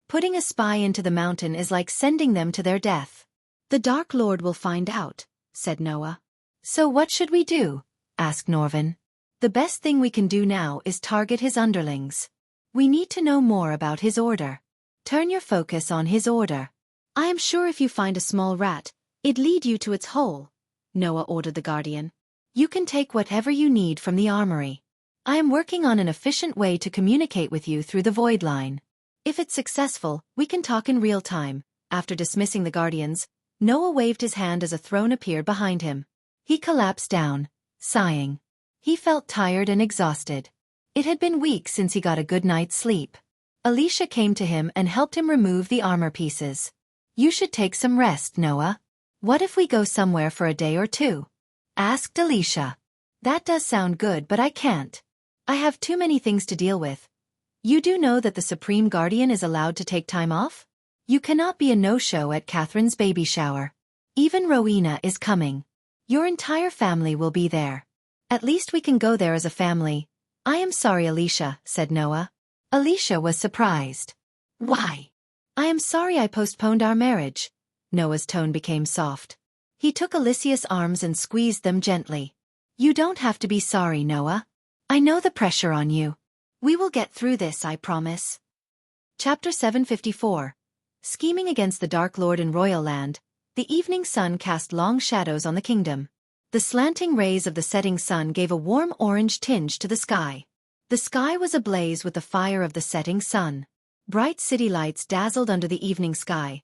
Putting a spy into the mountain is like sending them to their death. The Dark Lord will find out, said Noah. So what should we do? Asked Norvin. The best thing we can do now is target his underlings. We need to know more about his order. Turn your focus on his order. I am sure if you find a small rat, it'd lead you to its hole, Noah ordered the Guardian. You can take whatever you need from the armory. I am working on an efficient way to communicate with you through the void line. If it's successful, we can talk in real time. After dismissing the Guardians, Noah waved his hand as a throne appeared behind him. He collapsed down, sighing. He felt tired and exhausted. It had been weeks since he got a good night's sleep. Alicia came to him and helped him remove the armor pieces. You should take some rest, Noah. What if we go somewhere for a day or two? Asked Alicia. That does sound good, but I can't. I have too many things to deal with. You do know that the Supreme Guardian is allowed to take time off? You cannot be a no-show at Catherine's baby shower. Even Rowena is coming. Your entire family will be there. At least we can go there as a family. I am sorry, Alicia, said Noah. Alicia was surprised. Why? I am sorry I postponed our marriage. Noah's tone became soft. He took Alicia's arms and squeezed them gently. You don't have to be sorry, Noah. I know the pressure on you. We will get through this, I promise. Chapter 754. Scheming against the Dark Lord in Royal Land, the evening sun cast long shadows on the kingdom. The slanting rays of the setting sun gave a warm orange tinge to the sky. The sky was ablaze with the fire of the setting sun. Bright city lights dazzled under the evening sky,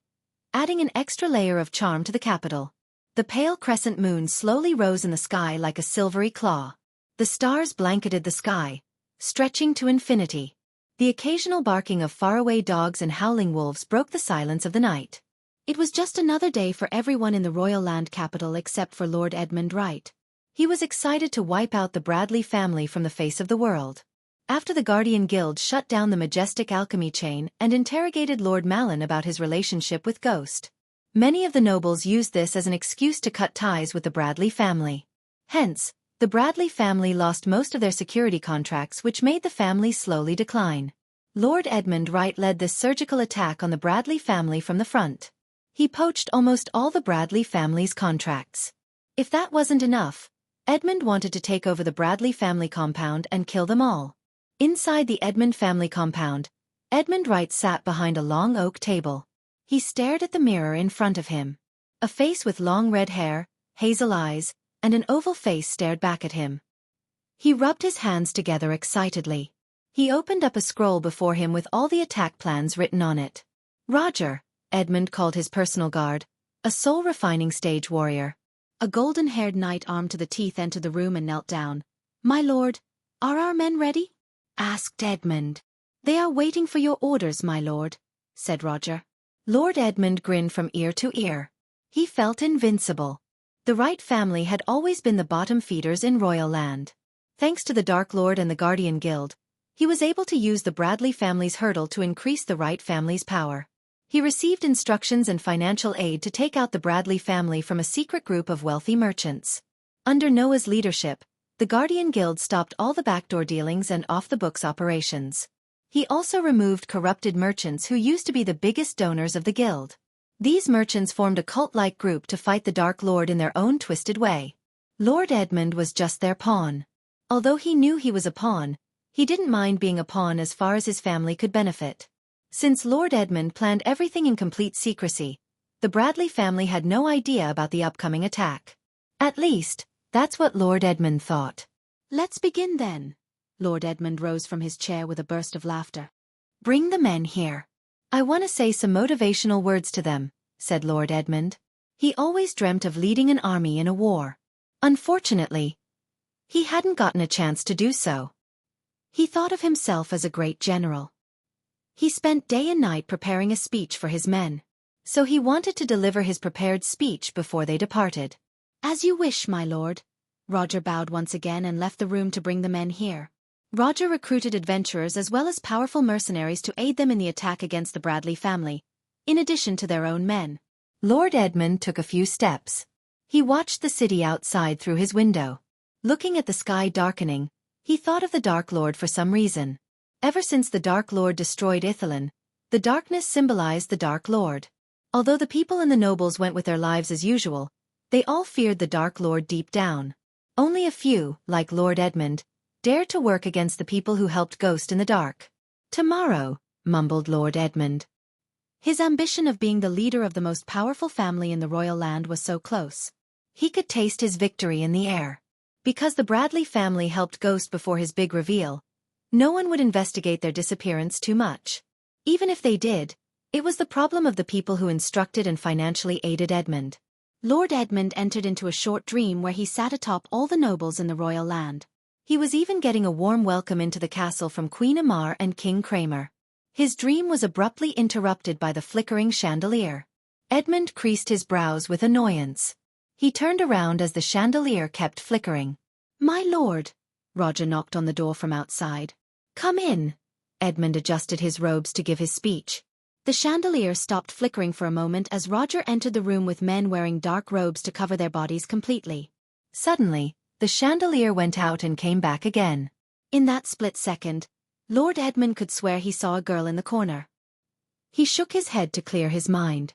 adding an extra layer of charm to the capital. The pale crescent moon slowly rose in the sky like a silvery claw. The stars blanketed the sky, stretching to infinity. The occasional barking of faraway dogs and howling wolves broke the silence of the night. It was just another day for everyone in the Royal Land capital except for Lord Edmund Wright. He was excited to wipe out the Bradley family from the face of the world. After the Guardian Guild shut down the majestic alchemy chain and interrogated Lord Malin about his relationship with Ghost, many of the nobles used this as an excuse to cut ties with the Bradley family. Hence, the Bradley family lost most of their security contracts, which made the family slowly decline. Lord Edmund Wright led this surgical attack on the Bradley family from the front. He poached almost all the Bradley family's contracts. If that wasn't enough, Edmund wanted to take over the Bradley family compound and kill them all. Inside the Edmund family compound, Edmund Wright sat behind a long oak table. He stared at the mirror in front of him. A face with long red hair, hazel eyes, and an oval face stared back at him. He rubbed his hands together excitedly. He opened up a scroll before him with all the attack plans written on it. Roger, Edmund called his personal guard, a soul-refining stage warrior. A golden-haired knight armed to the teeth entered the room and knelt down. My lord, are our men ready? Asked Edmund. They are waiting for your orders, my lord, said Roger. Lord Edmund grinned from ear to ear. He felt invincible. The Wright family had always been the bottom feeders in Royal Land. Thanks to the Dark Lord and the Guardian Guild, he was able to use the Bradley family's hurdle to increase the Wright family's power. He received instructions and financial aid to take out the Bradley family from a secret group of wealthy merchants. Under Noah's leadership, the Guardian Guild stopped all the backdoor dealings and off-the-books operations. He also removed corrupted merchants who used to be the biggest donors of the guild. These merchants formed a cult-like group to fight the Dark Lord in their own twisted way. Lord Edmund was just their pawn. Although he knew he was a pawn, he didn't mind being a pawn as far as his family could benefit. Since Lord Edmund planned everything in complete secrecy, the Bradley family had no idea about the upcoming attack. At least, That's what Lord Edmund thought. Let's begin then. Lord Edmund rose from his chair with a burst of laughter. Bring the men here. I want to say some motivational words to them, said Lord Edmund. He always dreamt of leading an army in a war. Unfortunately, he hadn't gotten a chance to do so. He thought of himself as a great general. He spent day and night preparing a speech for his men. So he wanted to deliver his prepared speech before they departed. As you wish, my lord. Roger bowed once again and left the room to bring the men here. Roger recruited adventurers as well as powerful mercenaries to aid them in the attack against the Bradley family, in addition to their own men. Lord Edmund took a few steps. He watched the city outside through his window. Looking at the sky darkening, he thought of the Dark Lord for some reason. Ever since the Dark Lord destroyed Ithalan, the darkness symbolized the Dark Lord. Although the people and the nobles went with their lives as usual, they all feared the Dark Lord deep down. Only a few, like Lord Edmund, dared to work against the people who helped Ghost in the dark. Tomorrow, mumbled Lord Edmund. His ambition of being the leader of the most powerful family in the royal land was so close. He could taste his victory in the air. Because the Bradley family helped Ghost before his big reveal, no one would investigate their disappearance too much. Even if they did, it was the problem of the people who instructed and financially aided Edmund. Lord Edmund entered into a short dream where he sat atop all the nobles in the royal land. He was even getting a warm welcome into the castle from Queen Amar and King Kramer. His dream was abruptly interrupted by the flickering chandelier. Edmund creased his brows with annoyance. He turned around as the chandelier kept flickering. My lord! Roger knocked on the door from outside. Come in. Edmund adjusted his robes to give his speech. The chandelier stopped flickering for a moment as Roger entered the room with men wearing dark robes to cover their bodies completely. Suddenly, the chandelier went out and came back again. In that split second, Lord Edmund could swear he saw a girl in the corner. He shook his head to clear his mind.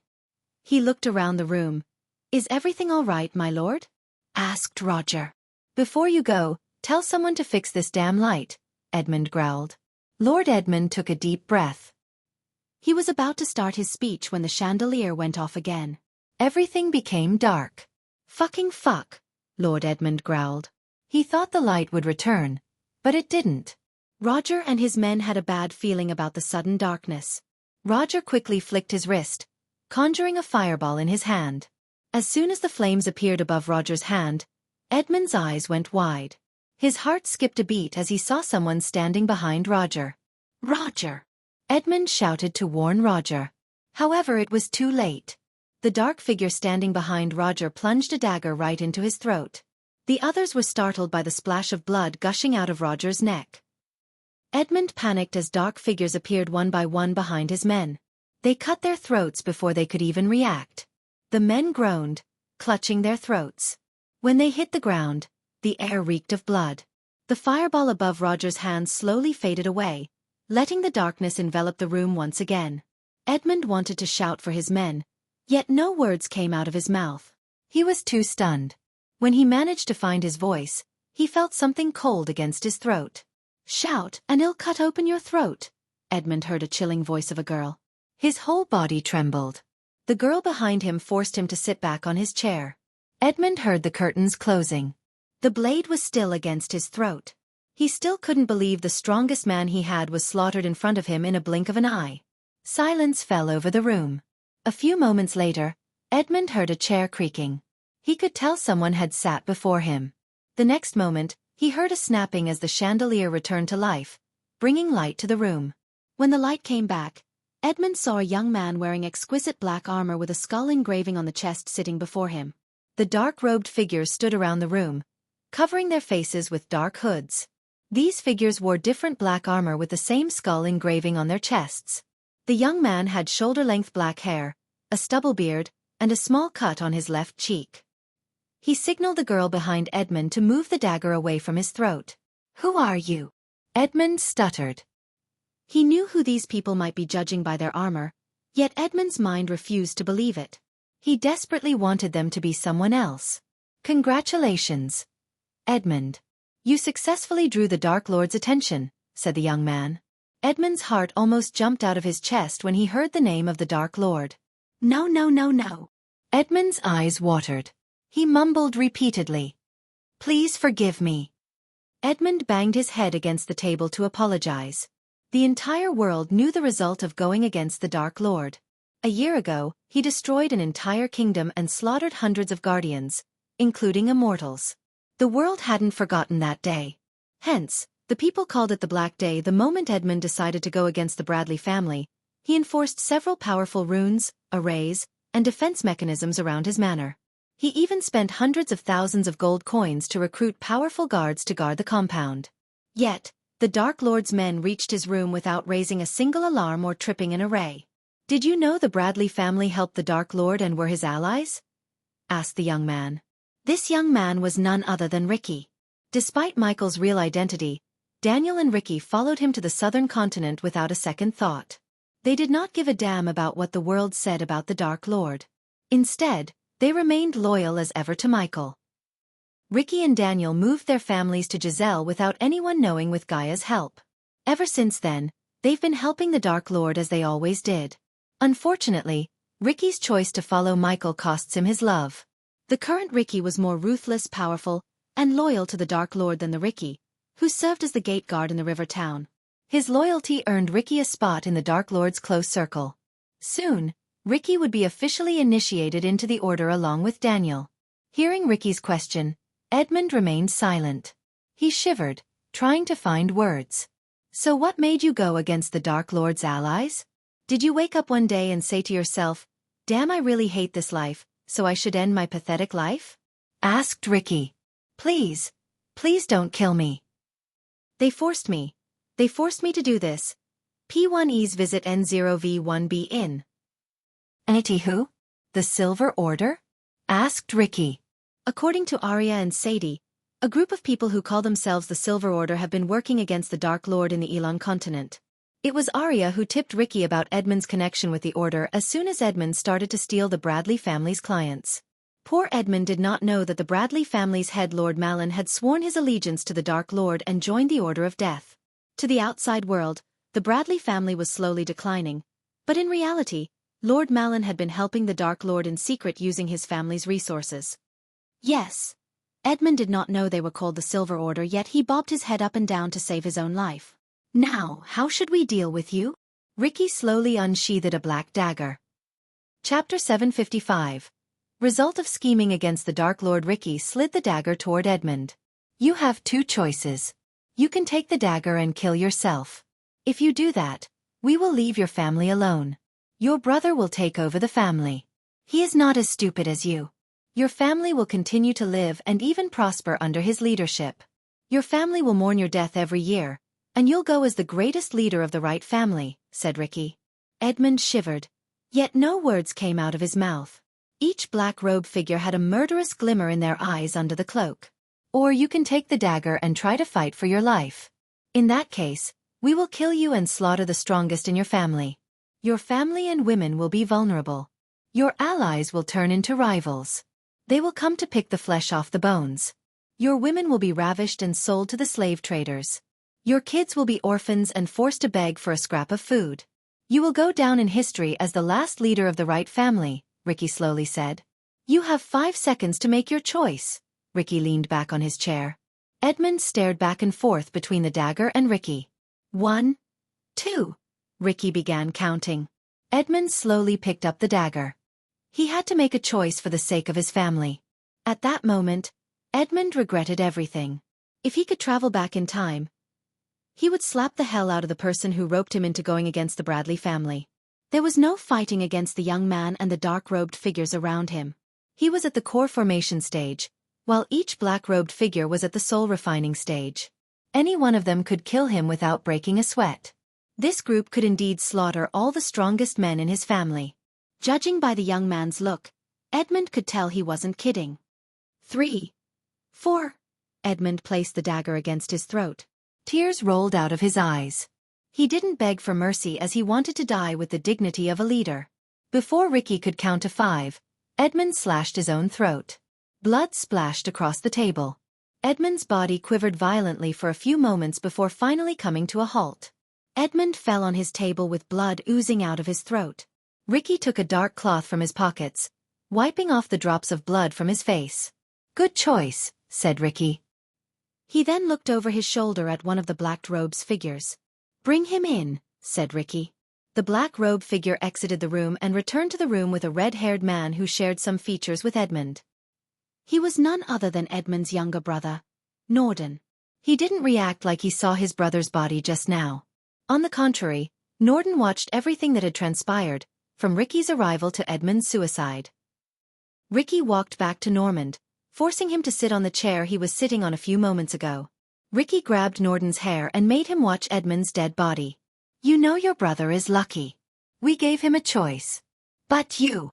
He looked around the room. Is everything all right, my lord? Asked Roger. Before you go, tell someone to fix this damn light, Edmund growled. Lord Edmund took a deep breath. He was about to start his speech when the chandelier went off again. Everything became dark. Fucking fuck, Lord Edmund growled. He thought the light would return, but it didn't. Roger and his men had a bad feeling about the sudden darkness. Roger quickly flicked his wrist, conjuring a fireball in his hand. As soon as the flames appeared above Roger's hand, Edmund's eyes went wide. His heart skipped a beat as he saw someone standing behind Roger. Roger! Edmund shouted to warn Roger. However, it was too late. The dark figure standing behind Roger plunged a dagger right into his throat. The others were startled by the splash of blood gushing out of Roger's neck. Edmund panicked as dark figures appeared one by one behind his men. They cut their throats before they could even react. The men groaned, clutching their throats. When they hit the ground, the air reeked of blood. The fireball above Roger's hand slowly faded away, letting the darkness envelop the room once again. Edmund wanted to shout for his men, yet no words came out of his mouth. He was too stunned. When he managed to find his voice, he felt something cold against his throat. Shout, and he'll cut open your throat, Edmund heard a chilling voice of a girl. His whole body trembled. The girl behind him forced him to sit back on his chair. Edmund heard the curtains closing. The blade was still against his throat. He still couldn't believe the strongest man he had was slaughtered in front of him in a blink of an eye. Silence fell over the room. A few moments later, Edmund heard a chair creaking. He could tell someone had sat before him. The next moment, he heard a snapping as the chandelier returned to life, bringing light to the room. When the light came back, Edmund saw a young man wearing exquisite black armor with a skull engraving on the chest sitting before him. The dark-robed figures stood around the room, covering their faces with dark hoods. These figures wore different black armor with the same skull engraving on their chests. The young man had shoulder-length black hair, a stubble beard, and a small cut on his left cheek. He signaled the girl behind Edmund to move the dagger away from his throat. "Who are you?" Edmund stuttered. He knew who these people might be judging by their armor, yet Edmund's mind refused to believe it. He desperately wanted them to be someone else. "Congratulations, Edmund. You successfully drew the Dark Lord's attention," said the young man. Edmund's heart almost jumped out of his chest when he heard the name of the Dark Lord. No. Edmund's eyes watered. He mumbled repeatedly. Please forgive me. Edmund banged his head against the table to apologize. The entire world knew the result of going against the Dark Lord. A year ago, he destroyed an entire kingdom and slaughtered hundreds of guardians, including immortals. The world hadn't forgotten that day. Hence, the people called it the Black Day. The moment Edmund decided to go against the Bradley family, he enforced several powerful runes, arrays, and defense mechanisms around his manor. He even spent hundreds of thousands of gold coins to recruit powerful guards to guard the compound. Yet, the Dark Lord's men reached his room without raising a single alarm or tripping an array. Did you know the Bradley family helped the Dark Lord and were his allies? Asked the young man. This young man was none other than Ricky. Despite Michael's real identity, Daniel and Ricky followed him to the southern continent without a second thought. They did not give a damn about what the world said about the Dark Lord. Instead, they remained loyal as ever to Michael. Ricky and Daniel moved their families to Giselle without anyone knowing with Gaia's help. Ever since then, they've been helping the Dark Lord as they always did. Unfortunately, Ricky's choice to follow Michael costs him his love. The current Ricky was more ruthless, powerful, and loyal to the Dark Lord than the Ricky, who served as the gate guard in the river town. His loyalty earned Ricky a spot in the Dark Lord's close circle. Soon, Ricky would be officially initiated into the order along with Daniel. Hearing Ricky's question, Edmund remained silent. He shivered, trying to find words. So what made you go against the Dark Lord's allies? Did you wake up one day and say to yourself, "Damn, I really hate this life, so I should end my pathetic life?" Asked Ricky. Please don't kill me. They forced me to do this. P1E's visit N0V1B in. Anywho? The Silver Order? Asked Ricky. According to Arya and Sadie, a group of people who call themselves the Silver Order have been working against the Dark Lord in the Elon continent. It was Arya who tipped Ricky about Edmund's connection with the Order as soon as Edmund started to steal the Bradley family's clients. Poor Edmund did not know that the Bradley family's head Lord Malin had sworn his allegiance to the Dark Lord and joined the Order of Death. To the outside world, the Bradley family was slowly declining, but in reality, Lord Malin had been helping the Dark Lord in secret using his family's resources. Yes. Edmund did not know they were called the Silver Order, yet he bobbed his head up and down to save his own life. Now, how should we deal with you? Ricky slowly unsheathed a black dagger. Chapter 755. Result of scheming against the Dark Lord. Ricky slid the dagger toward Edmund. You have two choices. You can take the dagger and kill yourself. If you do that, we will leave your family alone. Your brother will take over the family. He is not as stupid as you. Your family will continue to live and even prosper under his leadership. Your family will mourn your death every year, and you'll go as the greatest leader of the right family, said Ricky. Edmund shivered. Yet no words came out of his mouth. Each black-robed figure had a murderous glimmer in their eyes under the cloak. Or you can take the dagger and try to fight for your life. In that case, we will kill you and slaughter the strongest in your family. Your family and women will be vulnerable. Your allies will turn into rivals. They will come to pick the flesh off the bones. Your women will be ravished and sold to the slave traders. Your kids will be orphans and forced to beg for a scrap of food. You will go down in history as the last leader of the right family, Ricky slowly said. You have 5 seconds to make your choice. Ricky leaned back on his chair. Edmund stared back and forth between the dagger and Ricky. 1, 2. Ricky began counting. Edmund slowly picked up the dagger. He had to make a choice for the sake of his family. At that moment, Edmund regretted everything. If he could travel back in time, he would slap the hell out of the person who roped him into going against the Bradley family. There was no fighting against the young man and the dark-robed figures around him. He was at the core formation stage, while each black-robed figure was at the soul refining stage. Any one of them could kill him without breaking a sweat. This group could indeed slaughter all the strongest men in his family. Judging by the young man's look, Edmund could tell he wasn't kidding. 3, 4. Edmund placed the dagger against his throat. Tears rolled out of his eyes. He didn't beg for mercy as he wanted to die with the dignity of a leader. Before Ricky could count to 5, Edmund slashed his own throat. Blood splashed across the table. Edmund's body quivered violently for a few moments before finally coming to a halt. Edmund fell on his table with blood oozing out of his throat. Ricky took a dark cloth from his pockets, wiping off the drops of blood from his face. Good choice, said Ricky. He then looked over his shoulder at one of the black robe's figures. Bring him in, said Ricky. The black robe figure exited the room and returned to the room with a red-haired man who shared some features with Edmund. He was none other than Edmund's younger brother, Norden. He didn't react like he saw his brother's body just now. On the contrary, Norden watched everything that had transpired, from Ricky's arrival to Edmund's suicide. Ricky walked back to Normand, forcing him to sit on the chair he was sitting on a few moments ago. Ricky grabbed Norden's hair and made him watch Edmund's dead body. You know your brother is lucky. We gave him a choice. But you.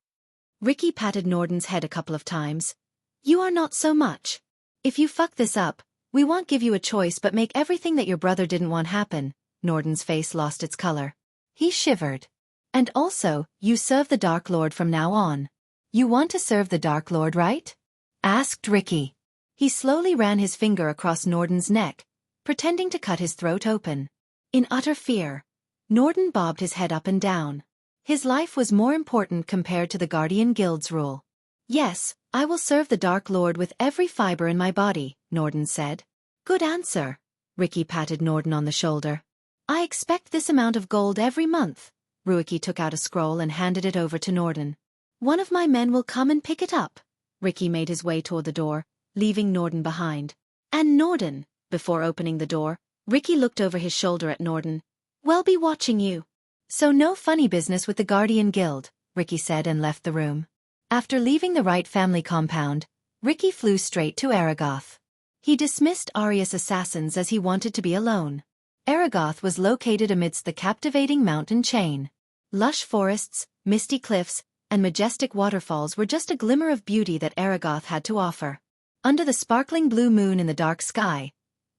Ricky patted Norden's head a couple of times. You are not so much. If you fuck this up, we won't give you a choice but make everything that your brother didn't want happen. Norden's face lost its color. He shivered. And also, you serve the Dark Lord from now on. You want to serve the Dark Lord, right? Asked Ricky. He slowly ran his finger across Norden's neck, pretending to cut his throat open. In utter fear, Norden bobbed his head up and down. His life was more important compared to the Guardian Guild's rule. Yes, I will serve the Dark Lord with every fiber in my body, Norden said. Good answer. Ricky patted Norden on the shoulder. I expect this amount of gold every month. Ricky took out a scroll and handed it over to Norden. One of my men will come and pick it up. Ricky made his way toward the door, leaving Norden behind. And Norden, before opening the door, Ricky looked over his shoulder at Norden. We'll be watching you. So no funny business with the Guardian Guild, Ricky said and left the room. After leaving the Wright family compound, Ricky flew straight to Aragoth. He dismissed Arius assassins as he wanted to be alone. Aragoth was located amidst the captivating mountain chain. Lush forests, misty cliffs, and majestic waterfalls were just a glimmer of beauty that Aragoth had to offer. Under the sparkling blue moon in the dark sky,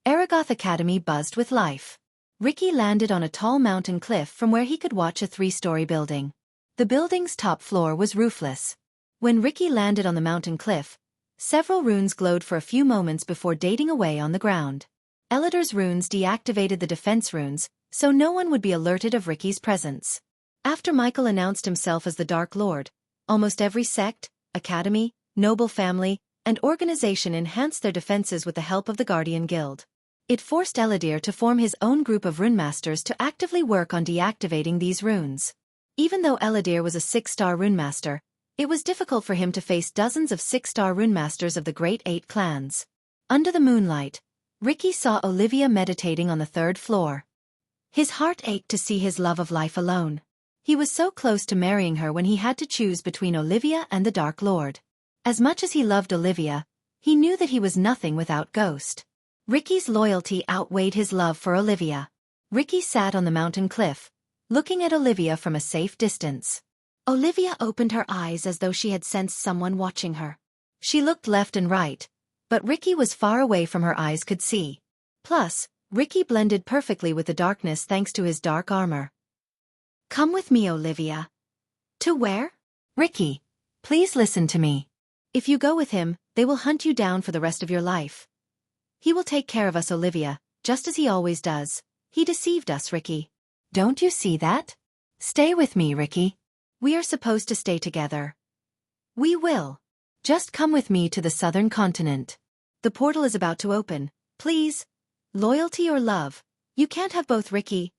Aragoth Academy buzzed with life. Ricky landed on a tall mountain cliff from where he could watch a 3-story building. The building's top floor was roofless. When Ricky landed on the mountain cliff, several runes glowed for a few moments before dating away on the ground. Elidar's runes deactivated the defense runes, so no one would be alerted of Ricky's presence. After Michael announced himself as the Dark Lord, almost every sect, academy, noble family, and organization enhanced their defenses with the help of the Guardian Guild. It forced Eladir to form his own group of runemasters to actively work on deactivating these runes. Even though Eladir was a 6-star runemaster, it was difficult for him to face dozens of 6-star runemasters of the Great 8 clans. Under the moonlight, Ricky saw Olivia meditating on the 3rd floor. His heart ached to see his love of life alone. He was so close to marrying her when he had to choose between Olivia and the Dark Lord. As much as he loved Olivia, he knew that he was nothing without Ghost. Ricky's loyalty outweighed his love for Olivia. Ricky sat on the mountain cliff, looking at Olivia from a safe distance. Olivia opened her eyes as though she had sensed someone watching her. She looked left and right, but Ricky was far away from her eyes could see. Plus, Ricky blended perfectly with the darkness thanks to his dark armor. Come with me, Olivia. To where? Ricky, please listen to me. If you go with him, they will hunt you down for the rest of your life. He will take care of us, Olivia, just as he always does. He deceived us, Ricky. Don't you see that? Stay with me, Ricky. We are supposed to stay together. We will. Just come with me to the southern continent. The portal is about to open. Please. Loyalty or love? You can't have both, Ricky.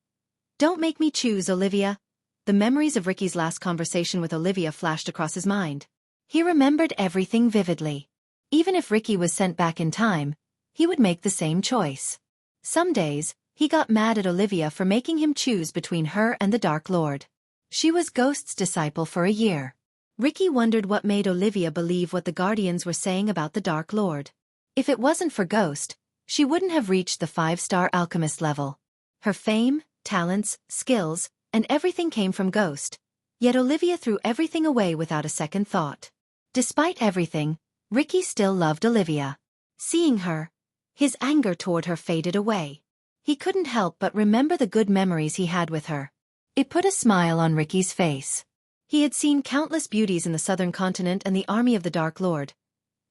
Don't make me choose, Olivia. The memories of Ricky's last conversation with Olivia flashed across his mind. He remembered everything vividly. Even if Ricky was sent back in time, he would make the same choice. Some days, he got mad at Olivia for making him choose between her and the Dark Lord. She was Ghost's disciple for a year. Ricky wondered what made Olivia believe what the Guardians were saying about the Dark Lord. If it wasn't for Ghost, she wouldn't have reached the 5-star alchemist level. Her fame, talents, skills, and everything came from Ghost. Yet Olivia threw everything away without a second thought. Despite everything, Ricky still loved Olivia. Seeing her, his anger toward her faded away. He couldn't help but remember the good memories he had with her. It put a smile on Ricky's face. He had seen countless beauties in the southern continent and the army of the Dark Lord.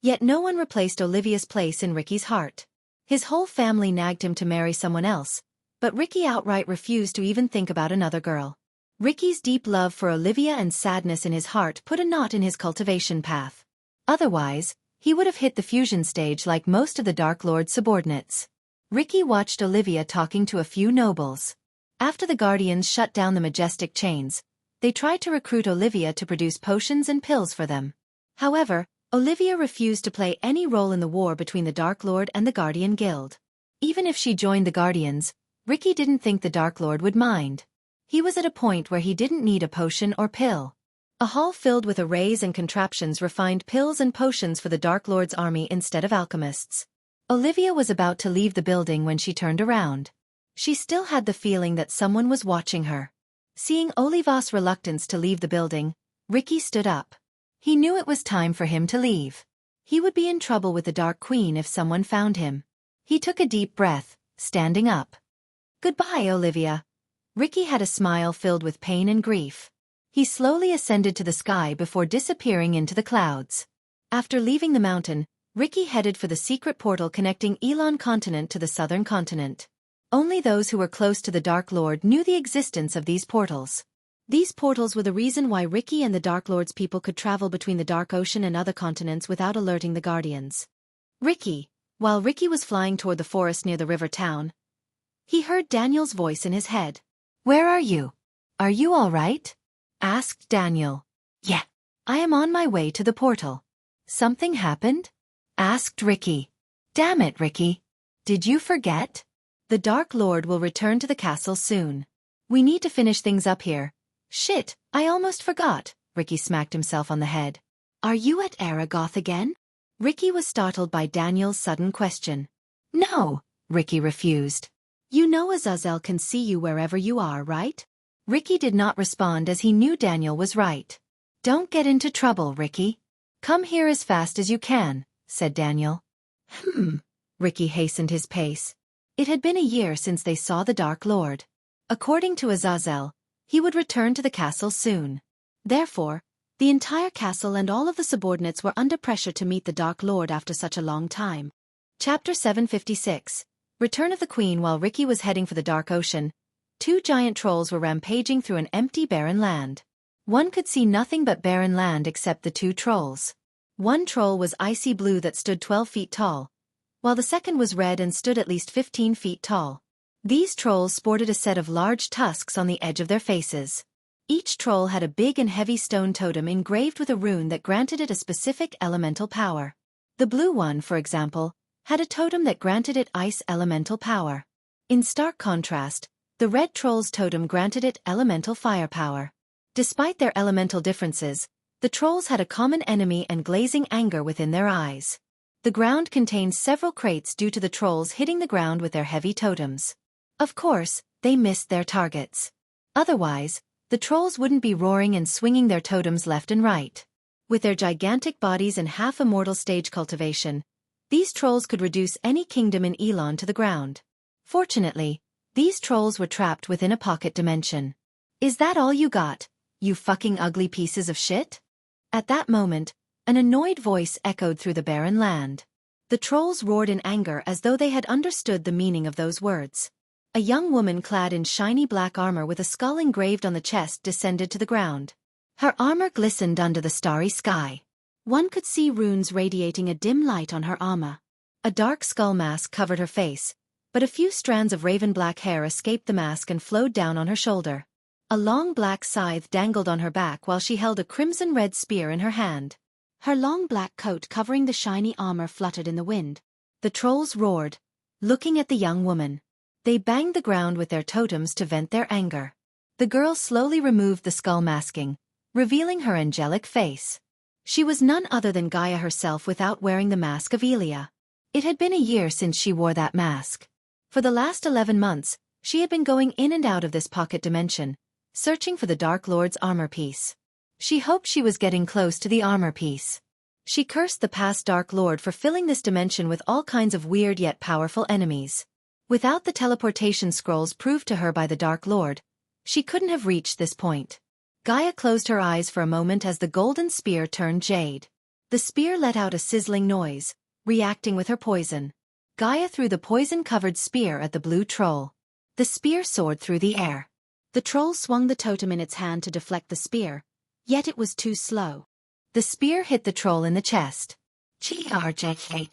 Yet no one replaced Olivia's place in Ricky's heart. His whole family nagged him to marry someone else, but Ricky outright refused to even think about another girl. Ricky's deep love for Olivia and sadness in his heart put a knot in his cultivation path. Otherwise, He would have hit the fusion stage like most of the Dark Lord's subordinates. Ricky watched Olivia talking to a few nobles. After the Guardians shut down the majestic chains, they tried to recruit Olivia to produce potions and pills for them. However, Olivia refused to play any role in the war between the Dark Lord and the Guardian Guild. Even if she joined the Guardians, Ricky didn't think the Dark Lord would mind. He was at a point where he didn't need a potion or pill. A hall filled with arrays and contraptions refined pills and potions for the Dark Lord's army instead of alchemists. Olivia was about to leave the building when she turned around. She still had the feeling that someone was watching her. Seeing Oliva's reluctance to leave the building, Ricky stood up. He knew it was time for him to leave. He would be in trouble with the Dark Queen if someone found him. He took a deep breath, standing up. Goodbye, Olivia. Ricky had a smile filled with pain and grief. He slowly ascended to the sky before disappearing into the clouds. After leaving the mountain, Ricky headed for the secret portal connecting Elon continent to the southern continent. Only those who were close to the Dark Lord knew the existence of these portals. These portals were the reason why Ricky and the Dark Lord's people could travel between the Dark Ocean and other continents without alerting the Guardians. While Ricky was flying toward the forest near the river town, he heard Daniel's voice in his head. "Where are you? Are you all right?" Asked Daniel. "Yeah, I am on my way to the portal." Something happened? Asked Ricky. Damn it, Ricky. Did you forget? The Dark Lord will return to the castle soon. We need to finish things up here. Shit, I almost forgot. Ricky smacked himself on the head. Are you at Aragoth again?" Ricky was startled by Daniel's sudden question. No, Ricky refused. "You know Azazel can see you wherever you are, right?" Ricky did not respond as he knew Daniel was right. Don't get into trouble, Ricky. Come here as fast as you can, said Daniel. Ricky hastened his pace. It had been a year since they saw the Dark Lord. According to Azazel, he would return to the castle soon. Therefore, the entire castle and all of the subordinates were under pressure to meet the Dark Lord after such a long time. Chapter 756. Return of the Queen. While Ricky was heading for the Dark Ocean, two giant trolls were rampaging through an empty barren land. One could see nothing but barren land except the two trolls. One troll was icy blue that stood 12 feet tall, while the second was red and stood at least 15 feet tall. These trolls sported a set of large tusks on the edge of their faces. Each troll had a big and heavy stone totem engraved with a rune that granted it a specific elemental power. The blue one, for example, had a totem that granted it ice elemental power. In stark contrast, the red troll's totem granted it elemental fire power. Despite their elemental differences, the trolls had a common enemy and glazing anger within their eyes. The ground contained several crates due to the trolls hitting the ground with their heavy totems. Of course, they missed their targets. Otherwise, the trolls wouldn't be roaring and swinging their totems left and right. With their gigantic bodies and half-immortal stage cultivation, these trolls could reduce any kingdom in Elon to the ground. Fortunately, these trolls were trapped within a pocket dimension. Is that all you got, you fucking ugly pieces of shit? At that moment, an annoyed voice echoed through the barren land. The trolls roared in anger as though they had understood the meaning of those words. A young woman clad in shiny black armor with a skull engraved on the chest descended to the ground. Her armor glistened under the starry sky. One could see runes radiating a dim light on her armor. A dark skull mask covered her face, but a few strands of raven black hair escaped the mask and flowed down on her shoulder. A long black scythe dangled on her back while she held a crimson-red spear in her hand. Her long black coat covering the shiny armor fluttered in the wind. The trolls roared, looking at the young woman. They banged the ground with their totems to vent their anger. The girl slowly removed the skull masking, revealing her angelic face. She was none other than Gaia herself without wearing the mask of Elia. It had been a year since she wore that mask. For the last 11 months, she had been going in and out of this pocket dimension, searching for the Dark Lord's armor piece. She hoped she was getting close to the armor piece. She cursed the past Dark Lord for filling this dimension with all kinds of weird yet powerful enemies. Without the teleportation scrolls proved to her by the Dark Lord, she couldn't have reached this point. Gaia closed her eyes for a moment as the golden spear turned jade. The spear let out a sizzling noise, reacting with her poison. Gaia threw the poison-covered spear at the blue troll. The spear soared through the air. The troll swung the totem in its hand to deflect the spear, yet it was too slow. The spear hit the troll in the chest. Xianxia.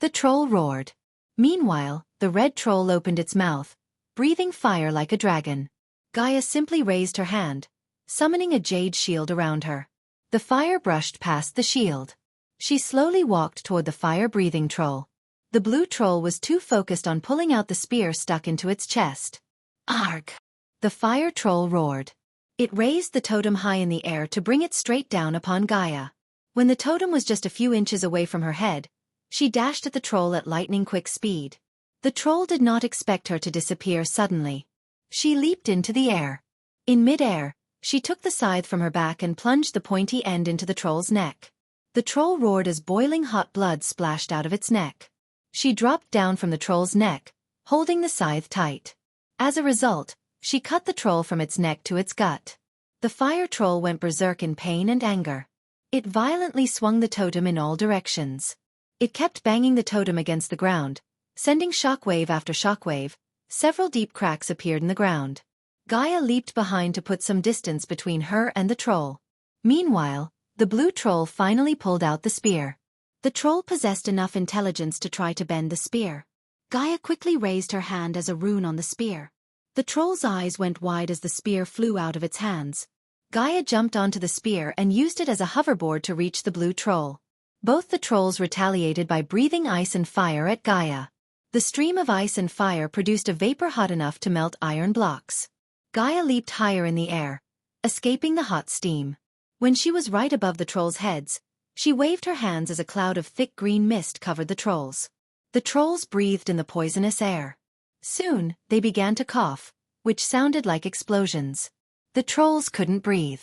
The troll roared. Meanwhile, the red troll opened its mouth, breathing fire like a dragon. Gaia simply raised her hand, summoning a jade shield around her. The fire brushed past the shield. She slowly walked toward the fire-breathing troll. The blue troll was too focused on pulling out the spear stuck into its chest. Arg! The fire troll roared. It raised the totem high in the air to bring it straight down upon Gaia. When the totem was just a few inches away from her head, she dashed at the troll at lightning-quick speed. The troll did not expect her to disappear suddenly. She leaped into the air. In mid-air, she took the scythe from her back and plunged the pointy end into the troll's neck. The troll roared as boiling hot blood splashed out of its neck. She dropped down from the troll's neck, holding the scythe tight. As a result, she cut the troll from its neck to its gut. The fire troll went berserk in pain and anger. It violently swung the totem in all directions. It kept banging the totem against the ground, sending shockwave after shockwave. Several deep cracks appeared in the ground. Gaia leaped behind to put some distance between her and the troll. Meanwhile, the blue troll finally pulled out the spear. The troll possessed enough intelligence to try to bend the spear. Gaia quickly raised her hand as a rune on the spear. The troll's eyes went wide as the spear flew out of its hands. Gaia jumped onto the spear and used it as a hoverboard to reach the blue troll. Both the trolls retaliated by breathing ice and fire at Gaia. The stream of ice and fire produced a vapor hot enough to melt iron blocks. Gaia leaped higher in the air, escaping the hot steam. When she was right above the trolls' heads, she waved her hands as a cloud of thick green mist covered the trolls. The trolls breathed in the poisonous air. Soon, they began to cough, which sounded like explosions. The trolls couldn't breathe.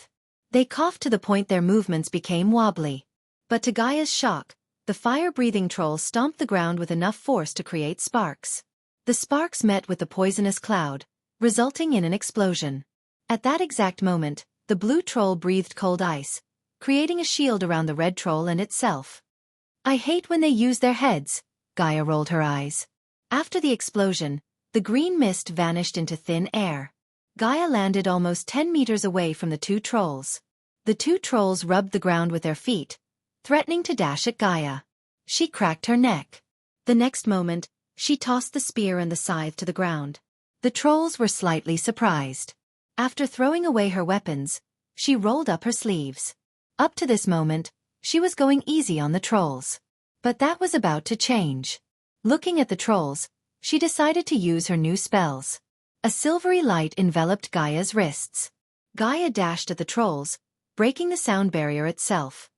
They coughed to the point their movements became wobbly. But to Gaia's shock, the fire-breathing troll stomped the ground with enough force to create sparks. The sparks met with the poisonous cloud, resulting in an explosion. At that exact moment, the blue troll breathed cold ice, creating a shield around the red troll and itself. I hate when they use their heads, Gaia rolled her eyes. After the explosion, the green mist vanished into thin air. Gaia landed almost 10 meters away from the two trolls. The two trolls rubbed the ground with their feet, threatening to dash at Gaia. She cracked her neck. The next moment, she tossed the spear and the scythe to the ground. The trolls were slightly surprised. After throwing away her weapons, she rolled up her sleeves. Up to this moment, she was going easy on the trolls. But that was about to change. Looking at the trolls, she decided to use her new spells. A silvery light enveloped Gaia's wrists. Gaia dashed at the trolls, breaking the sound barrier itself.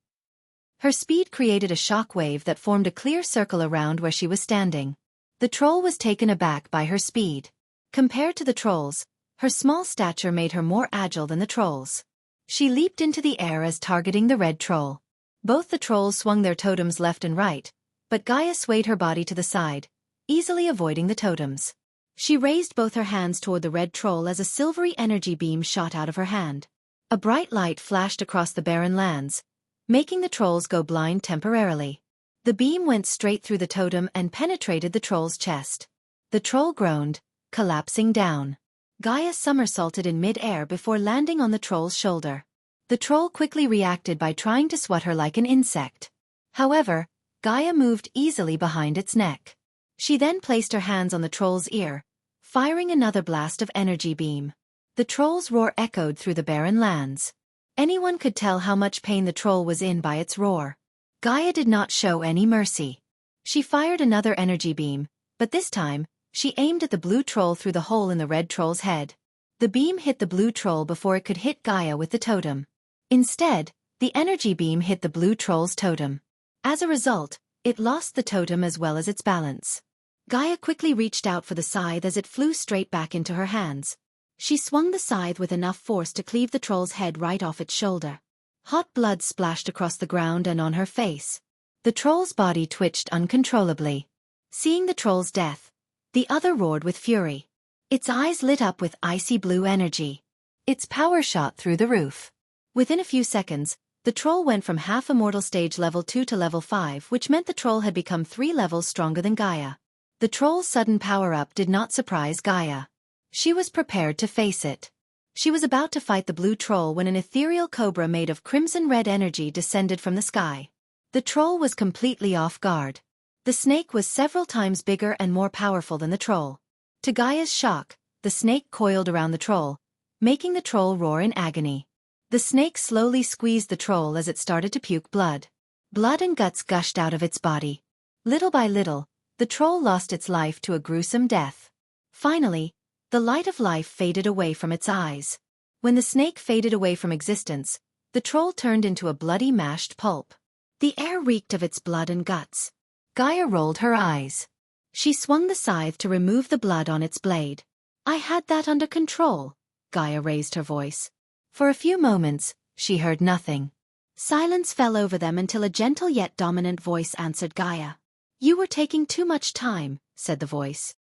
Her speed created a shock wave that formed a clear circle around where she was standing. The troll was taken aback by her speed. Compared to the trolls, her small stature made her more agile than the trolls. She leaped into the air as targeting the red troll. Both the trolls swung their totems left and right, but Gaia swayed her body to the side, easily avoiding the totems. She raised both her hands toward the red troll as a silvery energy beam shot out of her hand. A bright light flashed across the barren lands, making the trolls go blind temporarily. The beam went straight through the totem and penetrated the troll's chest. The troll groaned, collapsing down. Gaia somersaulted in mid-air before landing on the troll's shoulder. The troll quickly reacted by trying to swat her like an insect. However, Gaia moved easily behind its neck. She then placed her hands on the troll's ear, firing another blast of energy beam. The troll's roar echoed through the barren lands. Anyone could tell how much pain the troll was in by its roar. Gaia did not show any mercy. She fired another energy beam, but this time, she aimed at the blue troll through the hole in the red troll's head. The beam hit the blue troll before it could hit Gaia with the totem. Instead, the energy beam hit the blue troll's totem. As a result, it lost the totem as well as its balance. Gaia quickly reached out for the scythe as it flew straight back into her hands. She swung the scythe with enough force to cleave the troll's head right off its shoulder. Hot blood splashed across the ground and on her face. The troll's body twitched uncontrollably. Seeing the troll's death, the other roared with fury. Its eyes lit up with icy blue energy. Its power shot through the roof. Within a few seconds, the troll went from half-immortal stage level 2 to level 5, which meant the troll had become 3 levels stronger than Gaia. The troll's sudden power-up did not surprise Gaia. She was prepared to face it. She was about to fight the blue troll when an ethereal cobra made of crimson-red energy descended from the sky. The troll was completely off guard. The snake was several times bigger and more powerful than the troll. To Gaia's shock, the snake coiled around the troll, making the troll roar in agony. The snake slowly squeezed the troll as it started to puke blood. Blood and guts gushed out of its body. Little by little, the troll lost its life to a gruesome death. Finally, the light of life faded away from its eyes. When the snake faded away from existence, the troll turned into a bloody mashed pulp. The air reeked of its blood and guts. Gaia rolled her eyes. She swung the scythe to remove the blood on its blade. "I had that under control," Gaia raised her voice. For a few moments, she heard nothing. Silence fell over them until a gentle yet dominant voice answered Gaia. "You were taking too much time," said the voice.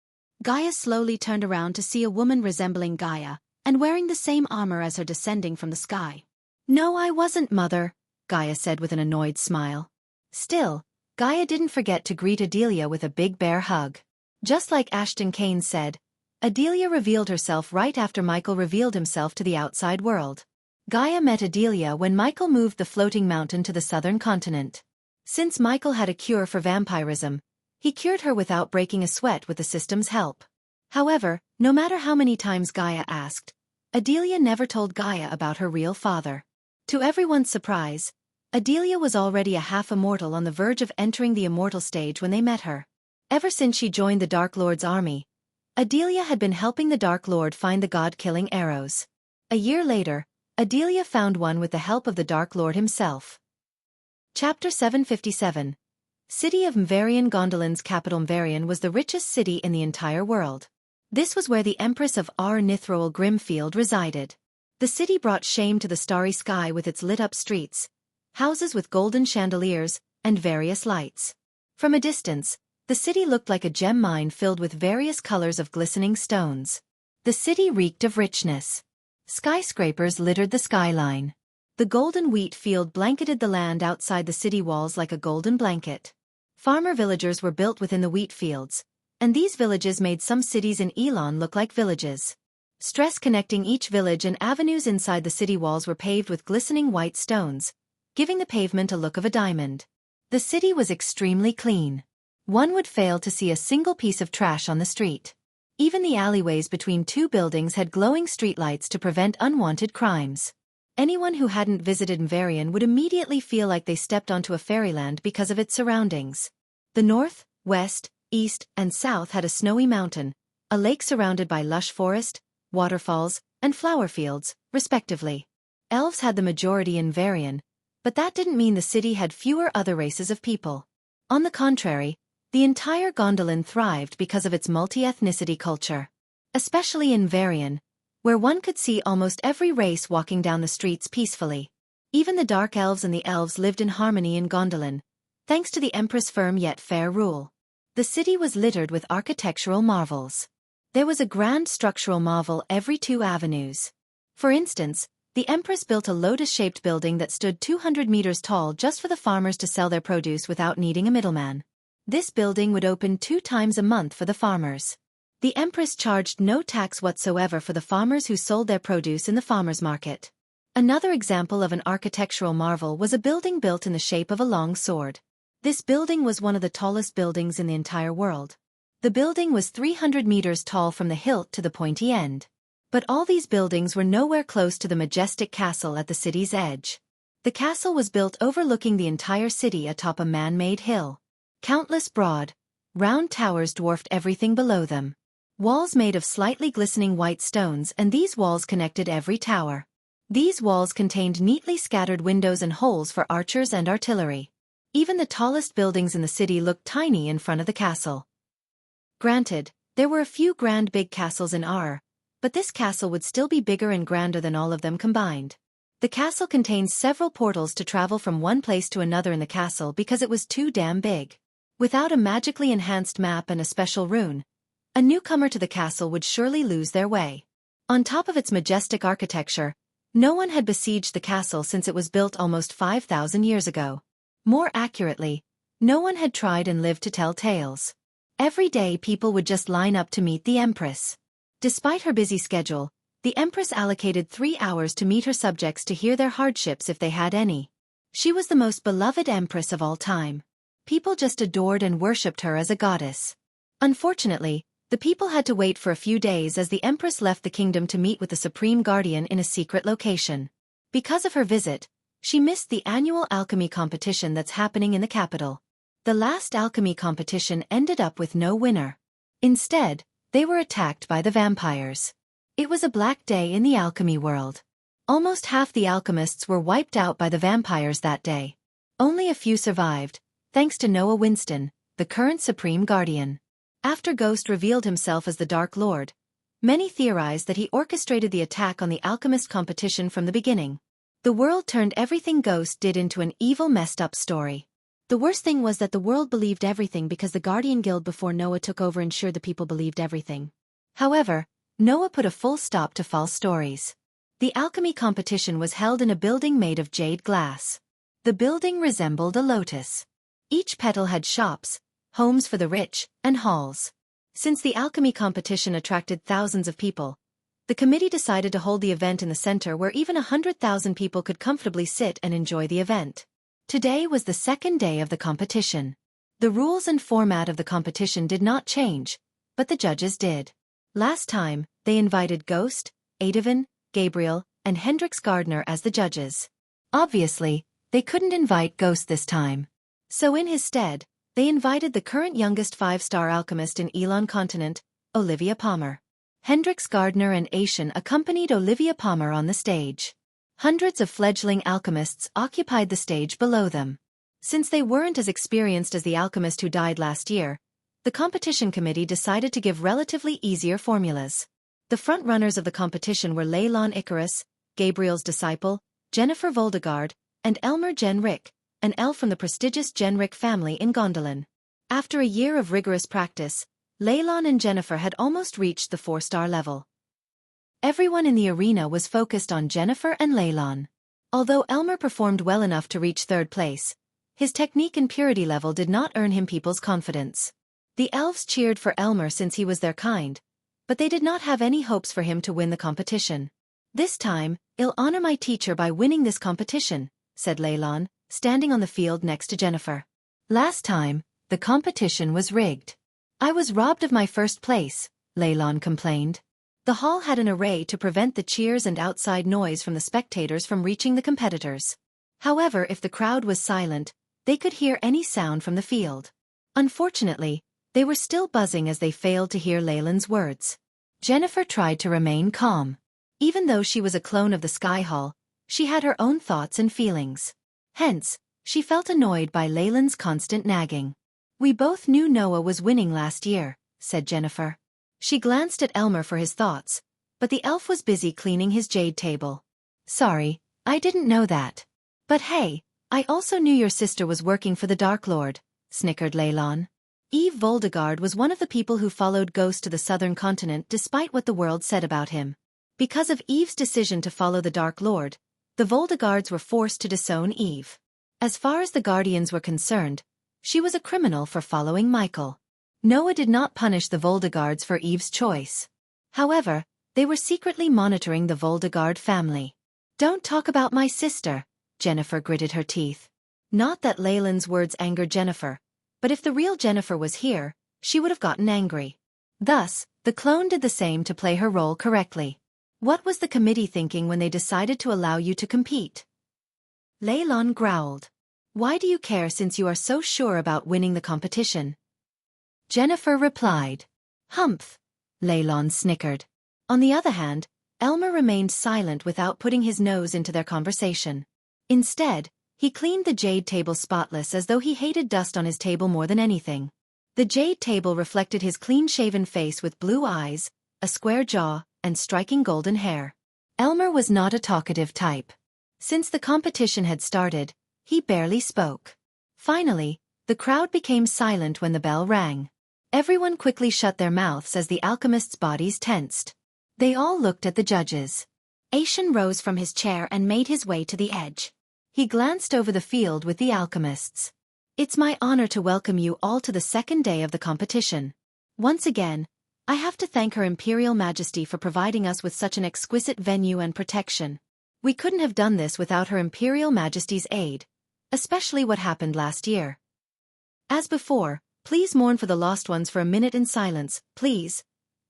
Gaia slowly turned around to see a woman resembling Gaia, and wearing the same armor as her descending from the sky. "No, I wasn't, Mother," Gaia said with an annoyed smile. Still, Gaia didn't forget to greet Adelia with a big bear hug. Just like Ashton Kane said, Adelia revealed herself right after Michael revealed himself to the outside world. Gaia met Adelia when Michael moved the floating mountain to the southern continent. Since Michael had a cure for vampirism, he cured her without breaking a sweat with the system's help. However, no matter how many times Gaia asked, Adelia never told Gaia about her real father. To everyone's surprise, Adelia was already a half-immortal on the verge of entering the immortal stage when they met her. Ever since she joined the Dark Lord's army, Adelia had been helping the Dark Lord find the god-killing arrows. A year later, Adelia found one with the help of the Dark Lord himself. Chapter 757. City of Mvarian. Gondolin's capital Mvarian was the richest city in the entire world. This was where the Empress of Nithroel Grimfield resided. The city brought shame to the starry sky with its lit-up streets, houses with golden chandeliers, and various lights. From a distance, the city looked like a gem mine filled with various colors of glistening stones. The city reeked of richness. Skyscrapers littered the skyline. The golden wheat field blanketed the land outside the city walls like a golden blanket. Farmer villagers were built within the wheat fields, and these villages made some cities in Elon look like villages. Streets connecting each village and avenues inside the city walls were paved with glistening white stones, giving the pavement a look of a diamond. The city was extremely clean. One would fail to see a single piece of trash on the street. Even the alleyways between two buildings had glowing streetlights to prevent unwanted crimes. Anyone who hadn't visited Mvarian would immediately feel like they stepped onto a fairyland because of its surroundings. The north, west, east, and south had a snowy mountain, a lake surrounded by lush forest, waterfalls, and flower fields, respectively. Elves had the majority in Mvarian, but that didn't mean the city had fewer other races of people. On the contrary, the entire Gondolin thrived because of its multi-ethnicity culture. Especially in Mvarian, where one could see almost every race walking down the streets peacefully. Even the dark elves and the elves lived in harmony in Gondolin, thanks to the Empress' firm yet fair rule. The city was littered with architectural marvels. There was a grand structural marvel every 2 avenues. For instance, the Empress built a lotus-shaped building that stood 200 meters tall just for the farmers to sell their produce without needing a middleman. This building would open 2 times a month for the farmers. The Empress charged no tax whatsoever for the farmers who sold their produce in the farmers' market. Another example of an architectural marvel was a building built in the shape of a long sword. This building was one of the tallest buildings in the entire world. The building was 300 meters tall from the hilt to the pointy end. But all these buildings were nowhere close to the majestic castle at the city's edge. The castle was built overlooking the entire city atop a man-made hill. Countless broad, round towers dwarfed everything below them. Walls made of slightly glistening white stones, and these walls connected every tower. These walls contained neatly scattered windows and holes for archers and artillery. Even the tallest buildings in the city looked tiny in front of the castle. Granted, there were a few grand big castles in Ar, but this castle would still be bigger and grander than all of them combined. The castle contains several portals to travel from one place to another in the castle because it was too damn big. Without a magically enhanced map and a special rune, a newcomer to the castle would surely lose their way. On top of its majestic architecture, no one had besieged the castle since it was built almost 5,000 years ago. More accurately, no one had tried and lived to tell tales. Every day people would just line up to meet the Empress. Despite her busy schedule, the Empress allocated 3 hours to meet her subjects to hear their hardships if they had any. She was the most beloved empress of all time. People just adored and worshipped her as a goddess. Unfortunately, the people had to wait for a few days as the empress left the kingdom to meet with the supreme guardian in a secret location. Because of her visit, she missed the annual alchemy competition that's happening in the capital. The last alchemy competition ended up with no winner. Instead, they were attacked by the vampires. It was a black day in the alchemy world. Almost half the alchemists were wiped out by the vampires that day. Only a few survived, thanks to Noah Winston, the current Supreme Guardian. After Ghost revealed himself as the Dark Lord, many theorized that he orchestrated the attack on the alchemist competition from the beginning. The world turned everything Ghost did into an evil, messed-up story. The worst thing was that the world believed everything because the Guardian Guild before Noah took over ensured the people believed everything. However, Noah put a full stop to false stories. The alchemy competition was held in a building made of jade glass. The building resembled a lotus. Each petal had shops, homes for the rich, and halls. Since the alchemy competition attracted thousands of people, the committee decided to hold the event in the center where even 100,000 people could comfortably sit and enjoy the event. Today was the second day of the competition. The rules and format of the competition did not change, but the judges did. Last time, they invited Ghost, Adovan, Gabriel, and Hendrix Gardner as the judges. Obviously, they couldn't invite Ghost this time. So in his stead, they invited the current youngest 5-star alchemist in Elon Continent, Olivia Palmer. Hendrix Gardner and Asian accompanied Olivia Palmer on the stage. Hundreds of fledgling alchemists occupied the stage below them. Since they weren't as experienced as the alchemist who died last year, the competition committee decided to give relatively easier formulas. The front-runners of the competition were Leylon Icarus, Gabriel's disciple, Jennifer Voldegard, and Elmer Jenrick, an elf from the prestigious Jenrick family in Gondolin. After a year of rigorous practice, Leylon and Jennifer had almost reached the 4-star level. Everyone in the arena was focused on Jennifer and Leylon. Although Elmer performed well enough to reach 3rd place, his technique and purity level did not earn him people's confidence. The elves cheered for Elmer since he was their kind, but they did not have any hopes for him to win the competition. "This time, I'll honor my teacher by winning this competition," said Leylon, standing on the field next to Jennifer. "Last time, the competition was rigged. I was robbed of my 1st place," Leylon complained. The hall had an array to prevent the cheers and outside noise from the spectators from reaching the competitors. However, if the crowd was silent, they could hear any sound from the field. Unfortunately, they were still buzzing as they failed to hear Leylon's words. Jennifer tried to remain calm. Even though she was a clone of the Sky Hall, she had her own thoughts and feelings. Hence, she felt annoyed by Leylon's constant nagging. "We both knew Noah was winning last year," said Jennifer. She glanced at Elmer for his thoughts, but the elf was busy cleaning his jade table. "Sorry, I didn't know that. But hey, I also knew your sister was working for the Dark Lord," snickered Leylon. Eve Voldegard was one of the people who followed Ghost to the southern continent despite what the world said about him. Because of Eve's decision to follow the Dark Lord, the Voldegards were forced to disown Eve. As far as the Guardians were concerned, she was a criminal for following Michael. Noah did not punish the Voldegards for Eve's choice. However, they were secretly monitoring the Voldegard family. "Don't talk about my sister," Jennifer gritted her teeth. Not that Leylon's words angered Jennifer, but if the real Jennifer was here, she would have gotten angry. Thus, the clone did the same to play her role correctly. "What was the committee thinking when they decided to allow you to compete?" Leylon growled. "Why do you care since you are so sure about winning the competition?" Jennifer replied. "Humph," Leylon snickered. On the other hand, Elmer remained silent without putting his nose into their conversation. Instead, he cleaned the jade table spotless as though he hated dust on his table more than anything. The jade table reflected his clean-shaven face with blue eyes, a square jaw, and striking golden hair. Elmer was not a talkative type. Since the competition had started, he barely spoke. Finally, the crowd became silent when the bell rang. Everyone quickly shut their mouths as the alchemists' bodies tensed. They all looked at the judges. Asian rose from his chair and made his way to the edge. He glanced over the field with the alchemists. "It's my honor to welcome you all to the 2nd day of the competition. Once again, I have to thank Her Imperial Majesty for providing us with such an exquisite venue and protection. We couldn't have done this without Her Imperial Majesty's aid," especially what happened last year. As before, please mourn for the lost ones for a minute in silence, please.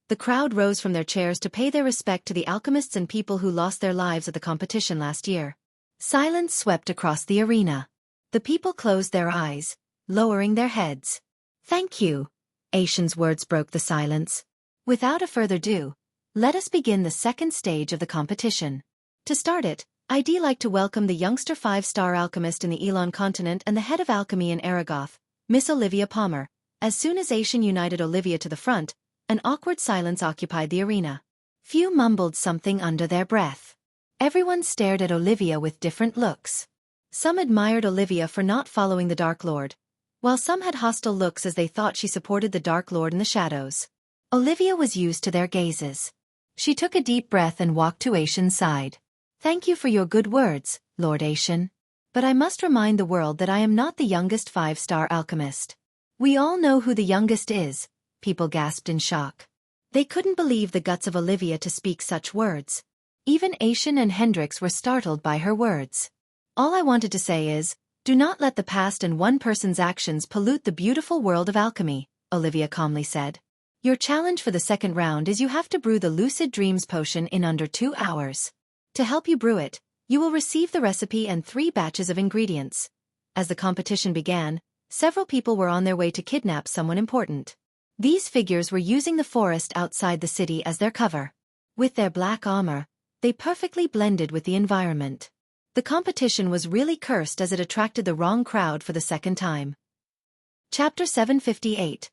The crowd rose from their chairs to pay their respect to the alchemists and people who lost their lives at the competition last year. Silence swept across the arena. The people closed their eyes, lowering their heads. Thank you. Asian's words broke the silence. Without a further ado, let us begin the second stage of the competition. To start it, I'd like to welcome the youngster 5-star alchemist in the Elon continent and the head of alchemy in Aragoth, Miss Olivia Palmer. As soon as Asian united Olivia to the front, an awkward silence occupied the arena. Few mumbled something under their breath. Everyone stared at Olivia with different looks. Some admired Olivia for not following the Dark Lord, while some had hostile looks as they thought she supported the Dark Lord in the shadows. Olivia was used to their gazes. She took a deep breath and walked to Asian's side. Thank you for your good words, Lord Asian. But I must remind the world that I am not the youngest 5-star alchemist. We all know who the youngest is, people gasped in shock. They couldn't believe the guts of Olivia to speak such words. Even Asian and Hendrix were startled by her words. All I wanted to say is, do not let the past and one person's actions pollute the beautiful world of alchemy, Olivia calmly said. Your challenge for the second round is you have to brew the Lucid Dreams potion in under 2 hours. To help you brew it, you will receive the recipe and 3 batches of ingredients. As the competition began, several people were on their way to kidnap someone important. These figures were using the forest outside the city as their cover. With their black armor, they perfectly blended with the environment. The competition was really cursed as it attracted the wrong crowd for the second time. Chapter 758.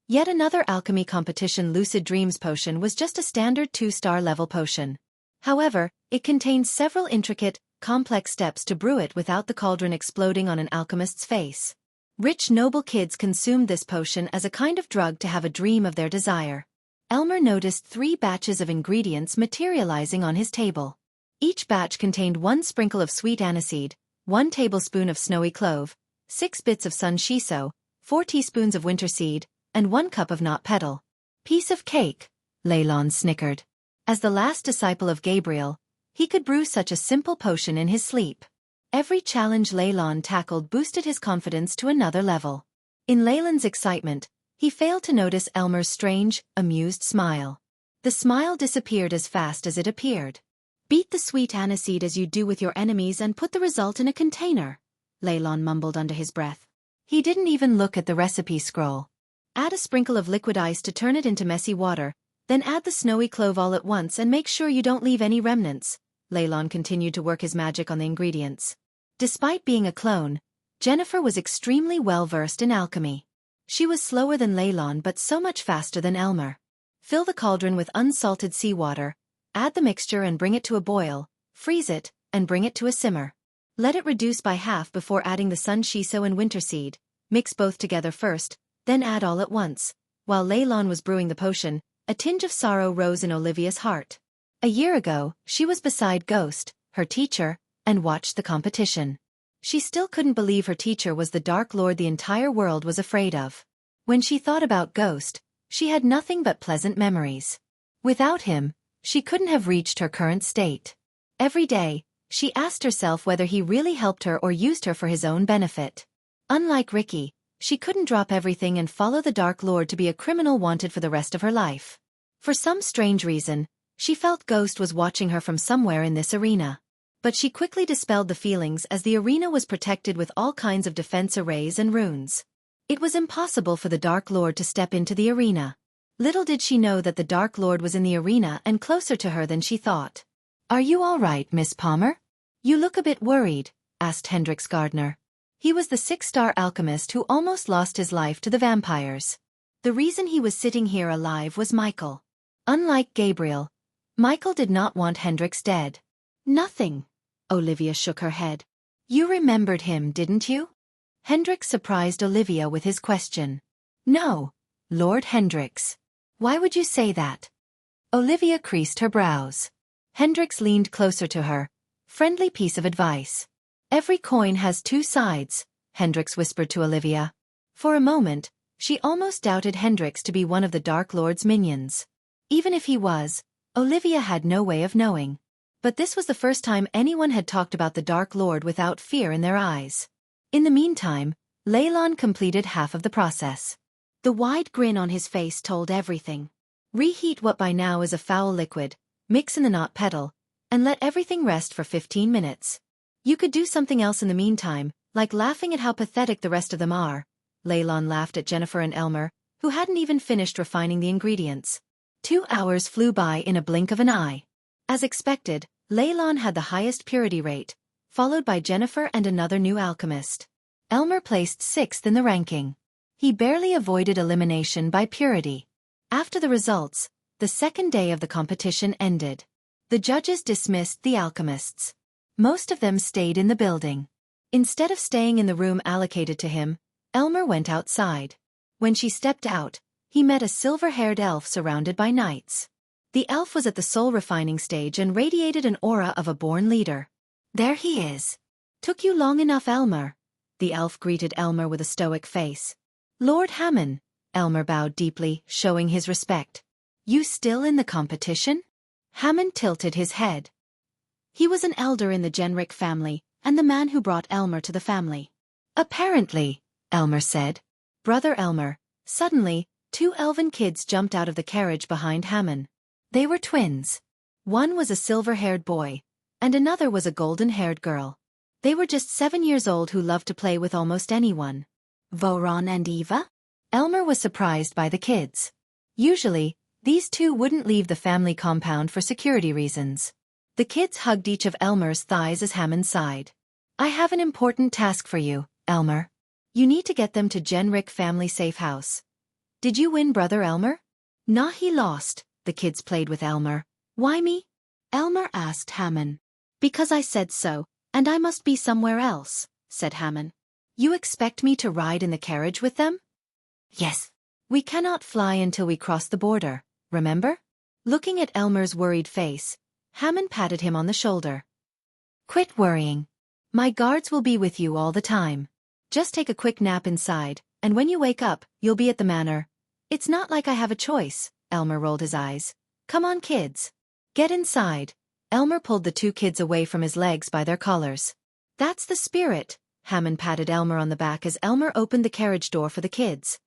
Yet another alchemy competition. Lucid Dreams potion was just a standard 2-star level potion. However, it contained several intricate, complex steps to brew it without the cauldron exploding on an alchemist's face. Rich noble kids consumed this potion as a kind of drug to have a dream of their desire. Elmer noticed 3 batches of ingredients materializing on his table. Each batch contained 1 sprinkle of sweet aniseed, 1 tablespoon of snowy clove, 6 bits of sun shiso, 4 teaspoons of winter seed, and 1 cup of knot petal. Piece of cake, Leylon snickered. As the last disciple of Gabriel, he could brew such a simple potion in his sleep. Every challenge Leylon tackled boosted his confidence to another level. In Leylon's excitement, he failed to notice Elmer's strange, amused smile. The smile disappeared as fast as it appeared. Beat the sweet aniseed as you do with your enemies and put the result in a container, Leylon mumbled under his breath. He didn't even look at the recipe scroll. Add a sprinkle of liquid ice to turn it into messy water, then add the snowy clove all at once and make sure you don't leave any remnants. Leylon continued to work his magic on the ingredients. Despite being a clone, Jennifer was extremely well-versed in alchemy. She was slower than Leylon but so much faster than Elmer. Fill the cauldron with unsalted seawater, add the mixture and bring it to a boil, freeze it, and bring it to a simmer. Let it reduce by half before adding the sun shiso and winter seed. Mix both together first, then add all at once. While Leylon was brewing the potion, a tinge of sorrow rose in Olivia's heart. A year ago, she was beside Ghost, her teacher, and watched the competition. She still couldn't believe her teacher was the Dark Lord the entire world was afraid of. When she thought about Ghost, she had nothing but pleasant memories. Without him, she couldn't have reached her current state. Every day, she asked herself whether he really helped her or used her for his own benefit. Unlike Ricky, she couldn't drop everything and follow the Dark Lord to be a criminal wanted for the rest of her life. For some strange reason, she felt Ghost was watching her from somewhere in this arena. But she quickly dispelled the feelings as the arena was protected with all kinds of defense arrays and runes. It was impossible for the Dark Lord to step into the arena. Little did she know that the Dark Lord was in the arena and closer to her than she thought. "Are you all right, Miss Palmer? You look a bit worried," asked Hendrix Gardner. He was the 6-star alchemist who almost lost his life to the vampires. The reason he was sitting here alive was Michael. Unlike Gabriel, Michael did not want Hendrix dead. "Nothing." Olivia shook her head. "You remembered him, didn't you?" Hendrix surprised Olivia with his question. "No, Lord Hendrix. Why would you say that?" Olivia creased her brows. Hendrix leaned closer to her. Friendly piece of advice. "Every coin has 2 sides," Hendrix whispered to Olivia. For a moment, she almost doubted Hendrix to be one of the Dark Lord's minions. Even if he was, Olivia had no way of knowing. But this was the first time anyone had talked about the Dark Lord without fear in their eyes. In the meantime, Leylon completed half of the process. The wide grin on his face told everything. Reheat what by now is a foul liquid, mix in the knot petal, and let everything rest for 15 minutes. You could do something else in the meantime, like laughing at how pathetic the rest of them are. Leylon laughed at Jennifer and Elmer, who hadn't even finished refining the ingredients. 2 hours flew by in a blink of an eye. As expected, Leylon had the highest purity rate, followed by Jennifer and another new alchemist. Elmer placed 6th in the ranking. He barely avoided elimination by purity. After the results, the second day of the competition ended. The judges dismissed the alchemists. Most of them stayed in the building. Instead of staying in the room allocated to him, Elmer went outside. When she stepped out, he met a silver-haired elf surrounded by knights. The elf was at the soul refining stage and radiated an aura of a born leader. There he is. Took you long enough, Elmer. The elf greeted Elmer with a stoic face. Lord Hammon. Elmer bowed deeply, showing his respect. You still in the competition? Hammon tilted his head. He was an elder in the Genric family, and the man who brought Elmer to the family. Apparently, Elmer said. Brother Elmer. Suddenly, 2 elven kids jumped out of the carriage behind Hammon. They were twins. One was a silver-haired boy, and another was a golden-haired girl. They were just 7 years old who loved to play with almost anyone. Voron and Eva? Elmer was surprised by the kids. Usually, these two wouldn't leave the family compound for security reasons. The kids hugged each of Elmer's thighs as Hammon sighed. I have an important task for you, Elmer. You need to get them to Genric family safe house. Did you win, Brother Elmer? Nah, he lost. The kids played with Elmer. Why me? Elmer asked Hammon. Because I said so, and I must be somewhere else, said Hammon. You expect me to ride in the carriage with them? Yes. We cannot fly until we cross the border, remember? Looking at Elmer's worried face, Hammon patted him on the shoulder. Quit worrying. My guards will be with you all the time. Just take a quick nap inside, and when you wake up, you'll be at the manor. It's not like I have a choice, Elmer rolled his eyes. Come on, kids. Get inside. Elmer pulled the 2 kids away from his legs by their collars. That's the spirit. Hammon patted Elmer on the back as Elmer opened the carriage door for the kids.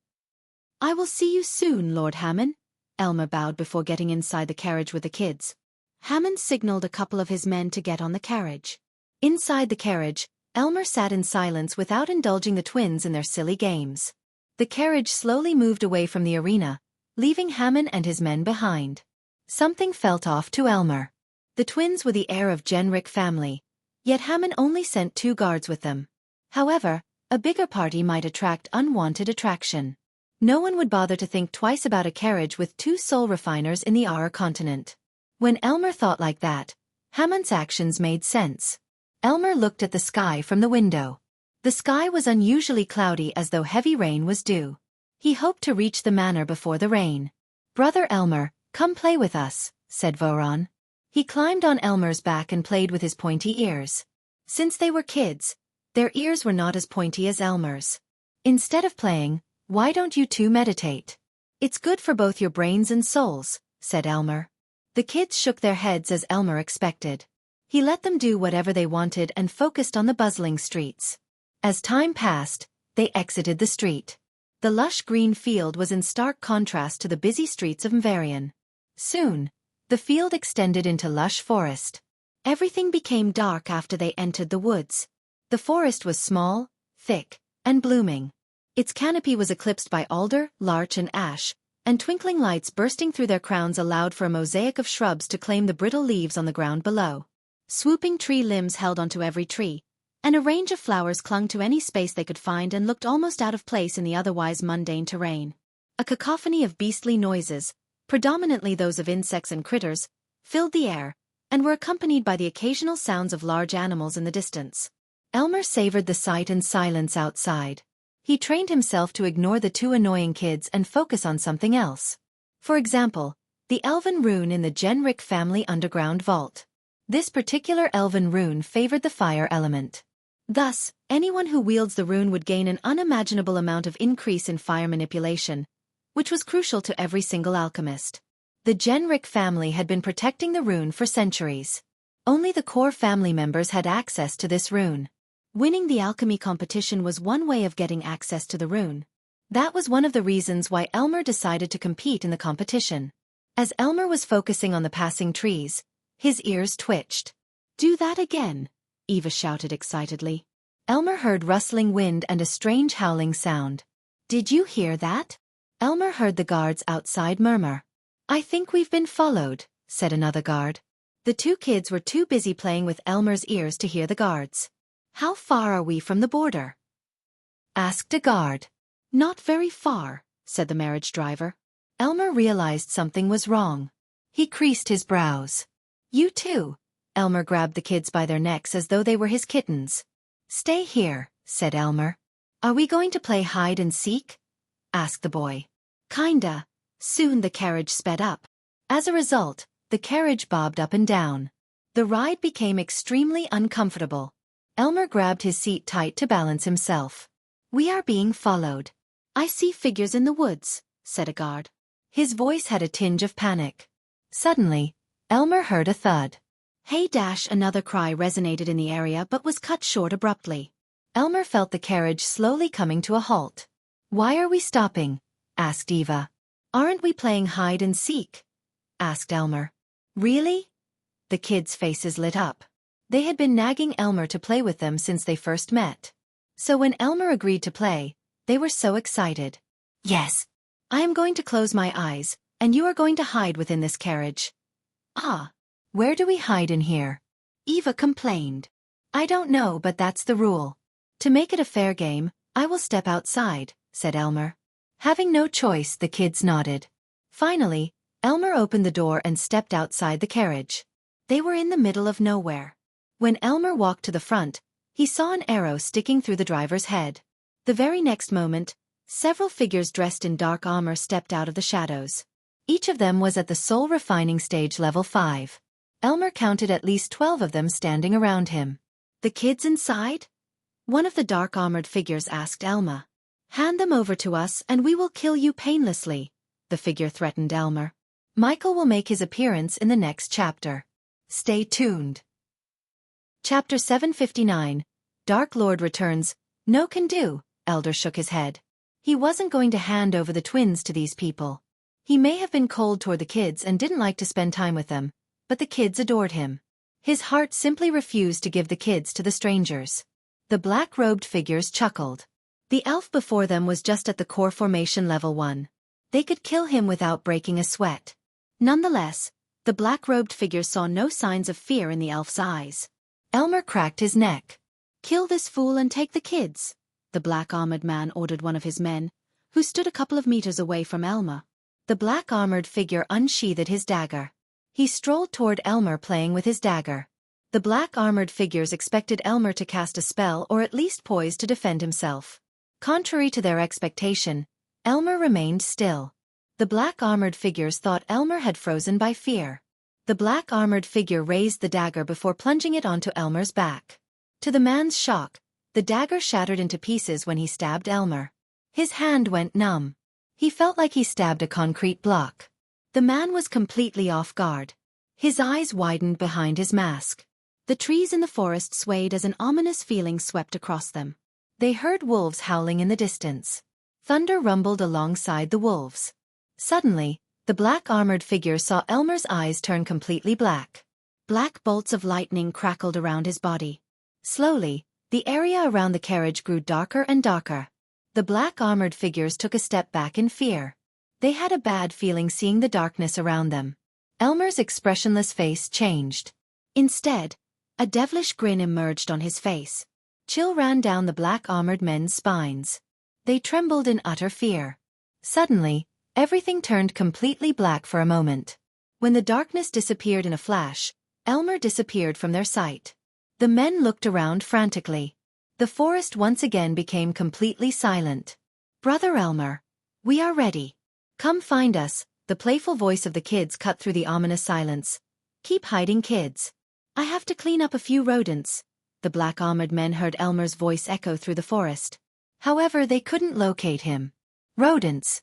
I will see you soon, Lord Hammon. Elmer bowed before getting inside the carriage with the kids. Hammon signaled a couple of his men to get on the carriage. Inside the carriage, Elmer sat in silence without indulging the twins in their silly games. The carriage slowly moved away from the arena, leaving Hammon and his men behind. Something felt off to Elmer. The twins were the heir of Genric family, yet Hammon only sent 2 guards with them. However, a bigger party might attract unwanted attraction. No one would bother to think twice about a carriage with 2 soul refiners in the Aur continent. When Elmer thought like that, Hammon's actions made sense. Elmer looked at the sky from the window. The sky was unusually cloudy as though heavy rain was due. He hoped to reach the manor before the rain. Brother Elmer, come play with us, said Voron. He climbed on Elmer's back and played with his pointy ears. Since they were kids, their ears were not as pointy as Elmer's. Instead of playing, why don't you 2 meditate? It's good for both your brains and souls, said Elmer. The kids shook their heads as Elmer expected. He let them do whatever they wanted and focused on the bustling streets. As time passed, they exited the street. The lush green field was in stark contrast to the busy streets of Mvarian. Soon, the field extended into lush forest. Everything became dark after they entered the woods. The forest was small, thick, and blooming. Its canopy was eclipsed by alder, larch and ash, and twinkling lights bursting through their crowns allowed for a mosaic of shrubs to claim the brittle leaves on the ground below. Swooping tree limbs held onto every tree, and a range of flowers clung to any space they could find and looked almost out of place in the otherwise mundane terrain. A cacophony of beastly noises, predominantly those of insects and critters, filled the air, and were accompanied by the occasional sounds of large animals in the distance. Elmer savored the sight and silence outside. He trained himself to ignore the 2 annoying kids and focus on something else. For example, the elven rune in the Genric family underground vault. This particular elven rune favored the fire element. Thus, anyone who wields the rune would gain an unimaginable amount of increase in fire manipulation, which was crucial to every single alchemist. The Genric family had been protecting the rune for centuries. Only the core family members had access to this rune. Winning the alchemy competition was one way of getting access to the rune. That was one of the reasons why Elmer decided to compete in the competition. As Elmer was focusing on the passing trees, his ears twitched. "Do that again," Eva shouted excitedly. Elmer heard rustling wind and a strange howling sound. "Did you hear that?" Elmer heard the guards outside murmur. "I think we've been followed," said another guard. The two kids were too busy playing with Elmer's ears to hear the guards. "How far are we from the border?" asked a guard. "Not very far," said the marriage driver. Elmer realized something was wrong. He creased his brows. "You too." Elmer grabbed the kids by their necks as though they were his kittens. "Stay here," said Elmer. "Are we going to play hide and seek?" asked the boy. "Kinda." Soon the carriage sped up. As a result, the carriage bobbed up and down. The ride became extremely uncomfortable. Elmer grabbed his seat tight to balance himself. "We are being followed." "I see figures in the woods," said a guard. His voice had a tinge of panic. Suddenly, Elmer heard a thud. "Hey!" Another cry resonated in the area but was cut short abruptly. Elmer felt the carriage slowly coming to a halt. "Why are we stopping?" asked Eva. "Aren't we playing hide and seek?" asked Elmer. "Really?" The kids' faces lit up. They had been nagging Elmer to play with them since they first met. So when Elmer agreed to play, they were so excited. "Yes. I am going to close my eyes, and you are going to hide within this carriage." "Ah. Where do we hide in here?" Eva complained. "I don't know, but that's the rule. To make it a fair game, I will step outside," said Elmer. Having no choice, the kids nodded. Finally, Elmer opened the door and stepped outside the carriage. They were in the middle of nowhere. When Elmer walked to the front, he saw an arrow sticking through the driver's head. The very next moment, several figures dressed in dark armor stepped out of the shadows. Each of them was at the soul refining stage level 5. Elmer counted at least 12 of them standing around him. "The kids inside?" one of the dark-armored figures asked Elmer. "Hand them over to us and we will kill you painlessly," the figure threatened Elmer. Michael will make his appearance in the next chapter. Stay tuned. Chapter 759, Dark Lord returns. "No can do," Elder shook his head. He wasn't going to hand over the twins to these people. He may have been cold toward the kids and didn't like to spend time with them, but the kids adored him. His heart simply refused to give the kids to the strangers. The black-robed figures chuckled. The elf before them was just at the core formation level 1. They could kill him without breaking a sweat. Nonetheless, the black-robed figures saw no signs of fear in the elf's eyes. Elmer cracked his neck. "Kill this fool and take the kids," the black-armored man ordered one of his men, who stood a couple of meters away from Elmer. The black-armored figure unsheathed his dagger. He strolled toward Elmer playing with his dagger. The black-armored figures expected Elmer to cast a spell or at least poise to defend himself. Contrary to their expectation, Elmer remained still. The black-armored figures thought Elmer had frozen by fear. The black-armored figure raised the dagger before plunging it onto Elmer's back. To the man's shock, the dagger shattered into pieces when he stabbed Elmer. His hand went numb. He felt like he stabbed a concrete block. The man was completely off guard. His eyes widened behind his mask. The trees in the forest swayed as an ominous feeling swept across them. They heard wolves howling in the distance. Thunder rumbled alongside the wolves. Suddenly, the black-armored figure saw Elmer's eyes turn completely black. Black bolts of lightning crackled around his body. Slowly, the area around the carriage grew darker and darker. The black-armored figures took a step back in fear. They had a bad feeling seeing the darkness around them. Elmer's expressionless face changed. Instead, a devilish grin emerged on his face. Chill ran down the black-armored men's spines. They trembled in utter fear. Suddenly, everything turned completely black for a moment. When the darkness disappeared in a flash, Elmer disappeared from their sight. The men looked around frantically. The forest once again became completely silent. "Brother Elmer, we are ready. Come find us," the playful voice of the kids cut through the ominous silence. "Keep hiding, kids. I have to clean up a few rodents." The black-armored men heard Elmer's voice echo through the forest. However, they couldn't locate him. "Rodents?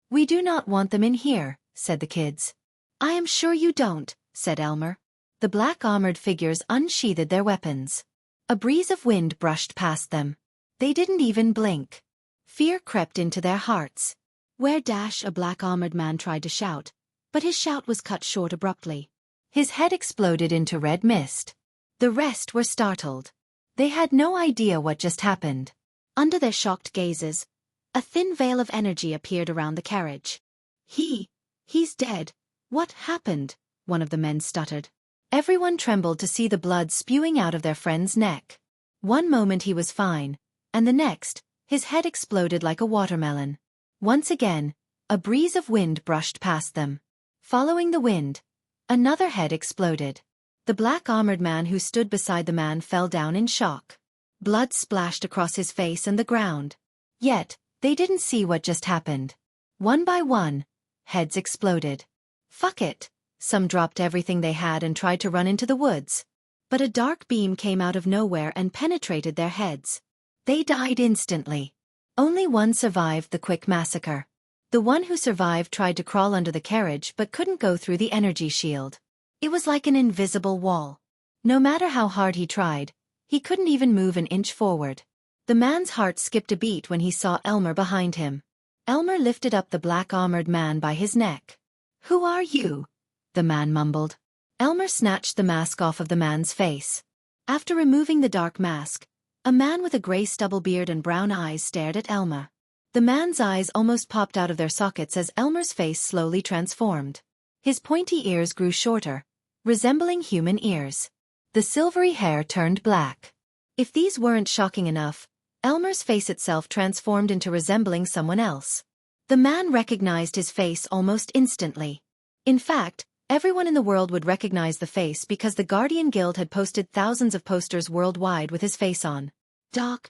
We do not want them in here," said the kids. "I am sure you don't," said Elmer. The black-armored figures unsheathed their weapons. A breeze of wind brushed past them. They didn't even blink. Fear crept into their hearts. Where a black-armored man tried to shout, but his shout was cut short abruptly. His head exploded into red mist. The rest were startled. They had no idea what just happened. Under their shocked gazes, a thin veil of energy appeared around the carriage. He's dead. What happened? One of the men stuttered. Everyone trembled to see the blood spewing out of their friend's neck. One moment he was fine, and the next, his head exploded like a watermelon. Once again, a breeze of wind brushed past them. Following the wind, another head exploded. The black-armored man who stood beside the man fell down in shock. Blood splashed across his face and the ground. Yet, they didn't see what just happened. One by one, heads exploded. Fuck it! Some dropped everything they had and tried to run into the woods. But a dark beam came out of nowhere and penetrated their heads. They died instantly. Only one survived the quick massacre. The one who survived tried to crawl under the carriage but couldn't go through the energy shield. It was like an invisible wall. No matter how hard he tried, he couldn't even move an inch forward. The man's heart skipped a beat when he saw Elmer behind him. Elmer lifted up the black-armored man by his neck. "Who are you?" the man mumbled. Elmer snatched the mask off of the man's face. After removing the dark mask, a man with a gray stubble beard and brown eyes stared at Elmer. The man's eyes almost popped out of their sockets as Elmer's face slowly transformed. His pointy ears grew shorter, resembling human ears. The silvery hair turned black. If these weren't shocking enough, Elmer's face itself transformed into resembling someone else. The man recognized his face almost instantly. In fact, everyone in the world would recognize the face because the Guardian Guild had posted thousands of posters worldwide with his face on. Dark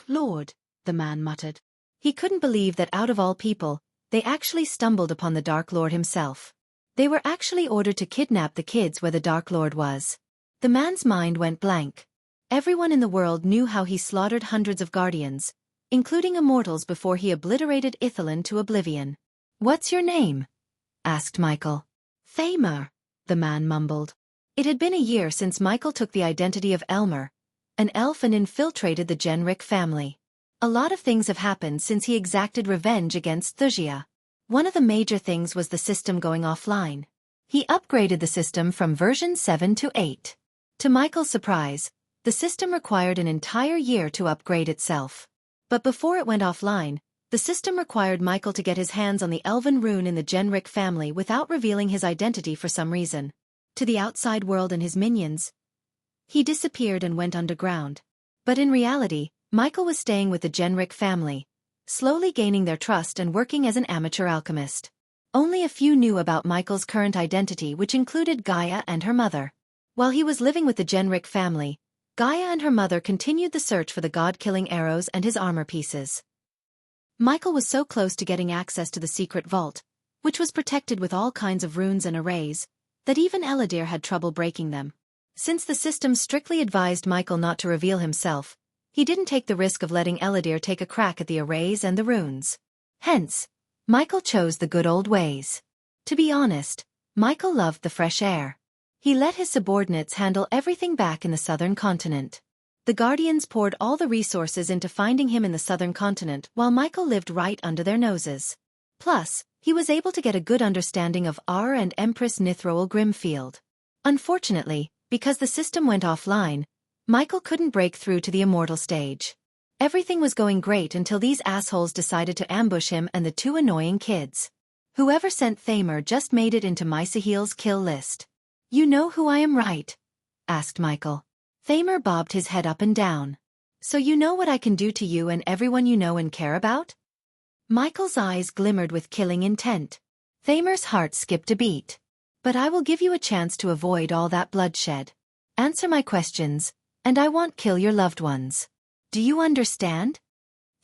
Lord, the man muttered. He couldn't believe that out of all people, they actually stumbled upon the Dark Lord himself. They were actually ordered to kidnap the kids where the Dark Lord was. The man's mind went blank. Everyone in the world knew how he slaughtered hundreds of Guardians, including immortals before he obliterated Ithalan to oblivion. "What's your name?" asked Michael. "Thamer," the man mumbled. It had been a year since Michael took the identity of Elmer, an elf, and infiltrated the Genric family. A lot of things have happened since he exacted revenge against Wuxia. One of the major things was the system going offline. He upgraded the system from version 7 to 8. To Michael's surprise, the system required an entire year to upgrade itself. But before it went offline, the system required Michael to get his hands on the elven rune in the Genric family without revealing his identity for some reason. To the outside world and his minions, he disappeared and went underground. But in reality, Michael was staying with the Genric family, slowly gaining their trust and working as an amateur alchemist. Only a few knew about Michael's current identity, which included Gaia and her mother. While he was living with the Genric family, Gaia and her mother continued the search for the god-killing arrows and his armor pieces. Michael was so close to getting access to the secret vault, which was protected with all kinds of runes and arrays, that even Eladir had trouble breaking them. Since the system strictly advised Michael not to reveal himself, he didn't take the risk of letting Eladir take a crack at the arrays and the runes. Hence, Michael chose the good old ways. To be honest, Michael loved the fresh air. He let his subordinates handle everything back in the southern continent. The Guardians poured all the resources into finding him in the southern continent while Michael lived right under their noses. Plus, he was able to get a good understanding of Ar and Empress Nithroel Grimfield. Unfortunately, because the system went offline, Michael couldn't break through to the immortal stage. Everything was going great until these assholes decided to ambush him and the two annoying kids. Whoever sent Thamer just made it into Mysahil's kill list. "You know who I am, right?" asked Michael. Thamer bobbed his head up and down. "So you know what I can do to you and everyone you know and care about?" Michael's eyes glimmered with killing intent. Thamer's heart skipped a beat. "But I will give you a chance to avoid all that bloodshed. Answer my questions, and I won't kill your loved ones. Do you understand?"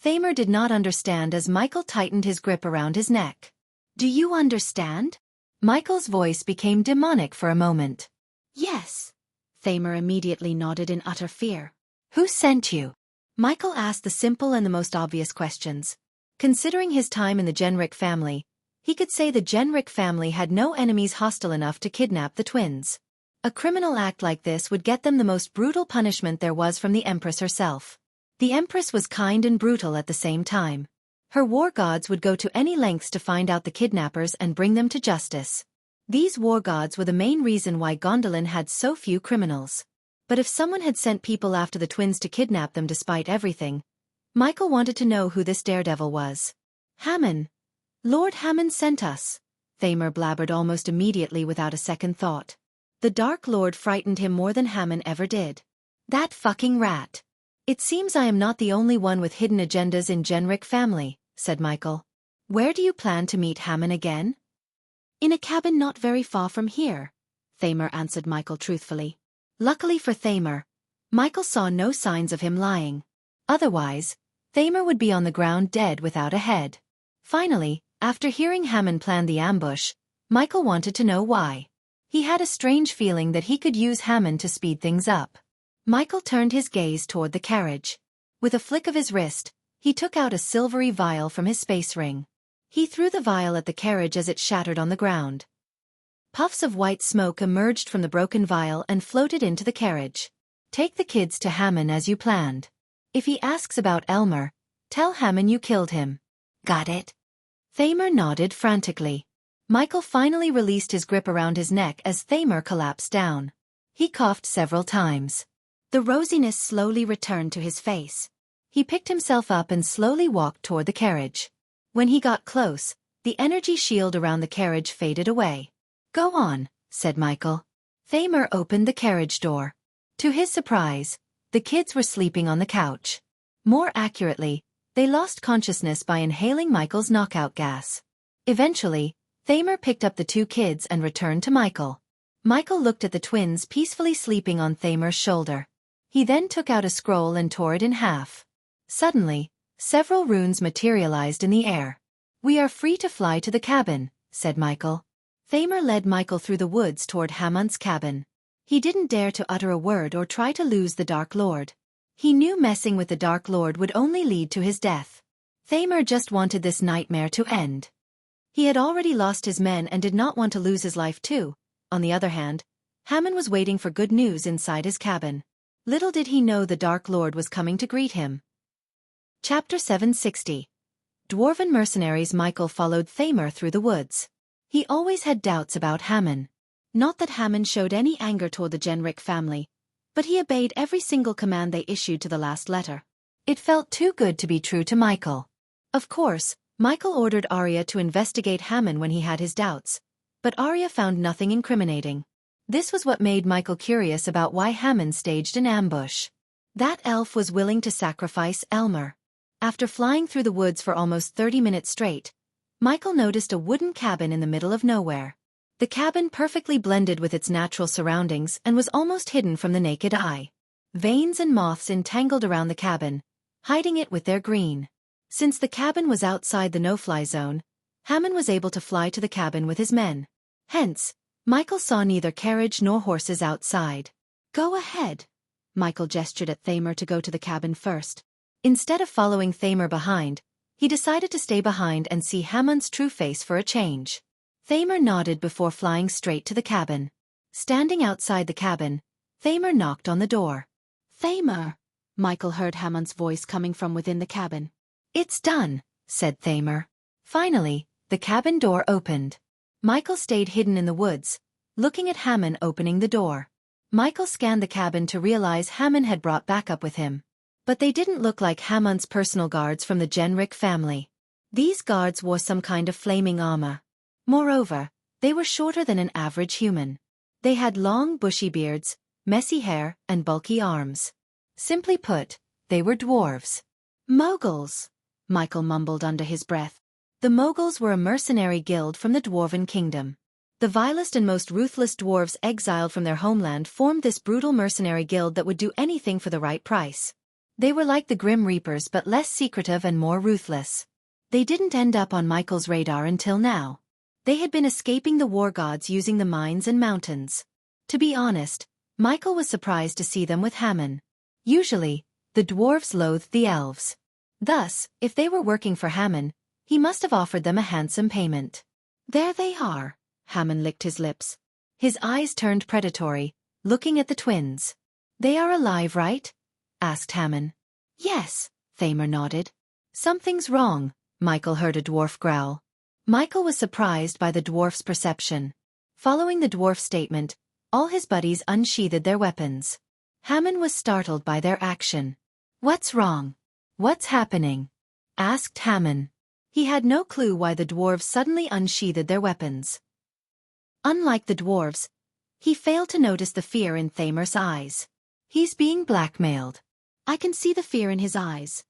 Thamer did not understand as Michael tightened his grip around his neck. "Do you understand?" Michael's voice became demonic for a moment. "Yes." Thamer immediately nodded in utter fear. "Who sent you?" Michael asked the simple and the most obvious questions. Considering his time in the Genric family, he could say the Genric family had no enemies hostile enough to kidnap the twins. A criminal act like this would get them the most brutal punishment there was from the Empress herself. The Empress was kind and brutal at the same time. Her war gods would go to any lengths to find out the kidnappers and bring them to justice. These war gods were the main reason why Gondolin had so few criminals. But if someone had sent people after the twins to kidnap them despite everything, Michael wanted to know who this daredevil was. Hammon. Lord Hammon sent us, Thamer blabbered almost immediately without a second thought. The Dark Lord frightened him more than Hammon ever did. That fucking rat. It seems I am not the only one with hidden agendas in Genric family, said Michael. Where do you plan to meet Hammon again? In a cabin not very far from here, Thamer answered Michael truthfully. Luckily for Thamer, Michael saw no signs of him lying. Otherwise, Thamer would be on the ground dead without a head. Finally, after hearing Hammon plan the ambush, Michael wanted to know why. He had a strange feeling that he could use Hammon to speed things up. Michael turned his gaze toward the carriage. With a flick of his wrist, he took out a silvery vial from his space ring. He threw the vial at the carriage as it shattered on the ground. Puffs of white smoke emerged from the broken vial and floated into the carriage. Take the kids to Hammon as you planned. If he asks about Elmer, tell Hammon you killed him. Got it? Thamer nodded frantically. Michael finally released his grip around his neck as Thamer collapsed down. He coughed several times. The rosiness slowly returned to his face. He picked himself up and slowly walked toward the carriage. When he got close, the energy shield around the carriage faded away. Go on, said Michael. Thamer opened the carriage door. To his surprise, the kids were sleeping on the couch. More accurately, they lost consciousness by inhaling Michael's knockout gas. Eventually, Thamer picked up the two kids and returned to Michael. Michael looked at the twins peacefully sleeping on Thamer's shoulder. He then took out a scroll and tore it in half. Suddenly, several runes materialized in the air. We are free to fly to the cabin, said Michael. Thamer led Michael through the woods toward Hammon's cabin. He didn't dare to utter a word or try to lose the Dark Lord. He knew messing with the Dark Lord would only lead to his death. Thamer just wanted this nightmare to end. He had already lost his men and did not want to lose his life too. On the other hand, Hammon was waiting for good news inside his cabin. Little did he know the Dark Lord was coming to greet him. Chapter 760. Dwarven mercenaries. Michael followed Thamer through the woods. He always had doubts about Hammon. Not that Hammon showed any anger toward the Genric family, but he obeyed every single command they issued to the last letter. It felt too good to be true to Michael. Of course, Michael ordered Arya to investigate Hammon when he had his doubts, but Arya found nothing incriminating. This was what made Michael curious about why Hammon staged an ambush. That elf was willing to sacrifice Elmer. After flying through the woods for almost 30 minutes straight, Michael noticed a wooden cabin in the middle of nowhere. The cabin perfectly blended with its natural surroundings and was almost hidden from the naked eye. Veins and moths entangled around the cabin, hiding it with their green. Since the cabin was outside the no-fly zone, Hammon was able to fly to the cabin with his men. Hence, Michael saw neither carriage nor horses outside. Go ahead. Michael gestured at Thamer to go to the cabin first. Instead of following Thamer behind, he decided to stay behind and see Hammon's true face for a change. Thamer nodded before flying straight to the cabin. Standing outside the cabin, Thamer knocked on the door. Thamer! Michael heard Hammon's voice coming from within the cabin. It's done, said Thamer. Finally, the cabin door opened. Michael stayed hidden in the woods, looking at Hammon opening the door. Michael scanned the cabin to realize Hammon had brought backup with him. But they didn't look like Hammon's personal guards from the Genric family. These guards wore some kind of flaming armor. Moreover, they were shorter than an average human. They had long bushy beards, messy hair, and bulky arms. Simply put, they were dwarves. Moguls, Michael mumbled under his breath. The Moguls were a mercenary guild from the Dwarven Kingdom. The vilest and most ruthless dwarves exiled from their homeland formed this brutal mercenary guild that would do anything for the right price. They were like the Grim Reapers but less secretive and more ruthless. They didn't end up on Michael's radar until now. They had been escaping the war gods using the mines and mountains. To be honest, Michael was surprised to see them with Hammon. Usually, the dwarves loathed the elves. Thus, if they were working for Hammon, he must have offered them a handsome payment. There they are, Hammon licked his lips. His eyes turned predatory, looking at the twins. "They are alive, right?" asked Hammond. "Yes," Thamer nodded. "Something's wrong," Michael heard a dwarf growl. Michael was surprised by the dwarf's perception. Following the dwarf's statement, all his buddies unsheathed their weapons. Hammond was startled by their action. "What's wrong? What's happening?" asked Hammond. He had no clue why the dwarves suddenly unsheathed their weapons. Unlike the dwarves, he failed to notice the fear in Thamer's eyes. "He's being blackmailed." "I can see the fear in his eyes,"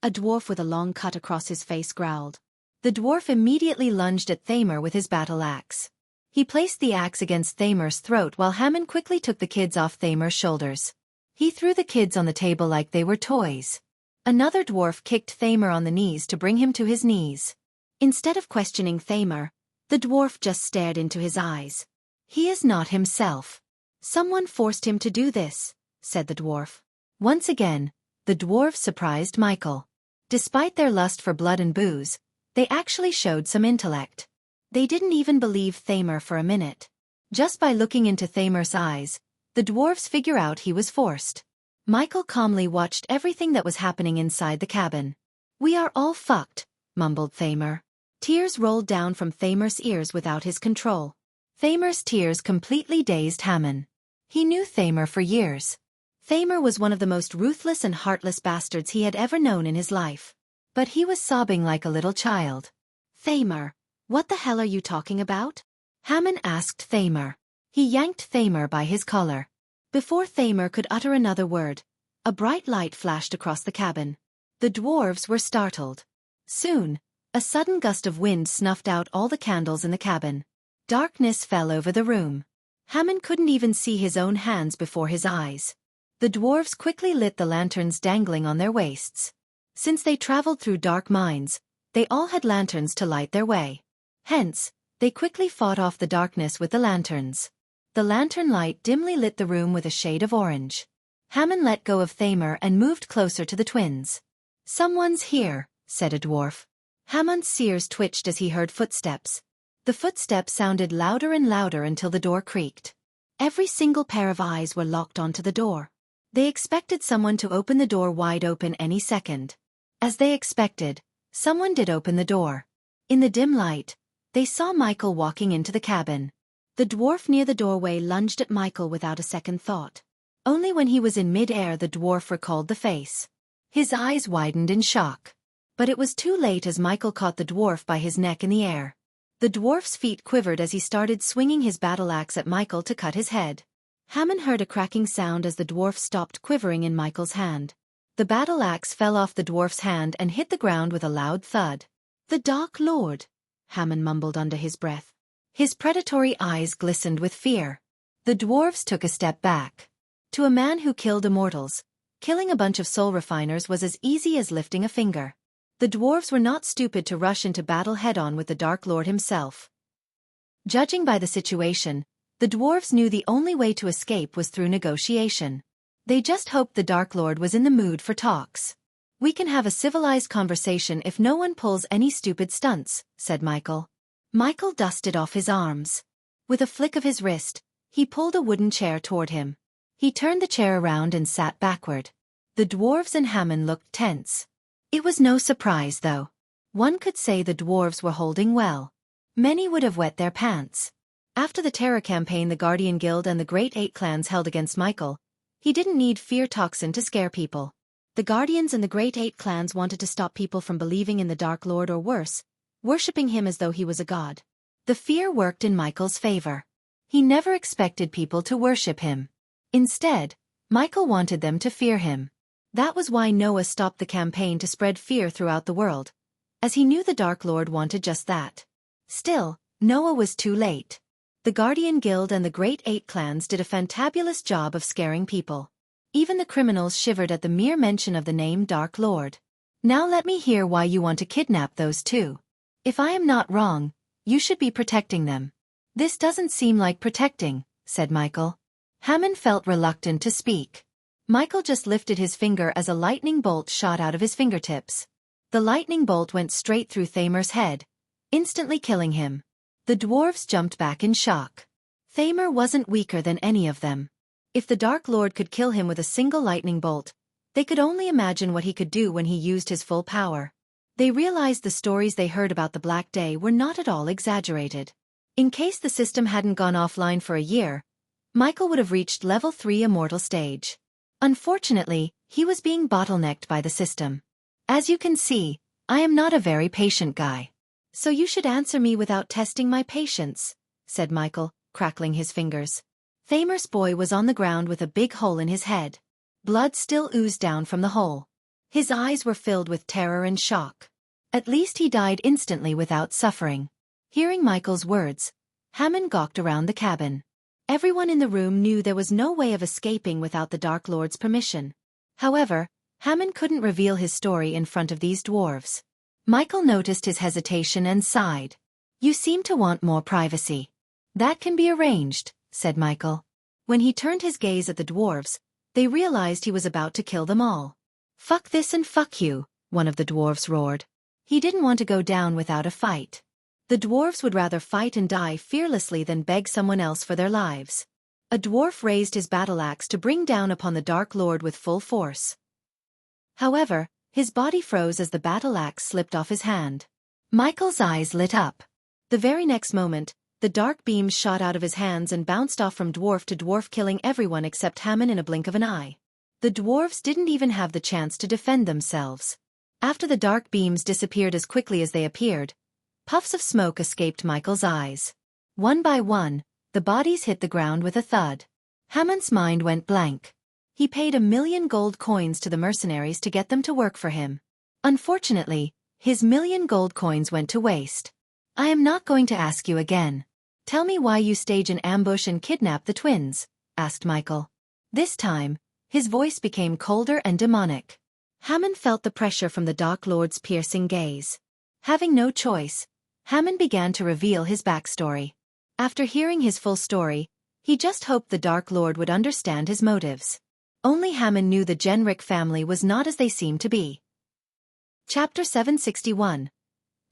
a dwarf with a long cut across his face growled. The dwarf immediately lunged at Thamer with his battle axe. He placed the axe against Thamer's throat while Hammond quickly took the kids off Thamer's shoulders. He threw the kids on the table like they were toys. Another dwarf kicked Thamer on the knees to bring him to his knees. Instead of questioning Thamer, the dwarf just stared into his eyes. "He is not himself." "Someone forced him to do this," said the dwarf. Once again, the dwarves surprised Michael. Despite their lust for blood and booze, they actually showed some intellect. They didn't even believe Thamer for a minute. Just by looking into Thamer's eyes, the dwarves figure out he was forced. Michael calmly watched everything that was happening inside the cabin. "We are all fucked," mumbled Thamer. Tears rolled down from Thamer's ears without his control. Thamer's tears completely dazed Hammond. He knew Thamer for years. Thamer was one of the most ruthless and heartless bastards he had ever known in his life. But he was sobbing like a little child. "Thamer, what the hell are you talking about?" Hammond asked Thamer. He yanked Thamer by his collar. Before Thamer could utter another word, a bright light flashed across the cabin. The dwarves were startled. Soon, a sudden gust of wind snuffed out all the candles in the cabin. Darkness fell over the room. Hammond couldn't even see his own hands before his eyes. The dwarves quickly lit the lanterns dangling on their waists. Since they traveled through dark mines, they all had lanterns to light their way. Hence, they quickly fought off the darkness with the lanterns. The lantern light dimly lit the room with a shade of orange. Hammond let go of Thamer and moved closer to the twins. "Someone's here," said a dwarf. Hammond's ears twitched as he heard footsteps. The footsteps sounded louder and louder until the door creaked. Every single pair of eyes were locked onto the door. They expected someone to open the door wide open any second. As they expected, someone did open the door. In the dim light, they saw Michael walking into the cabin. The dwarf near the doorway lunged at Michael without a second thought. Only when he was in mid-air the dwarf recalled the face. His eyes widened in shock. But it was too late as Michael caught the dwarf by his neck in the air. The dwarf's feet quivered as he started swinging his battle axe at Michael to cut his head. Hammond heard a cracking sound as the dwarf stopped quivering in Michael's hand. The battle axe fell off the dwarf's hand and hit the ground with a loud thud. "The Dark Lord," Hammond mumbled under his breath. His predatory eyes glistened with fear. The dwarves took a step back. To a man who killed immortals, killing a bunch of soul refiners was as easy as lifting a finger. The dwarves were not stupid to rush into battle head-on with the Dark Lord himself. Judging by the situation, the dwarves knew the only way to escape was through negotiation. They just hoped the Dark Lord was in the mood for talks. "We can have a civilized conversation if no one pulls any stupid stunts," said Michael. Michael dusted off his arms. With a flick of his wrist, he pulled a wooden chair toward him. He turned the chair around and sat backward. The dwarves and Hammond looked tense. It was no surprise, though. One could say the dwarves were holding well. Many would have wet their pants. After the terror campaign the Guardian Guild and the Great Eight clans held against Michael, he didn't need fear toxin to scare people. The Guardians and the Great Eight clans wanted to stop people from believing in the Dark Lord or worse, worshipping him as though he was a god. The fear worked in Michael's favor. He never expected people to worship him. Instead, Michael wanted them to fear him. That was why Noah stopped the campaign to spread fear throughout the world, as he knew the Dark Lord wanted just that. Still, Noah was too late. The Guardian Guild and the Great Eight clans did a fantabulous job of scaring people. Even the criminals shivered at the mere mention of the name Dark Lord. "Now let me hear why you want to kidnap those two. If I am not wrong, you should be protecting them." "This doesn't seem like protecting," said Michael. Hammond felt reluctant to speak. Michael just lifted his finger as a lightning bolt shot out of his fingertips. The lightning bolt went straight through Thamer's head, instantly killing him. The dwarves jumped back in shock. Thamer wasn't weaker than any of them. If the Dark Lord could kill him with a single lightning bolt, they could only imagine what he could do when he used his full power. They realized the stories they heard about the Black Day were not at all exaggerated. In case the system hadn't gone offline for a year, Michael would have reached level 3 immortal stage. Unfortunately, he was being bottlenecked by the system. As you can see, I am not a very patient guy. So you should answer me without testing my patience, said Michael, crackling his fingers. Thamer's boy was on the ground with a big hole in his head. Blood still oozed down from the hole. His eyes were filled with terror and shock. At least he died instantly without suffering. Hearing Michael's words, Hammond gawked around the cabin. Everyone in the room knew there was no way of escaping without the Dark Lord's permission. However, Hammond couldn't reveal his story in front of these dwarves. Michael noticed his hesitation and sighed. You seem to want more privacy. That can be arranged, said Michael. When he turned his gaze at the dwarves, they realized he was about to kill them all. Fuck this and fuck you, one of the dwarves roared. He didn't want to go down without a fight. The dwarves would rather fight and die fearlessly than beg someone else for their lives. A dwarf raised his battle axe to bring down upon the Dark Lord with full force. However, his body froze as the battle axe slipped off his hand. Michael's eyes lit up. The very next moment, the dark beams shot out of his hands and bounced off from dwarf to dwarf, killing everyone except Hammond in a blink of an eye. The dwarves didn't even have the chance to defend themselves. After the dark beams disappeared as quickly as they appeared, puffs of smoke escaped Michael's eyes. One by one, the bodies hit the ground with a thud. Hammond's mind went blank. He paid 1,000,000 gold coins to the mercenaries to get them to work for him. Unfortunately, his 1,000,000 gold coins went to waste. I am not going to ask you again. Tell me why you stage an ambush and kidnap the twins, asked Michael. This time, his voice became colder and demonic. Hammond felt the pressure from the Dark Lord's piercing gaze. Having no choice, Hammond began to reveal his backstory. After hearing his full story, he just hoped the Dark Lord would understand his motives. Only Hammond knew the Genrick family was not as they seemed to be. Chapter 761.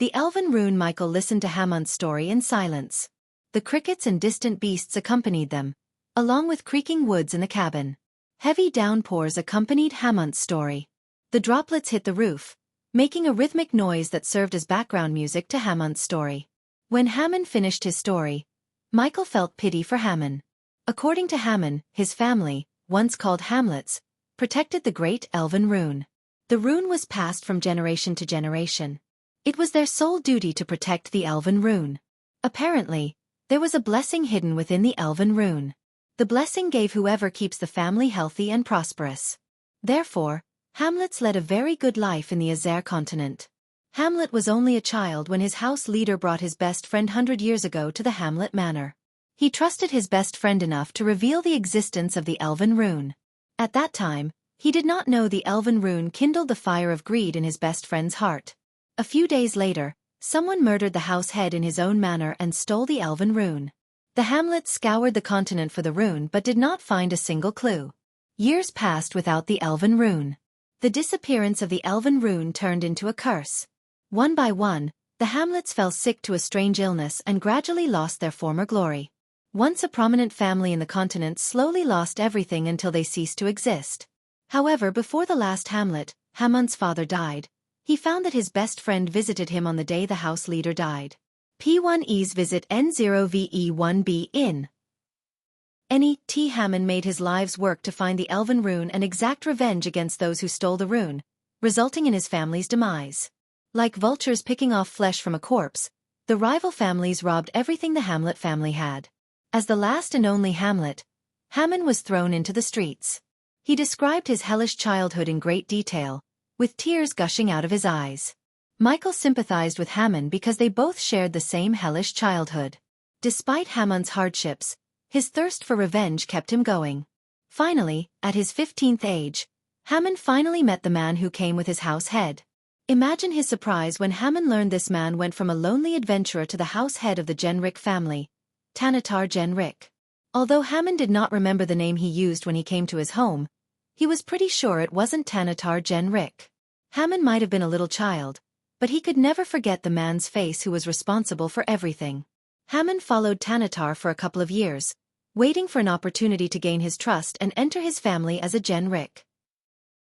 The Elven Rune. Michael listened to Hammond's story in silence. The crickets and distant beasts accompanied them, along with creaking woods in the cabin. Heavy downpours accompanied Hammond's story. The droplets hit the roof, making a rhythmic noise that served as background music to Hammond's story. When Hammond finished his story, Michael felt pity for Hammond. According to Hammond, his family, once called Hamlets, protected the Great Elven Rune. The rune was passed from generation to generation. It was their sole duty to protect the Elven Rune. Apparently, there was a blessing hidden within the Elven Rune. The blessing gave whoever keeps the family healthy and prosperous. Therefore, Hamlets led a very good life in the Azure continent. Hamlet was only a child when his house leader brought his best friend 100 years ago to the Hamlet Manor. He trusted his best friend enough to reveal the existence of the Elven Rune. At that time, he did not know the Elven Rune kindled the fire of greed in his best friend's heart. A few days later, someone murdered the house head in his own manor and stole the Elven Rune. The Hamlets scoured the continent for the rune but did not find a single clue. Years passed without the Elven Rune. The disappearance of the Elven Rune turned into a curse. One by one, the Hamlets fell sick to a strange illness and gradually lost their former glory. Once a prominent family in the continent slowly lost everything until they ceased to exist. However, before the last Hamlet, Hammond's father died, he found that his best friend visited him on the day the house leader died. P1E's visit N0VE1B in. N.E.T. Hammond made his life's work to find the Elven Rune and exact revenge against those who stole the rune, resulting in his family's demise. Like vultures picking off flesh from a corpse, the rival families robbed everything the Hamlet family had. As the last and only Hamlet, Hammond was thrown into the streets. He described his hellish childhood in great detail, with tears gushing out of his eyes. Michael sympathized with Hammond because they both shared the same hellish childhood. Despite Hammond's hardships, his thirst for revenge kept him going. Finally, at his 15th age, Hammond finally met the man who came with his house head. Imagine his surprise when Hammond learned this man went from a lonely adventurer to the house head of the Genrick family, Tanatar Genrick. Although Hammond did not remember the name he used when he came to his home, he was pretty sure it wasn't Tanatar Genrick. Hammond might have been a little child, but he could never forget the man's face who was responsible for everything. Haman followed Tanatar for a couple of years, waiting for an opportunity to gain his trust and enter his family as a Genrik.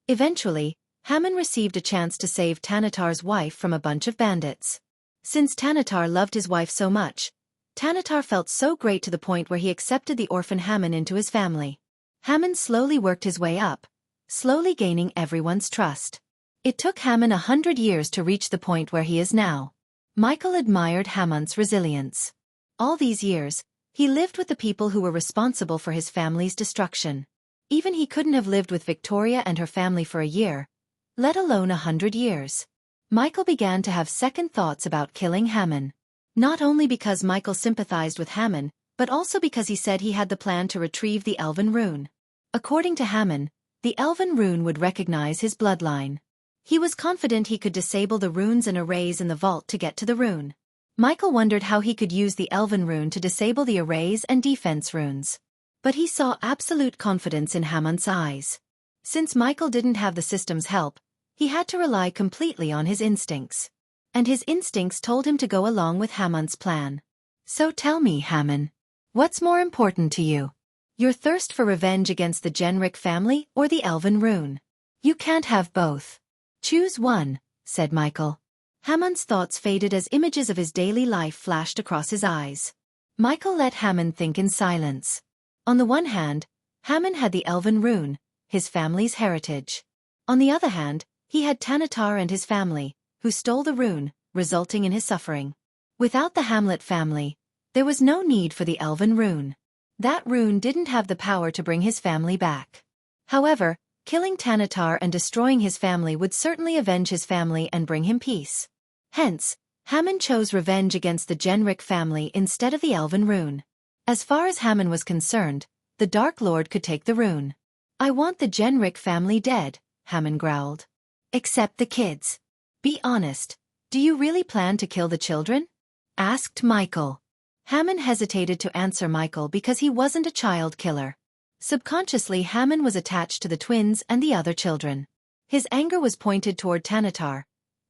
Eventually, Haman received a chance to save Tanatar's wife from a bunch of bandits. Since Tanatar loved his wife so much, Tanatar felt so great to the point where he accepted the orphan Haman into his family. Haman slowly worked his way up, slowly gaining everyone's trust. It took Haman 100 years to reach the point where he is now. Michael admired Haman's resilience. All these years, he lived with the people who were responsible for his family's destruction. Even he couldn't have lived with Victoria and her family for a year, let alone 100 years. Michael began to have second thoughts about killing Haman. Not only because Michael sympathized with Haman, but also because he said he had the plan to retrieve the Elven rune. According to Haman, the Elven rune would recognize his bloodline. He was confident he could disable the runes and arrays in the vault to get to the rune. Michael wondered how he could use the Elven rune to disable the arrays and defense runes. But he saw absolute confidence in Haman's eyes. Since Michael didn't have the system's help, he had to rely completely on his instincts. And his instincts told him to go along with Haman's plan. So tell me, Haman, what's more important to you? Your thirst for revenge against the Genrik family or the Elven rune? You can't have both. Choose one, said Michael. Haman's thoughts faded as images of his daily life flashed across his eyes. Michael let Haman think in silence. On the one hand, Haman had the Elven rune, his family's heritage. On the other hand, he had Tanatar and his family, who stole the rune, resulting in his suffering. Without the Hamlet family, there was no need for the Elven rune. That rune didn't have the power to bring his family back. However, killing Tanatar and destroying his family would certainly avenge his family and bring him peace. Hence, Haman chose revenge against the Genrik family instead of the Elven rune. As far as Haman was concerned, the Dark Lord could take the rune. I want the Genrik family dead, Haman growled. Except the kids. Be honest, do you really plan to kill the children? Asked Michael. Haman hesitated to answer Michael because he wasn't a child killer. Subconsciously, Haman was attached to the twins and the other children. His anger was pointed toward Tanatar,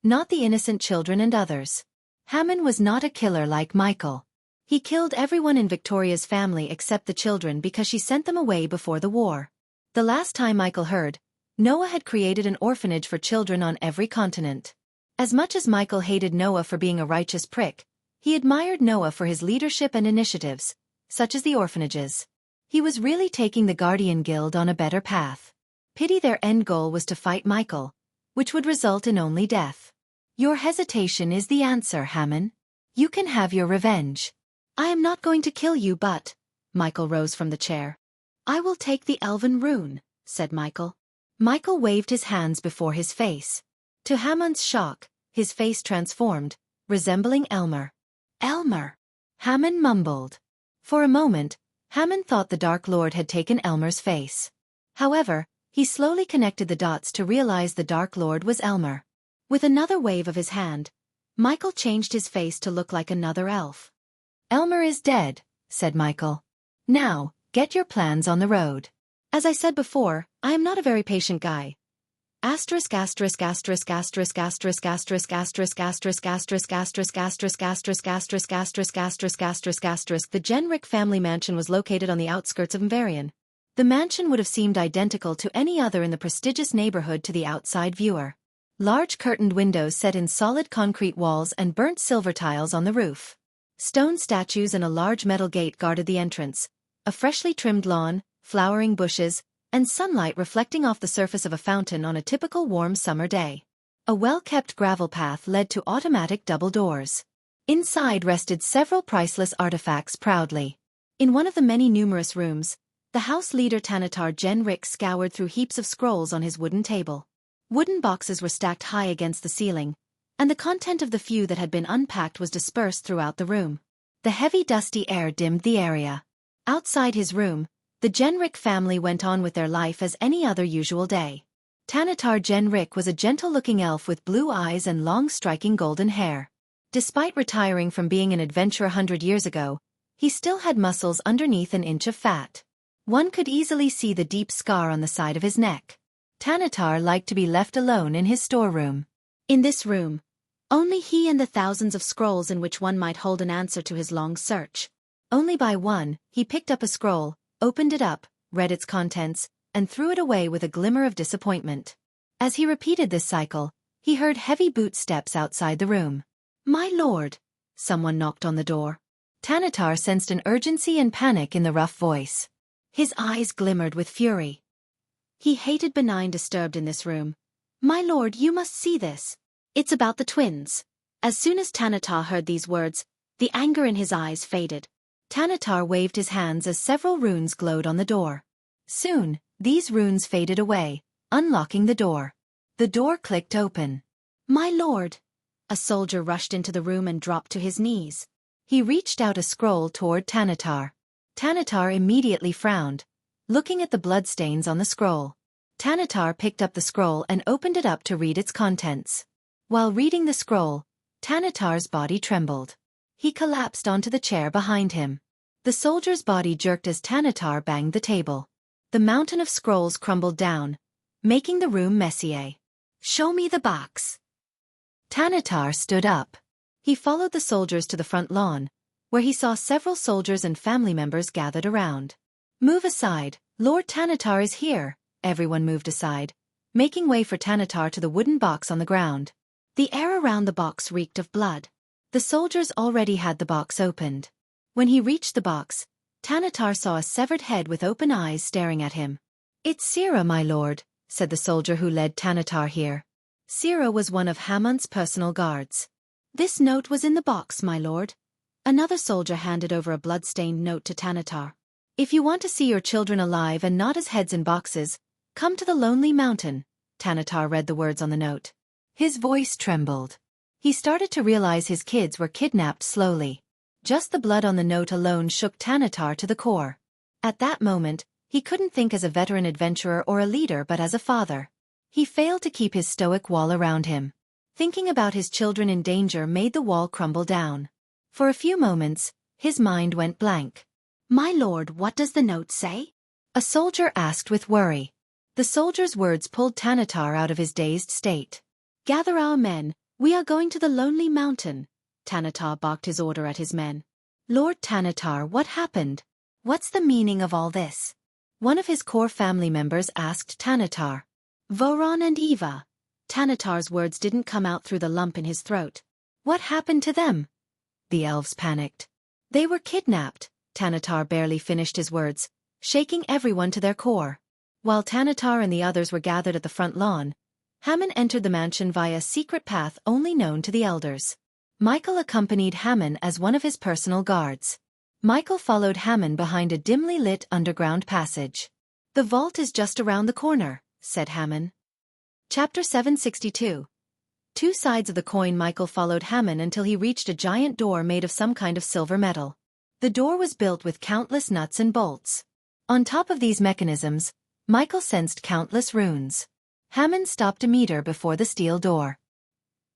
not the innocent children and others. Haman was not a killer like Michael. He killed everyone in Victoria's family except the children because she sent them away before the war. The last time Michael heard, Noah had created an orphanage for children on every continent. As much as Michael hated Noah for being a righteous prick, he admired Noah for his leadership and initiatives, such as the orphanages. He was really taking the Guardian Guild on a better path. Pity their end goal was to fight Michael, which would result in only death. Your hesitation is the answer, Haman. You can have your revenge. I am not going to kill you, but... Michael rose from the chair. I will take the Elven rune, said Michael. Michael waved his hands before his face. To Haman's shock, his face transformed, resembling Elmer. Elmer! Haman mumbled. For a moment, Haman thought the Dark Lord had taken Elmer's face. However, he slowly connected the dots to realize the Dark Lord was Elmer. With another wave of his hand, Michael changed his face to look like another elf. Elmer is dead, said Michael. Now, get your plans on the road. As I said before, I am not a very patient guy. Asterisk asterisk asterisk asterisk asterisk asterisk asterisk asterisk asterisk asterisk asterisk asterisk asterisk asterisk asterisk asterisk asterisk. The Genrik family mansion was located on the outskirts of Mvarian. The mansion would have seemed identical to any other in the prestigious neighborhood to the outside viewer. Large curtained windows set in solid concrete walls and burnt silver tiles on the roof. Stone statues and a large metal gate guarded the entrance. A freshly trimmed lawn, flowering bushes, and sunlight reflecting off the surface of a fountain on a typical warm summer day. A well-kept gravel path led to automatic double doors. Inside rested several priceless artifacts proudly. In one of the many numerous rooms, the house leader Tanatar Genrik scoured through heaps of scrolls on his wooden table. Wooden boxes were stacked high against the ceiling, and the content of the few that had been unpacked was dispersed throughout the room. The heavy dusty air dimmed the area. Outside his room, the Genrik family went on with their life as any other usual day. Tanatar Genrik was a gentle-looking elf with blue eyes and long striking golden hair. Despite retiring from being an adventurer 100 years ago, he still had muscles underneath an inch of fat. One could easily see the deep scar on the side of his neck. Tanatar liked to be left alone in his storeroom. In this room, Only he and the thousands of scrolls in which one might hold an answer to his long search. Only by one, he picked up a scroll, opened it up, read its contents, and threw it away with a glimmer of disappointment. As he repeated this cycle, he heard heavy boot steps outside the room. "My lord!" Someone knocked on the door. Tanatar sensed an urgency and panic in the rough voice. His eyes glimmered with fury. He hated being disturbed in this room. "My lord, you must see this. It's about the twins." As soon as Tanatar heard these words, the anger in his eyes faded. Tanatar waved his hands as several runes glowed on the door. Soon, these runes faded away, unlocking the door. The door clicked open. "My lord!" A soldier rushed into the room and dropped to his knees. He reached out a scroll toward Tanatar. Tanatar immediately frowned, looking at the bloodstains on the scroll. Tanatar picked up the scroll and opened it up to read its contents. While reading the scroll, Tanatar's body trembled. He collapsed onto the chair behind him. The soldier's body jerked as Tanatar banged the table. The mountain of scrolls crumbled down, making the room messier. "Show me the box." Tanatar stood up. He followed the soldiers to the front lawn, where he saw several soldiers and family members gathered around. "Move aside, Lord Tanatar is here." Everyone moved aside, making way for Tanatar to the wooden box on the ground. The air around the box reeked of blood. The soldiers already had the box opened. When he reached the box, Tanatar saw a severed head with open eyes staring at him. "It's Sira, my lord," said the soldier who led Tanatar here. Sira was one of Hamon's personal guards. "This note was in the box, my lord." Another soldier handed over a blood-stained note to Tanatar. "If you want to see your children alive and not as heads in boxes, come to the Lonely Mountain." Tanatar read the words on the note. His voice trembled. He started to realize his kids were kidnapped slowly. Just the blood on the note alone shook Tanatar to the core. At that moment, he couldn't think as a veteran adventurer or a leader but as a father. He failed to keep his stoic wall around him. Thinking about his children in danger made the wall crumble down. For a few moments, his mind went blank. "My lord, what does the note say?" a soldier asked with worry. The soldier's words pulled Tanatar out of his dazed state. "Gather our men, we are going to the Lonely Mountain." Tanatar barked his order at his men. "Lord Tanatar, what happened? What's the meaning of all this?" One of his core family members asked Tanatar. "Voron and Eva." Tanatar's words didn't come out through the lump in his throat. "What happened to them?" The elves panicked. "They were kidnapped." Tanatar barely finished his words, shaking everyone to their core. While Tanatar and the others were gathered at the front lawn, Hamon entered the mansion via a secret path only known to the elders. Michael accompanied Hamon as one of his personal guards. Michael followed Hamon behind a dimly lit underground passage. "The vault is just around the corner," said Hamon. Chapter 762. Two sides of the coin. Michael followed Hamon until he reached a giant door made of some kind of silver metal. The door was built with countless nuts and bolts. On top of these mechanisms, Michael sensed countless runes. Hamon stopped a meter before the steel door.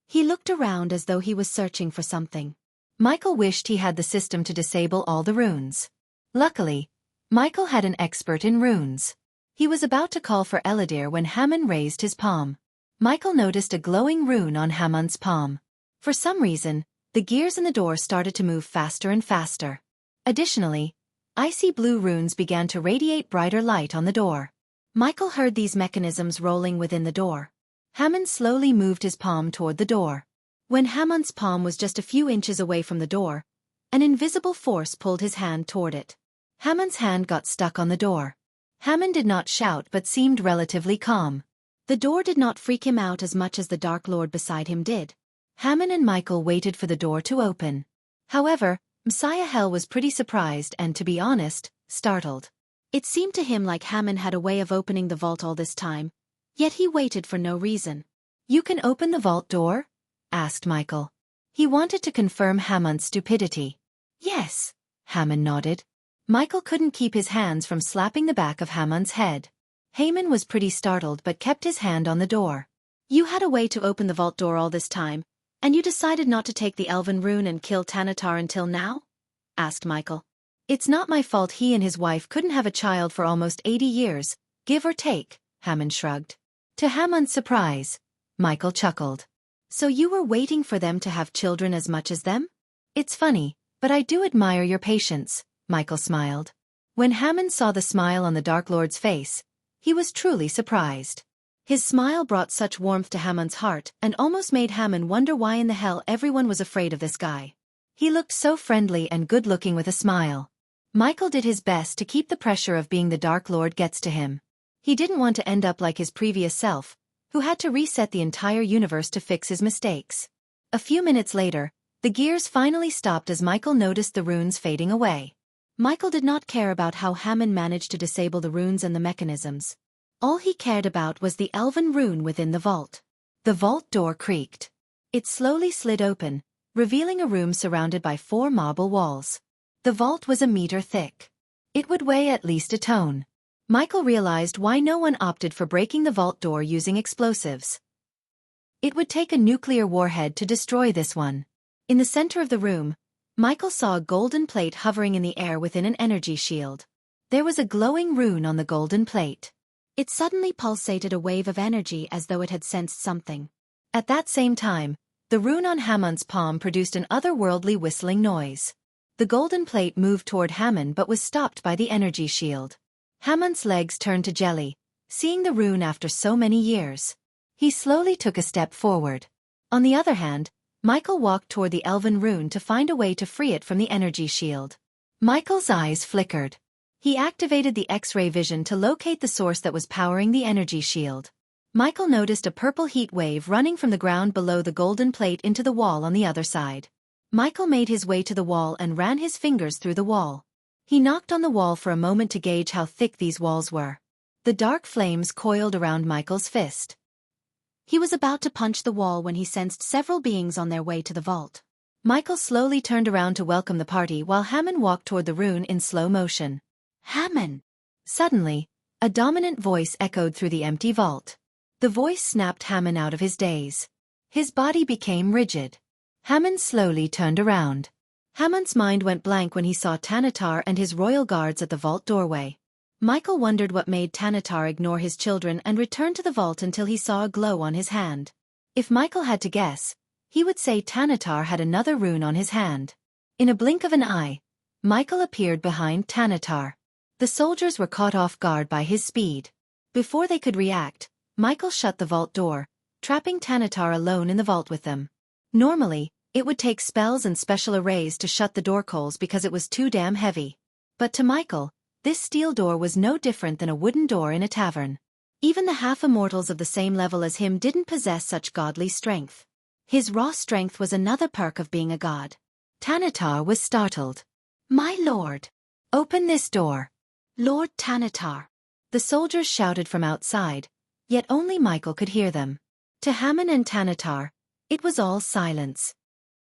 He looked around as though he was searching for something. Michael wished he had the system to disable all the runes. Luckily, Michael had an expert in runes. He was about to call for Eladir when Hamon raised his palm. Michael noticed a glowing rune on Hamon's palm. For some reason, the gears in the door started to move faster and faster. Additionally, icy blue runes began to radiate brighter light on the door. Michael heard these mechanisms rolling within the door. Hamon slowly moved his palm toward the door. When Hamon's palm was just a few inches away from the door, an invisible force pulled his hand toward it. Hamon's hand got stuck on the door. Hamon did not shout but seemed relatively calm. The door did not freak him out as much as the Dark Lord beside him did. Hamon and Michael waited for the door to open. However, Messiah Hell was pretty surprised and, to be honest, startled. It seemed to him like Hamon had a way of opening the vault all this time, yet he waited for no reason. "You can open the vault door?" asked Michael. He wanted to confirm Hamon's stupidity. "Yes," Hamon nodded. Michael couldn't keep his hands from slapping the back of Hamon's head. Hamon was pretty startled but kept his hand on the door. "You had a way to open the vault door all this time, and you decided not to take the elven rune and kill Tanatar until now?" asked Michael. "It's not my fault he and his wife couldn't have a child for almost 80 years, give or take," Hamon shrugged. To Hamon's surprise, Michael chuckled. So you were waiting for them to have children as much as them? It's funny, but I do admire your patience, Michael smiled. When Hammond saw the smile on the Dark Lord's face, he was truly surprised. His smile brought such warmth to Hammond's heart and almost made Hammond wonder why in the hell everyone was afraid of this guy. He looked so friendly and good-looking with a smile. Michael did his best to keep the pressure of being the Dark Lord gets to him. He didn't want to end up like his previous self, who had to reset the entire universe to fix his mistakes. A few minutes later, the gears finally stopped as Michael noticed the runes fading away. Michael did not care about how Hammond managed to disable the runes and the mechanisms. All he cared about was the elven rune within the vault. The vault door creaked. It slowly slid open, revealing a room surrounded by 4 marble walls. The vault was a meter thick. It would weigh at least a ton. Michael realized why no one opted for breaking the vault door using explosives. It would take a nuclear warhead to destroy this one. In the center of the room, Michael saw a golden plate hovering in the air within an energy shield. There was a glowing rune on the golden plate. It suddenly pulsated a wave of energy as though it had sensed something. At that same time, the rune on Hammond's palm produced an otherworldly whistling noise. The golden plate moved toward Hammond but was stopped by the energy shield. Hammond's legs turned to jelly, seeing the rune after so many years. He slowly took a step forward. On the other hand, Michael walked toward the elven rune to find a way to free it from the energy shield. Michael's eyes flickered. He activated the X-ray vision to locate the source that was powering the energy shield. Michael noticed a purple heat wave running from the ground below the golden plate into the wall on the other side. Michael made his way to the wall and ran his fingers through the wall. He knocked on the wall for a moment to gauge how thick these walls were. The dark flames coiled around Michael's fist. He was about to punch the wall when he sensed several beings on their way to the vault. Michael slowly turned around to welcome the party while Hammond walked toward the rune in slow motion. Hammond! Suddenly, a dominant voice echoed through the empty vault. The voice snapped Hammond out of his daze. His body became rigid. Hammond slowly turned around. Hammond's mind went blank when he saw Tanatar and his royal guards at the vault doorway. Michael wondered what made Tanatar ignore his children and return to the vault until he saw a glow on his hand. If Michael had to guess, he would say Tanatar had another rune on his hand. In a blink of an eye, Michael appeared behind Tanatar. The soldiers were caught off guard by his speed. Before they could react, Michael shut the vault door, trapping Tanatar alone in the vault with them. Normally, it would take spells and special arrays to shut the door coals because it was too damn heavy. But to Michael, this steel door was no different than a wooden door in a tavern. Even the half-immortals of the same level as him didn't possess such godly strength. His raw strength was another perk of being a god. Tanatar was startled. "My lord! Open this door!" "Lord Tanatar!" The soldiers shouted from outside, yet only Michael could hear them. To Hammond and Tanatar, it was all silence.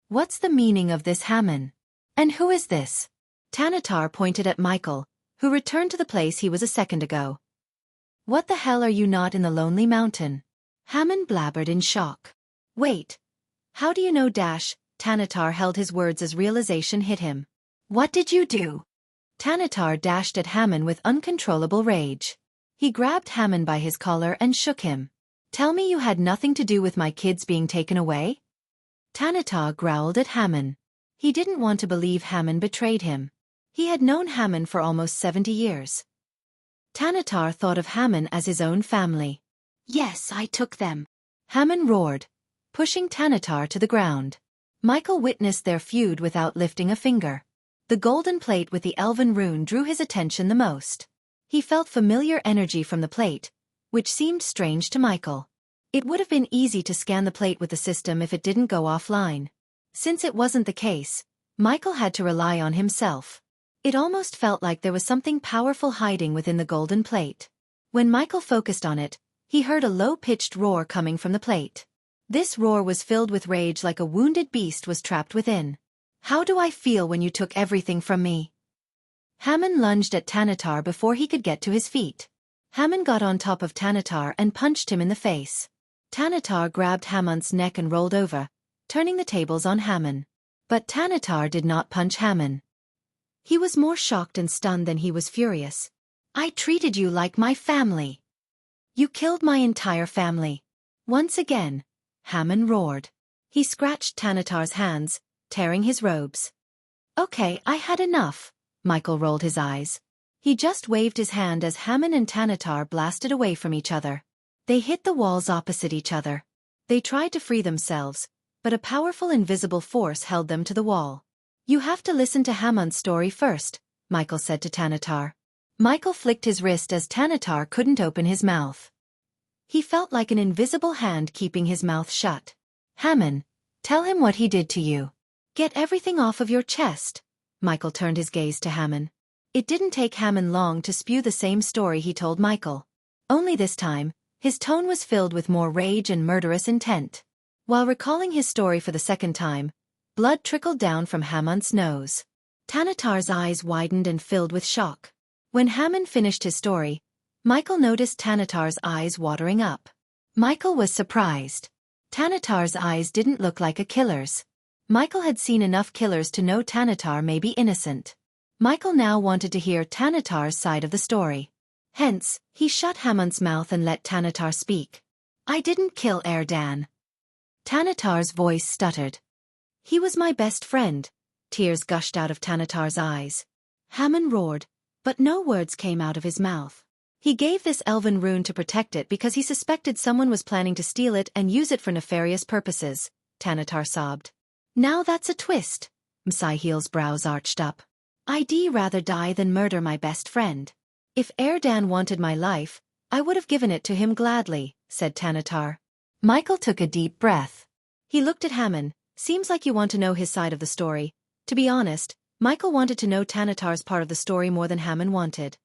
"What's the meaning of this, Hammond? And who is this?" Tanatar pointed at Michael, who returned to the place he was a second ago. "What the hell are you not in the Lonely Mountain?" Hammond blabbered in shock. "Wait. How do you know dash?" Tanatar held his words as realization hit him. "What did you do?" Tanatar dashed at Hammond with uncontrollable rage. He grabbed Hammond by his collar and shook him. "Tell me you had nothing to do with my kids being taken away?" Tanatar growled at Hammond. He didn't want to believe Hammond betrayed him. He had known Hammond for almost 70 years. Tanatar thought of Hammond as his own family. "Yes, I took them," Hammond roared, pushing Tanatar to the ground. Michael witnessed their feud without lifting a finger. The golden plate with the elven rune drew his attention the most. He felt familiar energy from the plate, which seemed strange to Michael. It would have been easy to scan the plate with the system if it didn't go offline. Since it wasn't the case, Michael had to rely on himself. It almost felt like there was something powerful hiding within the golden plate. When Michael focused on it, he heard a low-pitched roar coming from the plate. This roar was filled with rage like a wounded beast was trapped within. "How do I feel when you took everything from me?" Hammond lunged at Tanatar before he could get to his feet. Hammond got on top of Tanatar and punched him in the face. Tanatar grabbed Hammond's neck and rolled over, turning the tables on Hammond. But Tanatar did not punch Hammond. He was more shocked and stunned than he was furious. "I treated you like my family. You killed my entire family." Once again, Hammon roared. He scratched Tanatar's hands, tearing his robes. Okay, I had enough. Michael rolled his eyes. He just waved his hand as Hammon and Tanatar blasted away from each other. They hit the walls opposite each other. They tried to free themselves, but a powerful invisible force held them to the wall. You have to listen to Hammon's story first, Michael said to Tanatar. Michael flicked his wrist as Tanatar couldn't open his mouth. He felt like an invisible hand keeping his mouth shut. Hammon, tell him what he did to you. Get everything off of your chest. Michael turned his gaze to Hammon. It didn't take Hammon long to spew the same story he told Michael. Only this time, his tone was filled with more rage and murderous intent. While recalling his story for the second time, blood trickled down from Hammon's nose. Tanatar's eyes widened and filled with shock. When Hammon finished his story, Michael noticed Tanatar's eyes watering up. Michael was surprised. Tanatar's eyes didn't look like a killer's. Michael had seen enough killers to know Tanatar may be innocent. Michael now wanted to hear Tanatar's side of the story. Hence, he shut Hammon's mouth and let Tanatar speak. I didn't kill Erdan. Tanatar's voice stuttered. He was my best friend. Tears gushed out of Tanatar's eyes. Hammon roared, but no words came out of his mouth. He gave this elven rune to protect it because he suspected someone was planning to steal it and use it for nefarious purposes, Tanatar sobbed. Now that's a twist. Msaiheel's brows arched up. I'd rather die than murder my best friend. If Erdan wanted my life, I would have given it to him gladly, said Tanatar. Michael took a deep breath. He looked at Hammon. Seems like you want to know his side of the story. To be honest, Michael wanted to know Tanatar's part of the story more than Hammon wanted.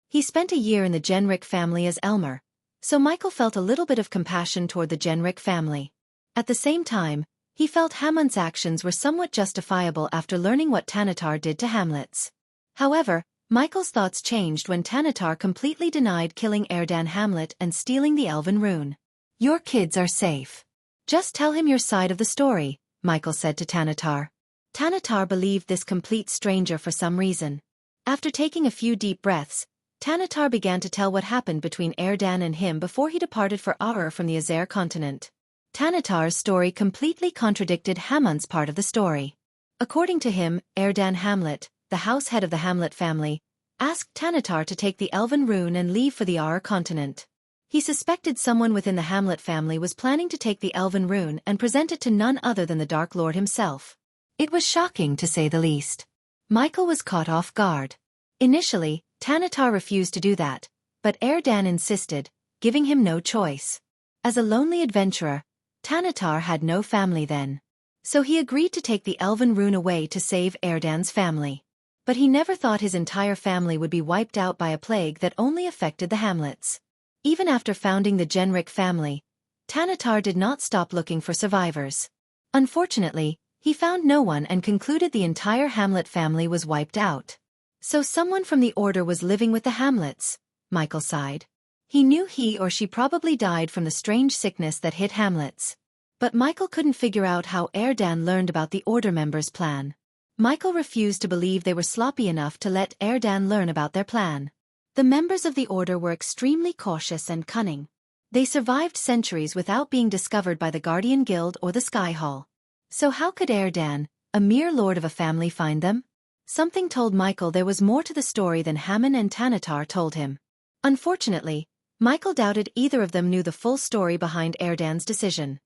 He spent a year in the Genric family as Elmer, so Michael felt a little bit of compassion toward the Genric family. At the same time, he felt Hammon's actions were somewhat justifiable after learning what Tanatar did to Hamlets. However, Michael's thoughts changed when Tanatar completely denied killing Erdan Hamlet and stealing the elven rune. Your kids are safe. Just tell him your side of the story, Michael said to Tanatar. Tanatar believed this complete stranger for some reason. After taking a few deep breaths, Tanatar began to tell what happened between Erdan and him before he departed for Aur from the Azer continent. Tanatar's story completely contradicted Hammon's part of the story. According to him, Erdan Hamlet, the house head of the Hamlet family, asked Tanatar to take the elven rune and leave for the Aur continent. He suspected someone within the Hamlet family was planning to take the elven rune and present it to none other than the Dark Lord himself. It was shocking to say the least. Michael was caught off guard. Initially, Tanatar refused to do that, but Erdan insisted, giving him no choice. As a lonely adventurer, Tanatar had no family then. So he agreed to take the elven rune away to save Erdan's family. But he never thought his entire family would be wiped out by a plague that only affected the Hamlets. Even after founding the Genric family, Tanatar did not stop looking for survivors. Unfortunately, he found no one and concluded the entire Hamlet family was wiped out. So someone from the Order was living with the Hamlets, Michael sighed. He knew he or she probably died from the strange sickness that hit Hamlets. But Michael couldn't figure out how Erdan learned about the Order members' plan. Michael refused to believe they were sloppy enough to let Erdan learn about their plan. The members of the Order were extremely cautious and cunning. They survived centuries without being discovered by the Guardian Guild or the Sky Hall. So how could Erdan, a mere lord of a family, find them? Something told Michael there was more to the story than Hammon and Tanatar told him. Unfortunately, Michael doubted either of them knew the full story behind Erdan's decision.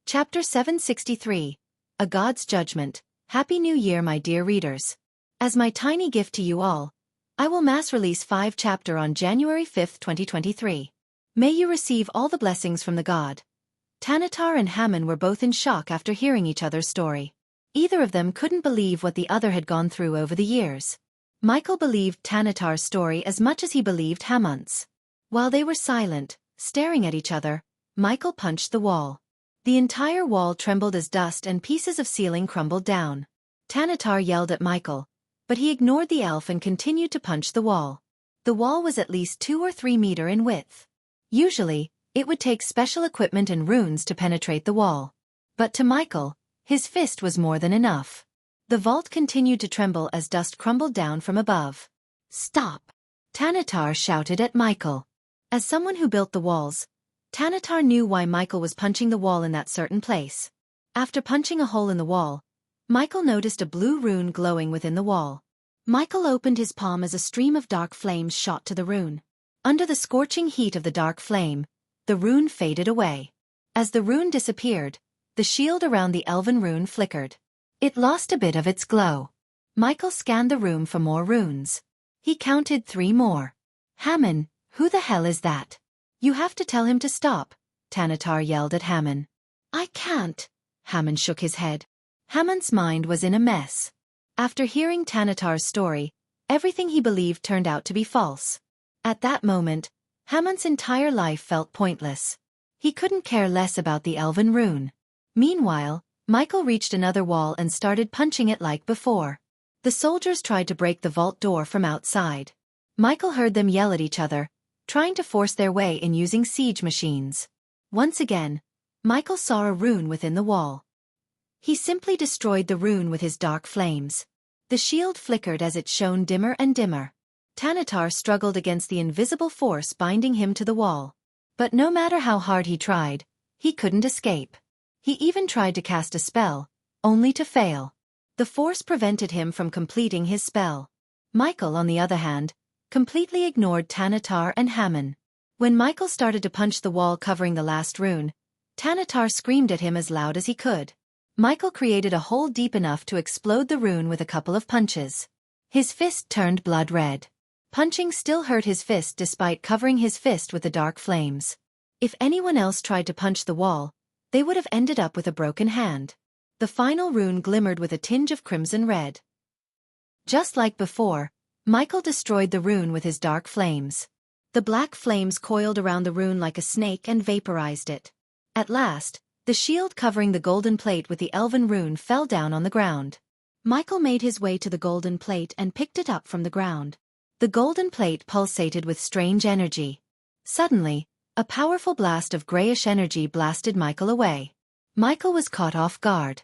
Chapter 763. A God's Judgment. Happy New Year, my dear readers. As my tiny gift to you all, I will mass release 5 chapter on January 5, 2023. May you receive all the blessings from the God. Tanatar and Hammon were both in shock after hearing each other's story. Either of them couldn't believe what the other had gone through over the years. Michael believed Tanatar's story as much as he believed Hammon's. While they were silent, staring at each other, Michael punched the wall. The entire wall trembled as dust and pieces of ceiling crumbled down. Tanatar yelled at Michael, but he ignored the elf and continued to punch the wall. The wall was at least 2 or 3 meters in width. Usually, it would take special equipment and runes to penetrate the wall. But to Michael, his fist was more than enough. The vault continued to tremble as dust crumbled down from above. Stop! Tanatar shouted at Michael. As someone who built the walls, Tanatar knew why Michael was punching the wall in that certain place. After punching a hole in the wall, Michael noticed a blue rune glowing within the wall. Michael opened his palm as a stream of dark flames shot to the rune. Under the scorching heat of the dark flame, the rune faded away. As the rune disappeared, the shield around the elven rune flickered. It lost a bit of its glow. Michael scanned the room for more runes. He counted 3 more. Hammon, who the hell is that? You have to tell him to stop, Tanatar yelled at Hammon. I can't. Hammon shook his head. Hammon's mind was in a mess. After hearing Tanatar's story, everything he believed turned out to be false. At that moment, Hammon's entire life felt pointless. He couldn't care less about the elven rune. Meanwhile, Michael reached another wall and started punching it like before. The soldiers tried to break the vault door from outside. Michael heard them yell at each other, trying to force their way in using siege machines. Once again, Michael saw a rune within the wall. He simply destroyed the rune with his dark flames. The shield flickered as it shone dimmer and dimmer. Tanatar struggled against the invisible force binding him to the wall. But no matter how hard he tried, he couldn't escape. He even tried to cast a spell, only to fail. The force prevented him from completing his spell. Michael, on the other hand, completely ignored Tanatar and Hammon. When Michael started to punch the wall covering the last rune, Tanatar screamed at him as loud as he could. Michael created a hole deep enough to explode the rune with a couple of punches. His fist turned blood red. Punching still hurt his fist despite covering his fist with the dark flames. If anyone else tried to punch the wall, they would have ended up with a broken hand. The final rune glimmered with a tinge of crimson red. Just like before, Michael destroyed the rune with his dark flames. The black flames coiled around the rune like a snake and vaporized it. At last, the shield covering the golden plate with the elven rune fell down on the ground. Michael made his way to the golden plate and picked it up from the ground. The golden plate pulsated with strange energy. Suddenly, a powerful blast of grayish energy blasted Michael away. Michael was caught off guard.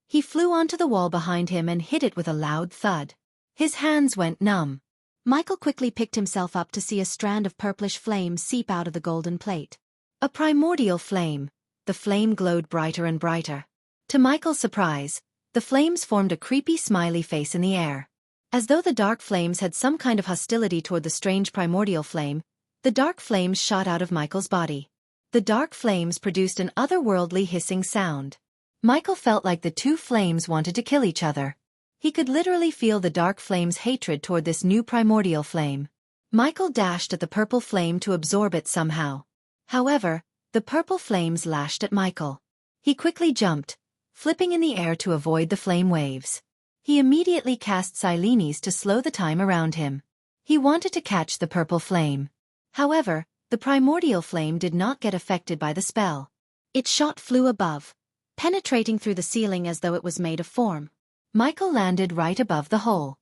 He flew onto the wall behind him and hit it with a loud thud. His hands went numb. Michael quickly picked himself up to see a strand of purplish flame seep out of the golden plate. A primordial flame. The flame glowed brighter and brighter. To Michael's surprise, the flames formed a creepy smiley face in the air. As though the dark flames had some kind of hostility toward the strange primordial flame, the dark flames shot out of Michael's body. The dark flames produced an otherworldly hissing sound. Michael felt like the two flames wanted to kill each other. He could literally feel the dark flame's hatred toward this new primordial flame. Michael dashed at the purple flame to absorb it somehow. However, the purple flames lashed at Michael. He quickly jumped, flipping in the air to avoid the flame waves. He immediately cast Silenes to slow the time around him. He wanted to catch the purple flame. However, the primordial flame did not get affected by the spell. Its shot flew above, penetrating through the ceiling as though it was made of foam. Michael landed right above the hole.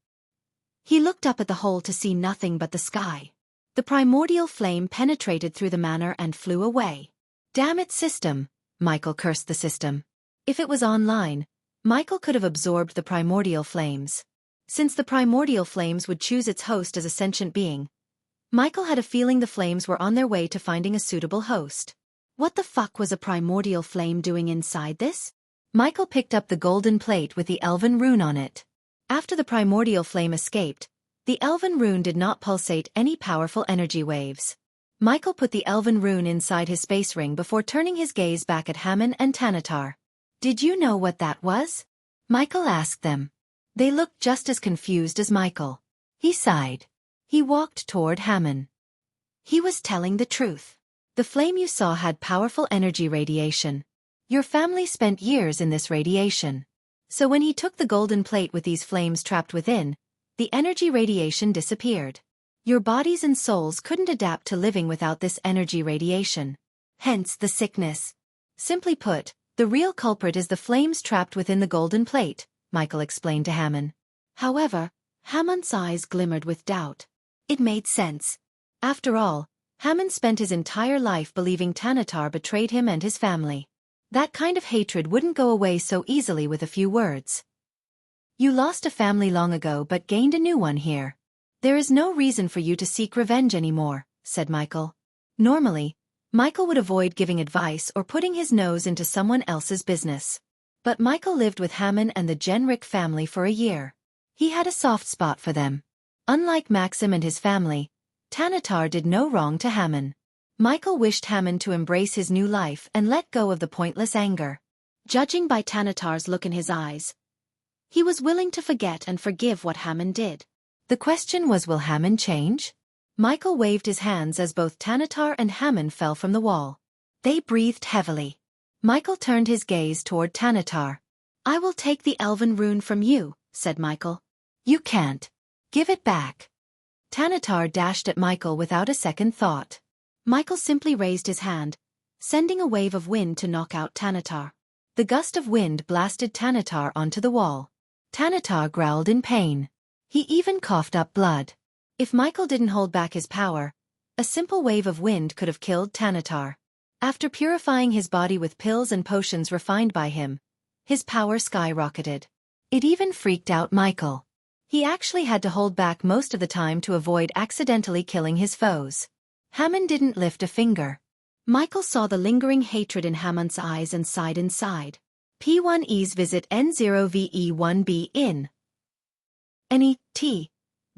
He looked up at the hole to see nothing but the sky. The primordial flame penetrated through the manor and flew away. Damn it, system, Michael cursed the system. If it was online, Michael could have absorbed the primordial flames. Since the primordial flames would choose its host as a sentient being, Michael had a feeling the flames were on their way to finding a suitable host. What the fuck was a primordial flame doing inside this? Michael picked up the golden plate with the elven rune on it. After the primordial flame escaped, the elven rune did not pulsate any powerful energy waves. Michael put the elven rune inside his space ring before turning his gaze back at Hammon and Tanatar. Did you know what that was? Michael asked them. They looked just as confused as Michael. He sighed. He walked toward Hammon. He was telling the truth. The flame you saw had powerful energy radiation. Your family spent years in this radiation. So when he took the golden plate with these flames trapped within, the energy radiation disappeared. Your bodies and souls couldn't adapt to living without this energy radiation. Hence the sickness. Simply put, the real culprit is the flames trapped within the golden plate, Michael explained to Hammon. However, Hammon's eyes glimmered with doubt. It made sense. After all, Hammon spent his entire life believing Tanatar betrayed him and his family. That kind of hatred wouldn't go away so easily with a few words. You lost a family long ago but gained a new one here. There is no reason for you to seek revenge anymore, said Michael. Normally, Michael would avoid giving advice or putting his nose into someone else's business. But Michael lived with Haman and the Genrick family for a year. He had a soft spot for them. Unlike Maxim and his family, Tanatar did no wrong to Haman. Michael wished Haman to embrace his new life and let go of the pointless anger. Judging by Tanatar's look in his eyes, he was willing to forget and forgive what Haman did. The question was, will Haman change? Michael waved his hands as both Tanatar and Haman fell from the wall. They breathed heavily. Michael turned his gaze toward Tanatar. "I will take the elven rune from you," said Michael. "You can't. Give it back." Tanatar dashed at Michael without a second thought. Michael simply raised his hand, sending a wave of wind to knock out Tanatar. The gust of wind blasted Tanatar onto the wall. Tanatar growled in pain. He even coughed up blood. If Michael didn't hold back his power, a simple wave of wind could have killed Tanatar. After purifying his body with pills and potions refined by him, his power skyrocketed. It even freaked out Michael. He actually had to hold back most of the time to avoid accidentally killing his foes. Haman didn't lift a finger. Michael saw the lingering hatred in Haman's eyes and sighed inside. P1Es visit N0VE1B in NET.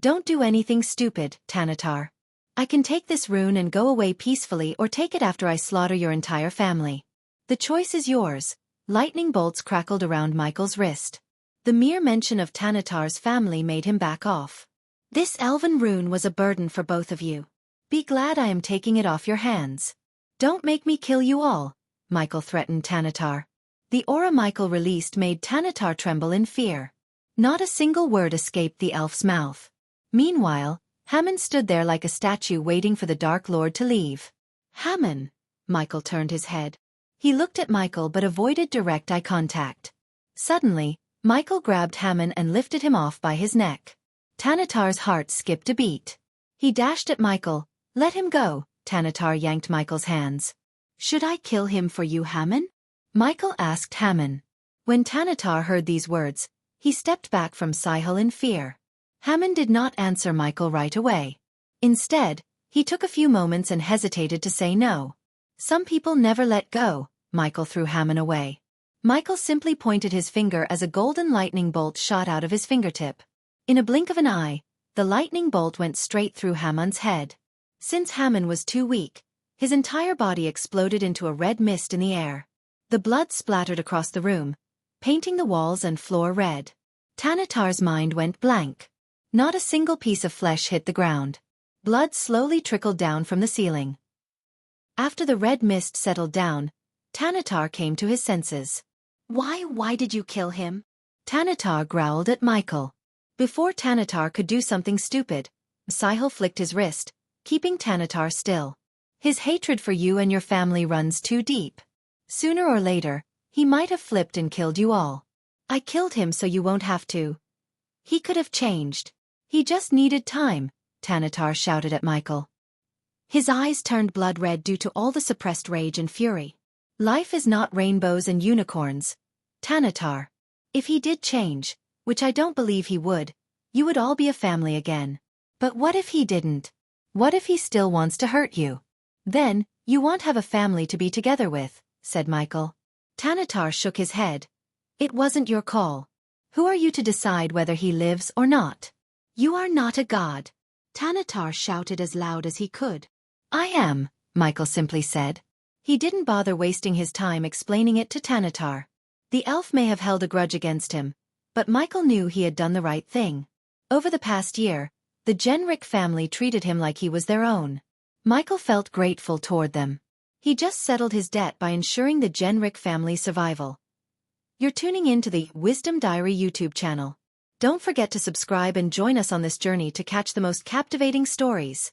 Don't do anything stupid, Tanatar. I can take this rune and go away peacefully, or take it after I slaughter your entire family. The choice is yours. Lightning bolts crackled around Michael's wrist. The mere mention of Tanatar's family made him back off. "This elven rune was a burden for both of you. Be glad I am taking it off your hands. Don't make me kill you all," Michael threatened Tanatar. The aura Michael released made Tanatar tremble in fear. Not a single word escaped the elf's mouth. Meanwhile, Haman stood there like a statue waiting for the Dark Lord to leave. "Haman." Michael turned his head. He looked at Michael but avoided direct eye contact. Suddenly, Michael grabbed Haman and lifted him off by his neck. Tanatar's heart skipped a beat. He dashed at Michael. "Let him go." Tanatar yanked Michael's hands. "Should I kill him for you, Haman?" Michael asked Haman. When Tanatar heard these words, he stepped back from Sihul in fear. Haman did not answer Michael right away. Instead, he took a few moments and hesitated to say no. "Some people never let go." Michael threw Haman away. Michael simply pointed his finger as a golden lightning bolt shot out of his fingertip. In a blink of an eye, the lightning bolt went straight through Haman's head. Since Haman was too weak, his entire body exploded into a red mist in the air. The blood splattered across the room, painting the walls and floor red. Tanatar's mind went blank. Not a single piece of flesh hit the ground. Blood slowly trickled down from the ceiling. After the red mist settled down, Tanatar came to his senses. Why did you kill him?" Tanatar growled at Michael. Before Tanatar could do something stupid, Sihul flicked his wrist, keeping Tanatar still. "His hatred for you and your family runs too deep. Sooner or later, he might have flipped and killed you all. I killed him so you won't have to. He could have changed. He just needed time," Tanatar shouted at Michael. His eyes turned blood red due to all the suppressed rage and fury. "Life is not rainbows and unicorns, Tanatar. If he did change, which I don't believe he would, you would all be a family again. But what if he didn't? What if he still wants to hurt you? Then, you won't have a family to be together with," said Michael. Tanatar shook his head. "It wasn't your call. Who are you to decide whether he lives or not?" "You are not a god," Tanatar shouted as loud as he could. "I am," Michael simply said. He didn't bother wasting his time explaining it to Tanatar. The elf may have held a grudge against him, but Michael knew he had done the right thing. Over the past year, the Genrick family treated him like he was their own. Michael felt grateful toward them. He just settled his debt by ensuring the Genrick family's survival. You're tuning in to the Wisdom Diary YouTube channel. Don't forget to subscribe and join us on this journey to catch the most captivating stories.